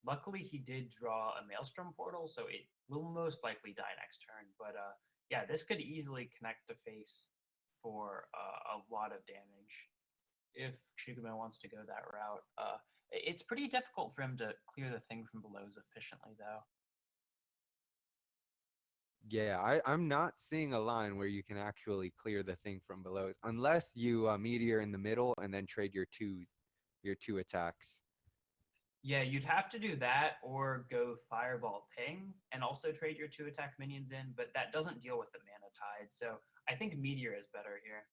Luckily, he did draw a Maelstrom portal, so it will most likely die next turn. But yeah, this could easily connect to face for a lot of damage if Shiguma wants to go that route. It's pretty difficult for him to clear the thing from belows efficiently, though. Yeah, I'm not seeing a line where you can actually clear the thing from below, unless you meteor in the middle and then trade your two attacks. Yeah, you'd have to do that or go Fireball Ping and also trade your 2 attack minions in, but that doesn't deal with the Mana Tide. So I think Meteor is better here.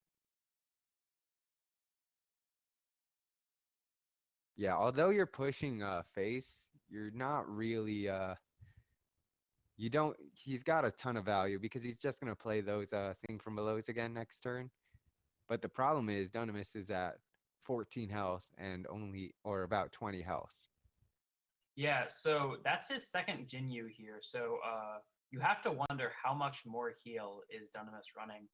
Yeah, although you're pushing face, you're not really you don't he's got a ton of value because he's just gonna play those thing from belows again next turn. But the problem is Dunamis is at 14 health and only or about 20 health. Yeah, so that's his second Jinyu here. So you have to wonder how much more heal is Dunamis running.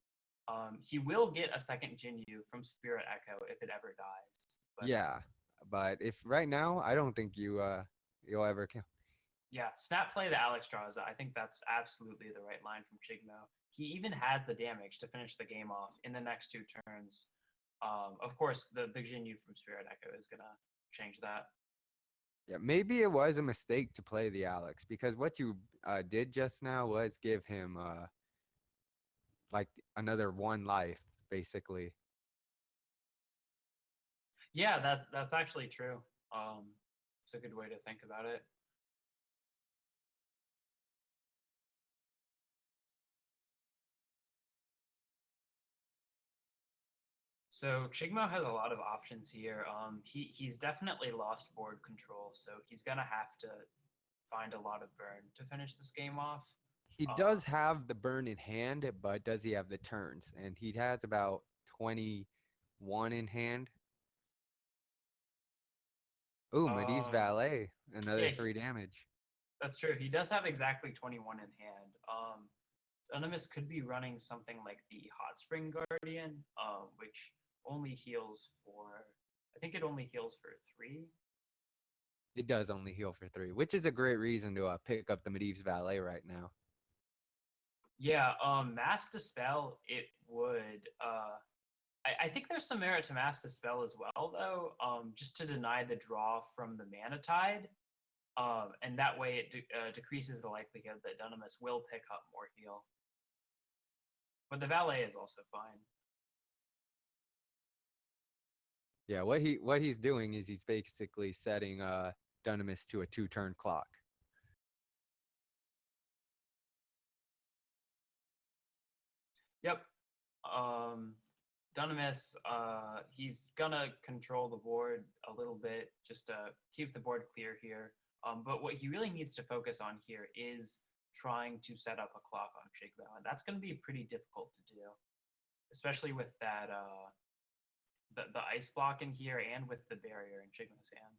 He will get a second Jinyu from Spirit Echo if it ever dies. But Yeah, but if right now I don't think you'll ever kill. Yeah, snap play the Alexstrasza. I think that's absolutely the right line from Chigmo. He even has the damage to finish the game off in the next two turns. Of course, the Jinyu from Spirit Echo is gonna change that. Yeah, maybe it was a mistake to play the Alex because what you did just now was give him like another one life, basically. Yeah, that's actually true. It's a good way to think about it. So Chigmo has a lot of options here. He's definitely lost board control, so he's gonna have to find a lot of burn to finish this game off. He Um, does have the burn in hand, but does he have the turns? And he has about 21 in hand. Ooh, Medivh's um, Valet, another yeah, 3 damage. that's true. He does have exactly 21 in hand. Dunamis could be running something like the Hot Spring Guardian, which only heals for, I think it only heals for 3. It does only heal for 3, which is a great reason to pick up the Medivh's Valet right now. Yeah, Mass Dispel, it would. I think there's some merit to Mass Dispel as well, though, just to deny the draw from the Mana Tide. And that way it decreases the likelihood that Dunamis will pick up more heal. But the Valet is also fine. Yeah, what he's doing is he's basically setting Dunamis to a 2-turn clock. Yep. Um, Dunamis, he's gonna control the board a little bit just to keep the board clear here. But what he really needs to focus on here is trying to set up a clock on Chigmo, and that's going to be pretty difficult to do, especially with that the ice block in here and with the barrier in Chigmo's hand.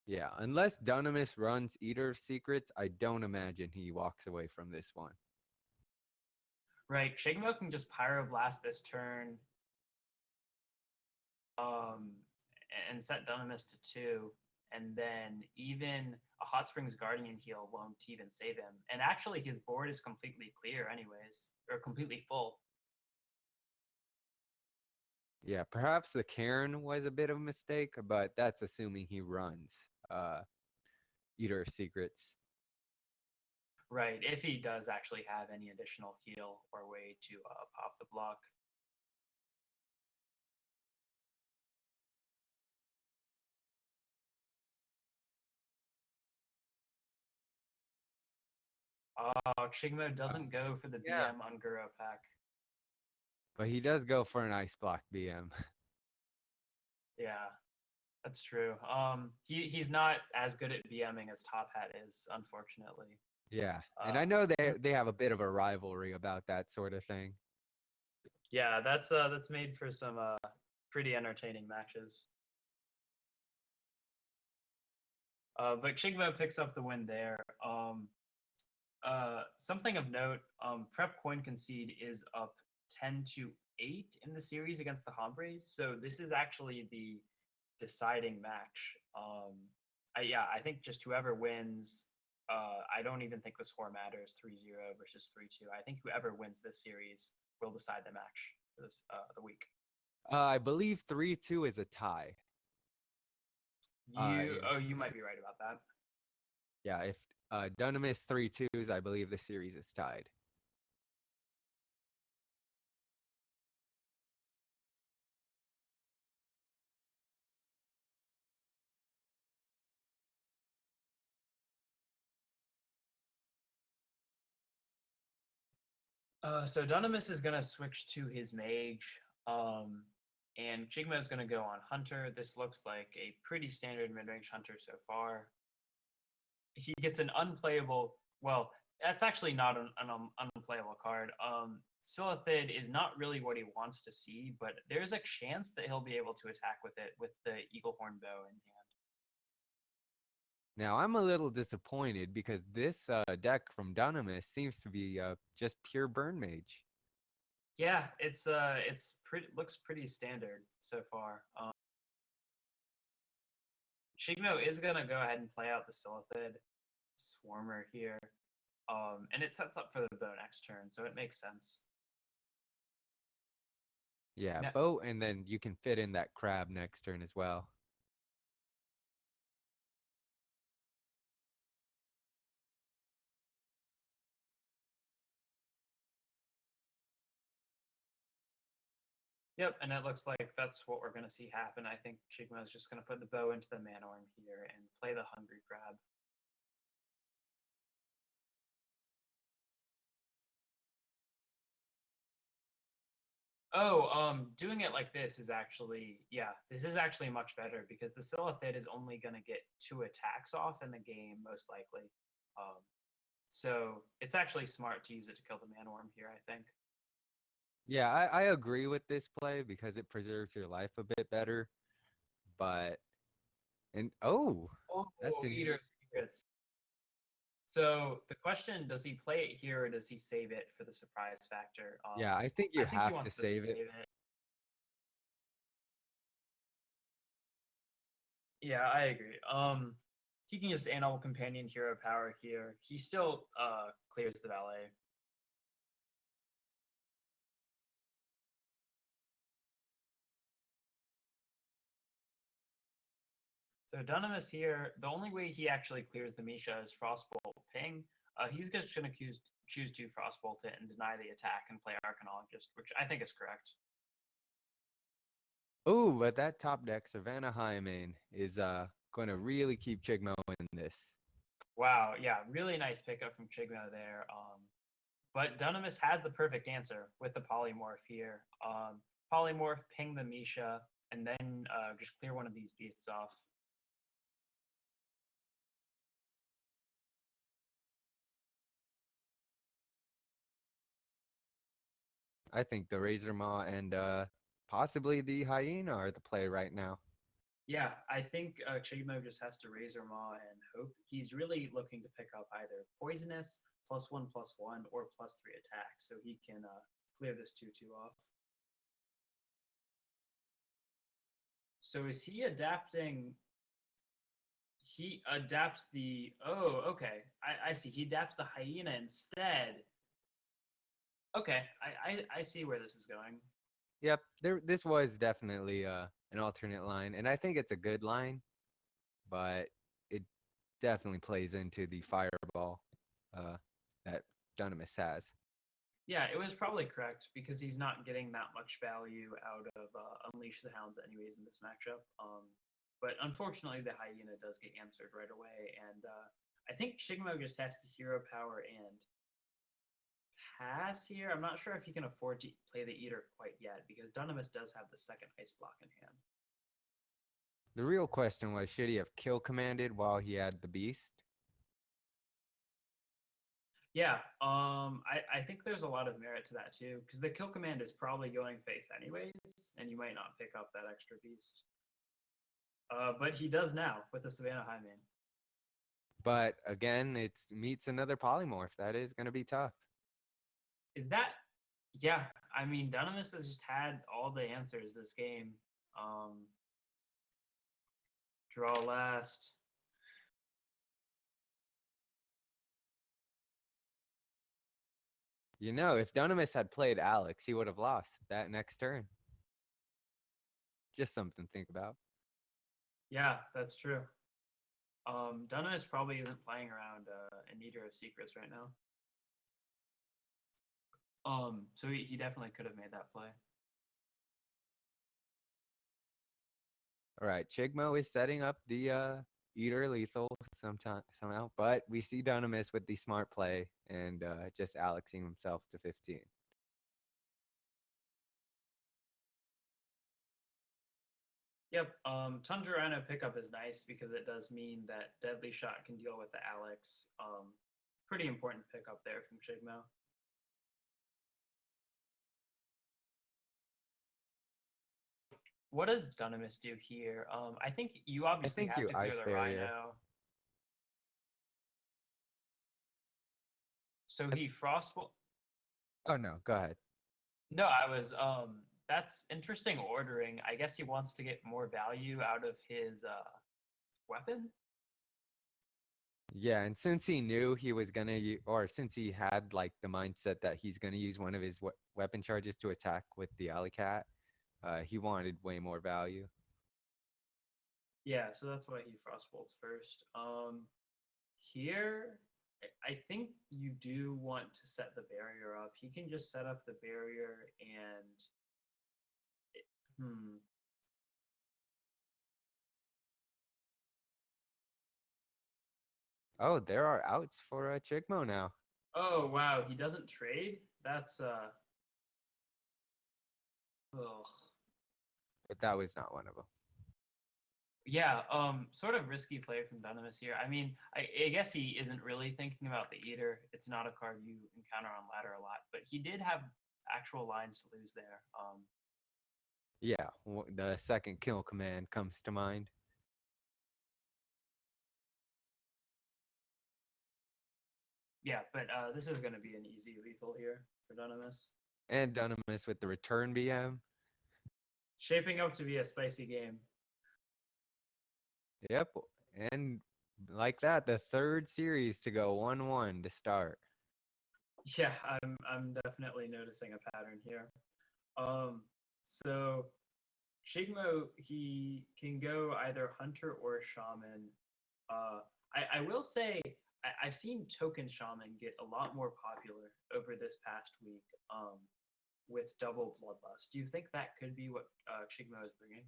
Yeah, unless Dunamis runs Eater of Secrets, I don't imagine he walks away from this one. Right, Chigmo can just Pyroblast this turn, um, and set Dunamis to 2, and then even a Hot Springs Guardian heal won't even save him. And actually, his board is completely clear, anyways, or completely full. Yeah, perhaps the Cairn was a bit of a mistake, but that's assuming he runs Eater of Secrets. Right, if he does actually have any additional heal or way to pop the block. Chigmo doesn't go for the Yeah. BM on Guro Pack. But he does go for an Ice Block BM. Yeah, that's true. He's not as good at BMing as Top Hat is, unfortunately. Yeah, and I Uh, know they have a bit of a rivalry about that sort of thing. yeah, that's made for some pretty entertaining matches. But Chigmo picks up the win there. Something of note, Prep Coin Concede is up 10-8 in the series against the Hombres. So this is actually the deciding match. I think just whoever wins, I don't even think the score matters 3-0 versus 3-2. I think whoever wins this series will decide the match for this the week. I believe 3-2 is a tie. You might be right about that. Yeah, if Dunamis 3-2s, I believe the series is tied. So Dunamis is gonna switch to his mage, and Chigma is gonna go on hunter. This looks like a pretty standard mid-range hunter so far. He gets an unplayable. Well, that's actually not an unplayable card. Silithid is not really what he wants to see, but there's a chance that he'll be able to attack with it with the Eaglehorn bow in hand. Now, I'm a little disappointed because this deck from Dunamis seems to be just pure burn mage. Yeah, it's pretty looks pretty standard so far. Chigmo is gonna go ahead and play out the Silithid. Swarmer here. And it sets up for the bow next turn, so it makes sense. Yeah, Now, boat, and then you can fit in that crab next turn as well. yep, and it looks like that's what we're going to see happen. I think Shigma is just going to put the bow into the Manorm here and play the Hungry Crab. Oh, doing it like this is actually, yeah, this is actually much better because the Silithid is only going to get 2 attacks off in the game, most likely. Um, so it's actually smart to use it to kill the Manorm here, I think. Yeah, I agree with this play because it preserves your life a bit better. But that's Oh, an Eater of Secrets. So the question, does he play it here or does he save it for the surprise factor? yeah, I think you I think he have to wants to save save it. it. Yeah, I agree. He can just Animal Companion Hero Power here. He still clears the valet. So Dunamis here, the only way he actually clears the Misha is Frostbolt Ping. He's just going to choose to Frostbolt it and deny the attack and play Arcanologist, which I think is correct. Oh, but that top deck, Savannah Hyman, is going to really keep Chigmo in this. Wow, yeah, really nice pickup from Chigmo there. But Dunamis has the perfect answer with the Polymorph here. Polymorph, ping the Misha, and then just clear one of these beasts off. I think the Razor Maw and possibly the Hyena are the play right now. Yeah, I think Chigmo just has to Razor Maw and hope. He's really looking to pick up either Poisonous, +1/+1, or +3 attack, so he can clear this 2/2 off. So is he adapting? He adapts the. Oh, okay. I see. He adapts the Hyena instead. Okay, I see where this is going. Yep, this was definitely an alternate line, and I think it's a good line, but it definitely plays into the fireball that Dunamis has. Yeah, it was probably correct because he's not getting that much value out of Unleash the Hounds anyways in this matchup. But unfortunately, the Hyena does get answered right away, and I think Shigmo just has to Hero Power and pass here. I'm not sure if he can afford to play the Eater quite yet because Dunamis does have the second Ice Block in hand. The real question was, should he have kill commanded while he had the beast? Yeah, I think there's a lot of merit to that too, because the kill command is probably going face anyways, and you might not pick up that extra beast. But he does now with the Savannah Highman. But again, it meets another polymorph. That is going to be tough. Is that? Yeah, I mean, Dunamis has just had all the answers this game. Draw last. You know, if Dunamis had played Alex, he would have lost that next turn. Just something to think about. Yeah, that's true. Dunamis probably isn't playing around an Eater of Secrets right now. So he definitely could have made that play. All right, Chigmo is setting up the Eater lethal somehow, but we see Dunamis with the smart play and just Alexing himself to 15. Yep. Tundra Rhino pickup is nice because it does mean that Deadly Shot can deal with the Alex. Pretty important pickup there from Chigmo. What does Dunamis do here? I think you obviously think have you to clear Ice the Barrier. Rhino. So he Frostbolt. Oh no, go ahead. No, I was that's interesting ordering. I guess he wants to get more value out of his weapon. Yeah, and since he knew he was gonna, or since he had like the mindset that he's gonna use one of his weapon charges to attack with the alley cat, he wanted way more value. Yeah, so that's why he frostbolts first. Here, I think you do want to set the barrier up. He can just set up the barrier and hmm. Oh, there are outs for Chigmo now, Oh wow, he doesn't trade? That's ugh. but that was not one of them. Yeah, sort of risky play from Dunamis here. I mean, I guess he isn't really thinking about the Eater. It's not a card you encounter on ladder a lot, but he did have actual lines to lose there. Yeah, the second kill command comes to mind. Yeah, but this is going to be an easy lethal here for Dunamis. And Dunamis with the return BM. Shaping up to be a spicy game. Yep, and like that, the third series to go 1-1 to start. Yeah, I'm definitely noticing a pattern here. So Shigmo, he can go either hunter or shaman. I will say I've seen token shaman get a lot more popular over this past week. With double bloodlust. Do you think that could be what Shigmo is bringing?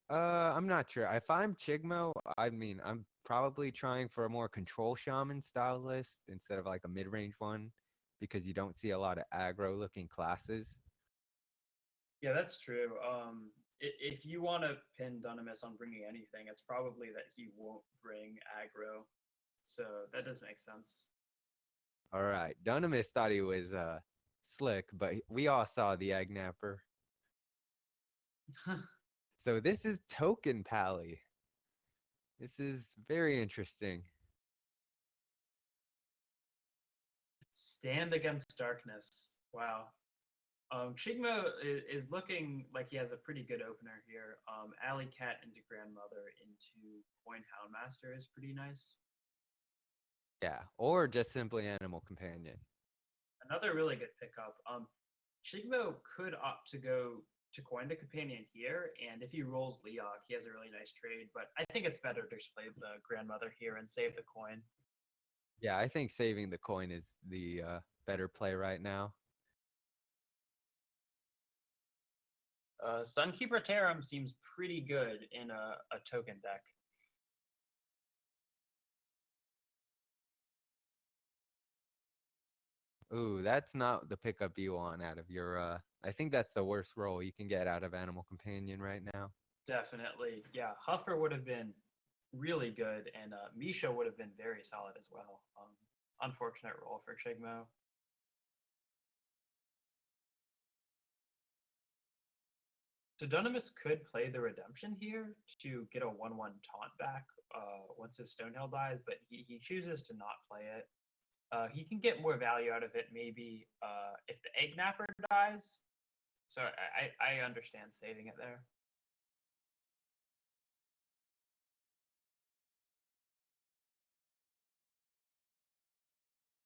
I'm not sure. If I'm Chigmo, I mean, I'm probably trying for a more control shaman style list instead of like a mid-range one because you don't see a lot of aggro looking classes. Yeah, that's true. If you want to pin Dunamis on bringing anything, it's probably that he won't bring aggro. So that does make sense. All right. Dunamis thought he was slick, but we all saw the egg napper. So this is token pally. This is very interesting. Stand against darkness. Wow. Shigmo is looking like he has a pretty good opener here. Alley Cat into Grandmother into Coin Houndmaster is pretty nice. Yeah, or just simply animal companion. Another really good pickup. Shigmo could opt to go to Coin the Companion here, and if he rolls Leok, he has a really nice trade. But I think it's better to just play the Grandmother here and save the coin. Yeah, I think saving the coin is the better play right now. Sunkeeper Tarim seems pretty good in a token deck. Ooh, that's not the pickup you want out of your I think that's the worst roll you can get out of Animal Companion right now. Definitely. Yeah, Huffer would have been really good, and Misha would have been very solid as well. Unfortunate roll for Shigmo. So Dunamis could play the Redemption here to get a 1-1 taunt back once his Stonehill dies, but he chooses to not play it. He can get more value out of it maybe if the Egg Napper dies. So I understand saving it there.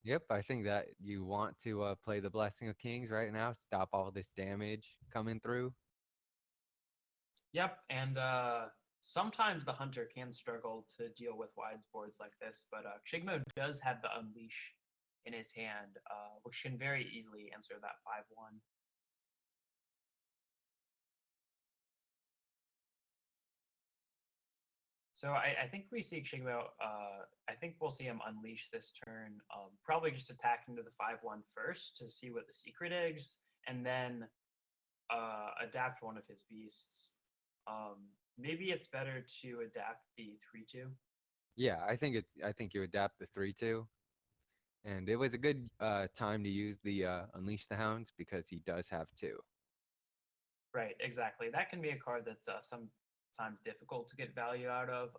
Yep, I think that you want to play the Blessing of Kings right now, stop all this damage coming through. Yep, and sometimes the Hunter can struggle to deal with wide boards like this, but Shigmo does have the Unleash in his hand, which can very easily answer that 5-1. So I think we see Shigmo. I think we'll see him unleash this turn. Probably just attack into the 5-1 first to see what the secret is, and then adapt one of his beasts. Maybe it's better to adapt the 3-2. Yeah, I think you adapt the 3-2. And it was a good time to use the Unleash the Hounds because he does have two. Right, exactly. That can be a card that's sometimes difficult to get value out of.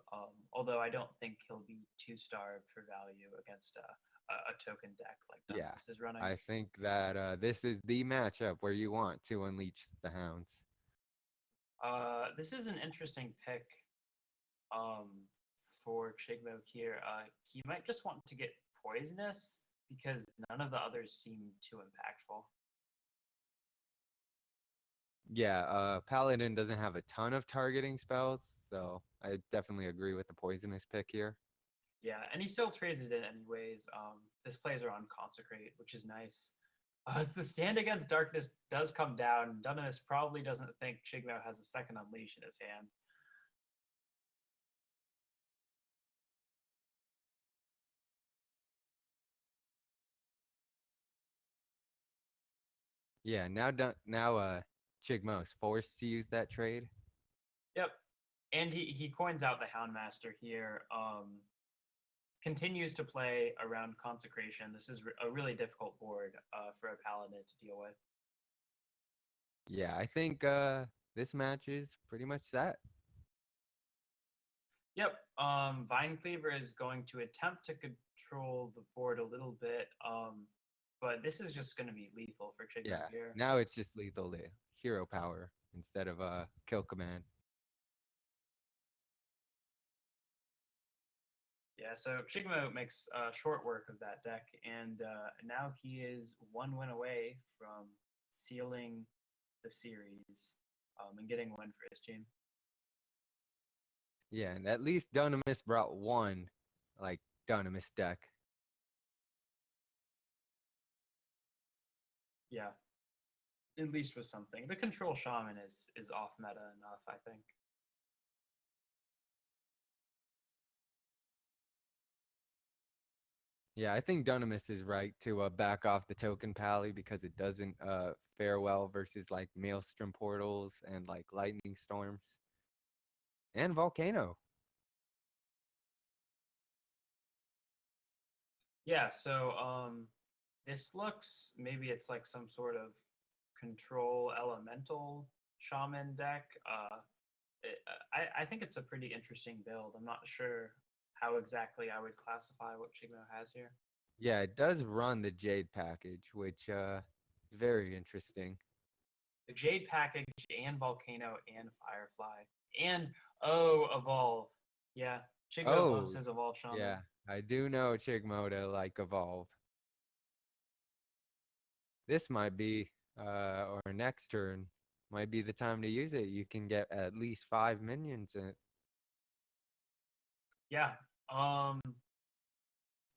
Although I don't think he'll be too starved for value against a token deck like Yeah, Dunamis is running. I think that this is the matchup where you want to unleash the hounds. This is an interesting pick. Um, for Chigmo here. He might just want to get poisonous because none of the others seem too impactful. Yeah, Paladin doesn't have a ton of targeting spells, so I definitely agree with the poisonous pick here. Yeah, and he still trades it in anyways. This plays are on Consecrate, which is nice. The stand against darkness does come down. Dunamis probably doesn't think Chigmo has a second Unleash in his hand. Yeah, Chigmo is forced to use that trade. Yep, and he coins out the Houndmaster here. Continues to play around Consecration. This is a really difficult board for a Paladin to deal with. Yeah, I think this match is pretty much set. Yep. Vine Cleaver is going to attempt to control the board a little bit, but this is just going to be lethal for Chigmo Yeah, here. now it's just lethal to hero power instead of kill command. Yeah, so Chigmo makes short work of that deck, and now he is one win away from sealing the series and getting a win for his team. Yeah, and at least Dunamis brought one, like, Dunamis deck. Yeah, at least with something. The Control Shaman is off meta enough, I think. Yeah, I think Dunamis is right to back off the token pally because it doesn't fare well versus like Maelstrom portals and like lightning storms and Volcano. Yeah, so this looks maybe it's like some sort of control elemental shaman deck. I think it's a pretty interesting build. I'm not sure how exactly I would classify what Chigmo has here. Yeah, it does run the Jade package, which is very interesting. The Jade package and Volcano and Firefly and Evolve. Yeah, Chigmo loves Oh, his Evolve Shaman. yeah, I do know Chigmo to like evolve. This might be, or next turn, might be the time to use it. You can get at least 5 minions in it. Yeah.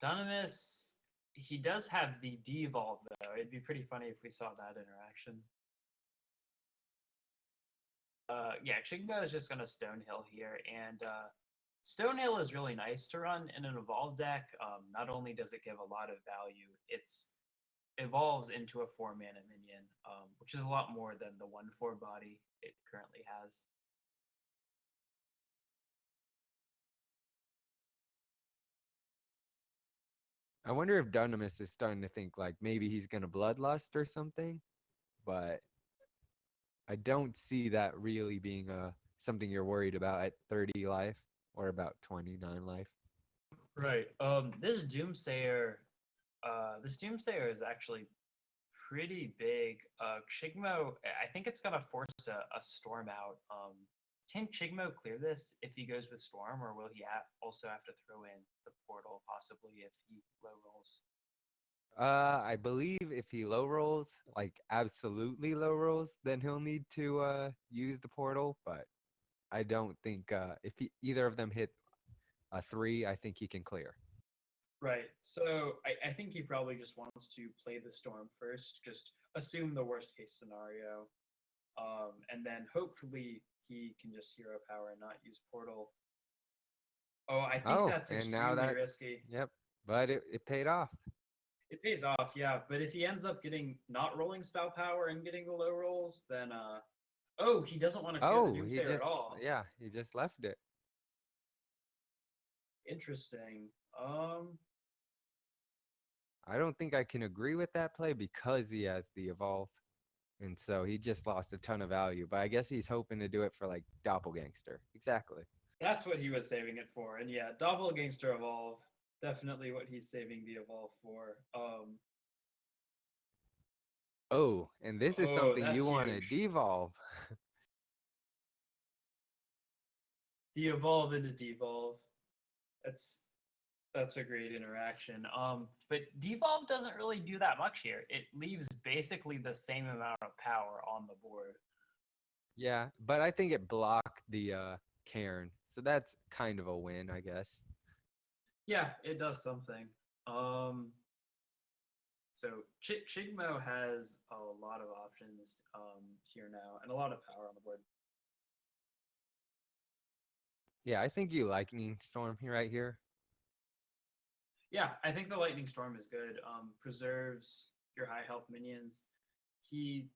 Dunamis, he does have the devolve though. It'd be pretty funny if we saw that interaction. Yeah, Chigmo is just gonna Stonehill here, and Stonehill is really nice to run in an evolved deck. Not only does it give a lot of value, it's evolves into a 4-mana minion, which is a lot more than the 1/4 body it currently has. I wonder if Dunamis is starting to think like maybe he's gonna bloodlust or something, but I don't see that really being something you're worried about at 30 life or about 29 life. Right. This Doomsayer is actually pretty big. Chigmo, I think it's gonna force a storm out. Can Chigmo clear this if he goes with storm, or will he also have to throw in the portal possibly if he low rolls? I believe if he low rolls, like absolutely low rolls, then he'll need to use the portal. But I don't think if either of them hit a 3, I think he can clear. Right. So I think he probably just wants to play the storm first, just assume the worst case scenario, and then hopefully he can just hero power and not use portal. Oh, I think Oh, that's and now extremely that, risky. yep, but it paid off. It pays off, yeah. But if he ends up getting not rolling spell power and getting the low rolls, then oh, he doesn't want to clear the Oh, Doomsayer at all. yeah, he just left it. Interesting. I don't think I can agree with that play because he has the evolve. And so he just lost a ton of value. But I guess he's hoping to do it for like Doppelgangster. Exactly. That's what he was saving it for. And yeah, Doppelgangster Evolve, definitely what he's saving the Evolve for. Oh, and this is Oh, something that's you want to huge. devolve. The Evolve into Devolve. That's that's a great interaction. But devolve doesn't really do that much here. It leaves basically the same amount of power on the board. Yeah, but I think it blocked the Cairn, so that's kind of a win, I guess. Yeah, it does something. Um, so Chigmo has a lot of options here now and a lot of power on the board. Yeah, I think you Lightning Storm here right here. Yeah, I think the Lightning Storm is good. Preserves your high health minions. He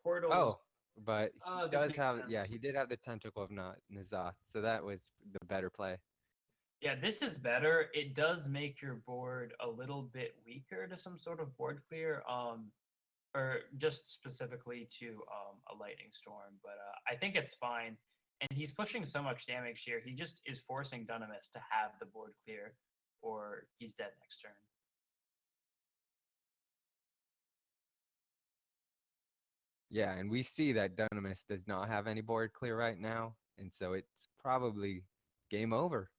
portals. Oh, but he This does makes have, yeah, sense. he did have the Tentacle of N'Zoth, so that was the better play. Yeah, this is better. It does make your board a little bit weaker to some sort of board clear, or just specifically to a lightning storm. But I think it's fine. And he's pushing so much damage here. He just is forcing Dunamis to have the board clear, or he's dead next turn. Yeah, and we see that Dunamis does not have any board clear right now, and so it's probably game over.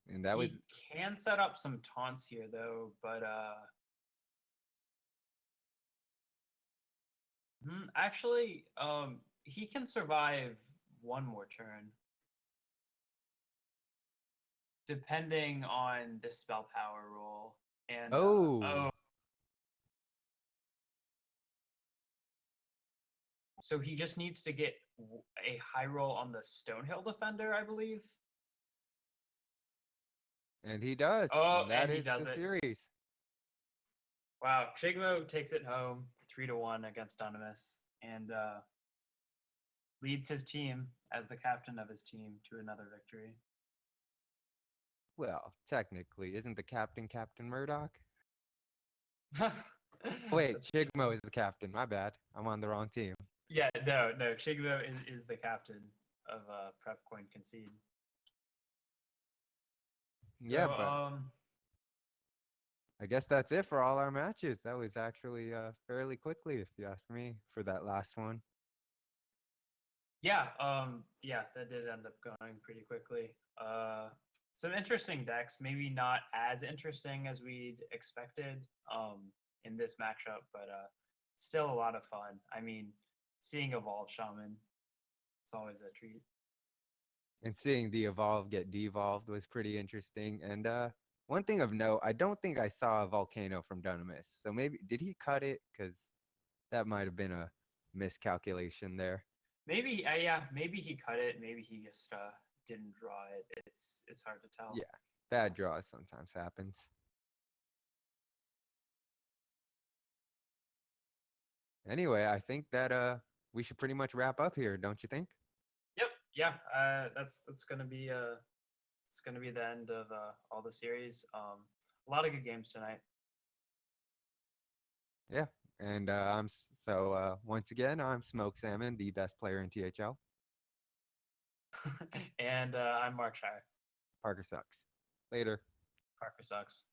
And that was He can set up some taunts here though, but actually, he can survive one more turn, depending on the spell power roll. And oh, oh, so he just needs to get a high roll on the Stonehill Defender, I believe. and he does, Oh, and that and he is does the it. series. Wow, Chigmo takes it home 3-1 against Dunamis and leads his team as the captain of his team to another victory. Well, technically, isn't the captain Captain Murdoch? Wait, That's true. Chigmo is the captain. My bad. I'm on the wrong team. Yeah, no. Chigmo is the captain of Prep Coin Concede. Yeah, So, but I guess that's it for all our matches. That was actually fairly quickly, if you ask me, for that last one. yeah, that did end up going pretty quickly. Some interesting decks, maybe not as interesting as we'd expected in this matchup, but still a lot of fun. I mean, seeing Evolved Shaman, it's always a treat. And seeing the evolve get devolved was pretty interesting. And one thing of note, I don't think I saw a volcano from Dunamis. So maybe did he cut it? Because that might have been a miscalculation there. Maybe, yeah, maybe he cut it. Maybe he just didn't draw it. It's hard to tell. Yeah, bad draws sometimes happens. Anyway, I think that we should pretty much wrap up here, don't you think? Yep, yeah. That's gonna be it's gonna be the end of all the series. A lot of good games tonight. Yeah. And once again, I'm Smoke Salmon, the best player in THL. And I'm Mark Shire. Parker sucks. Later. Parker sucks.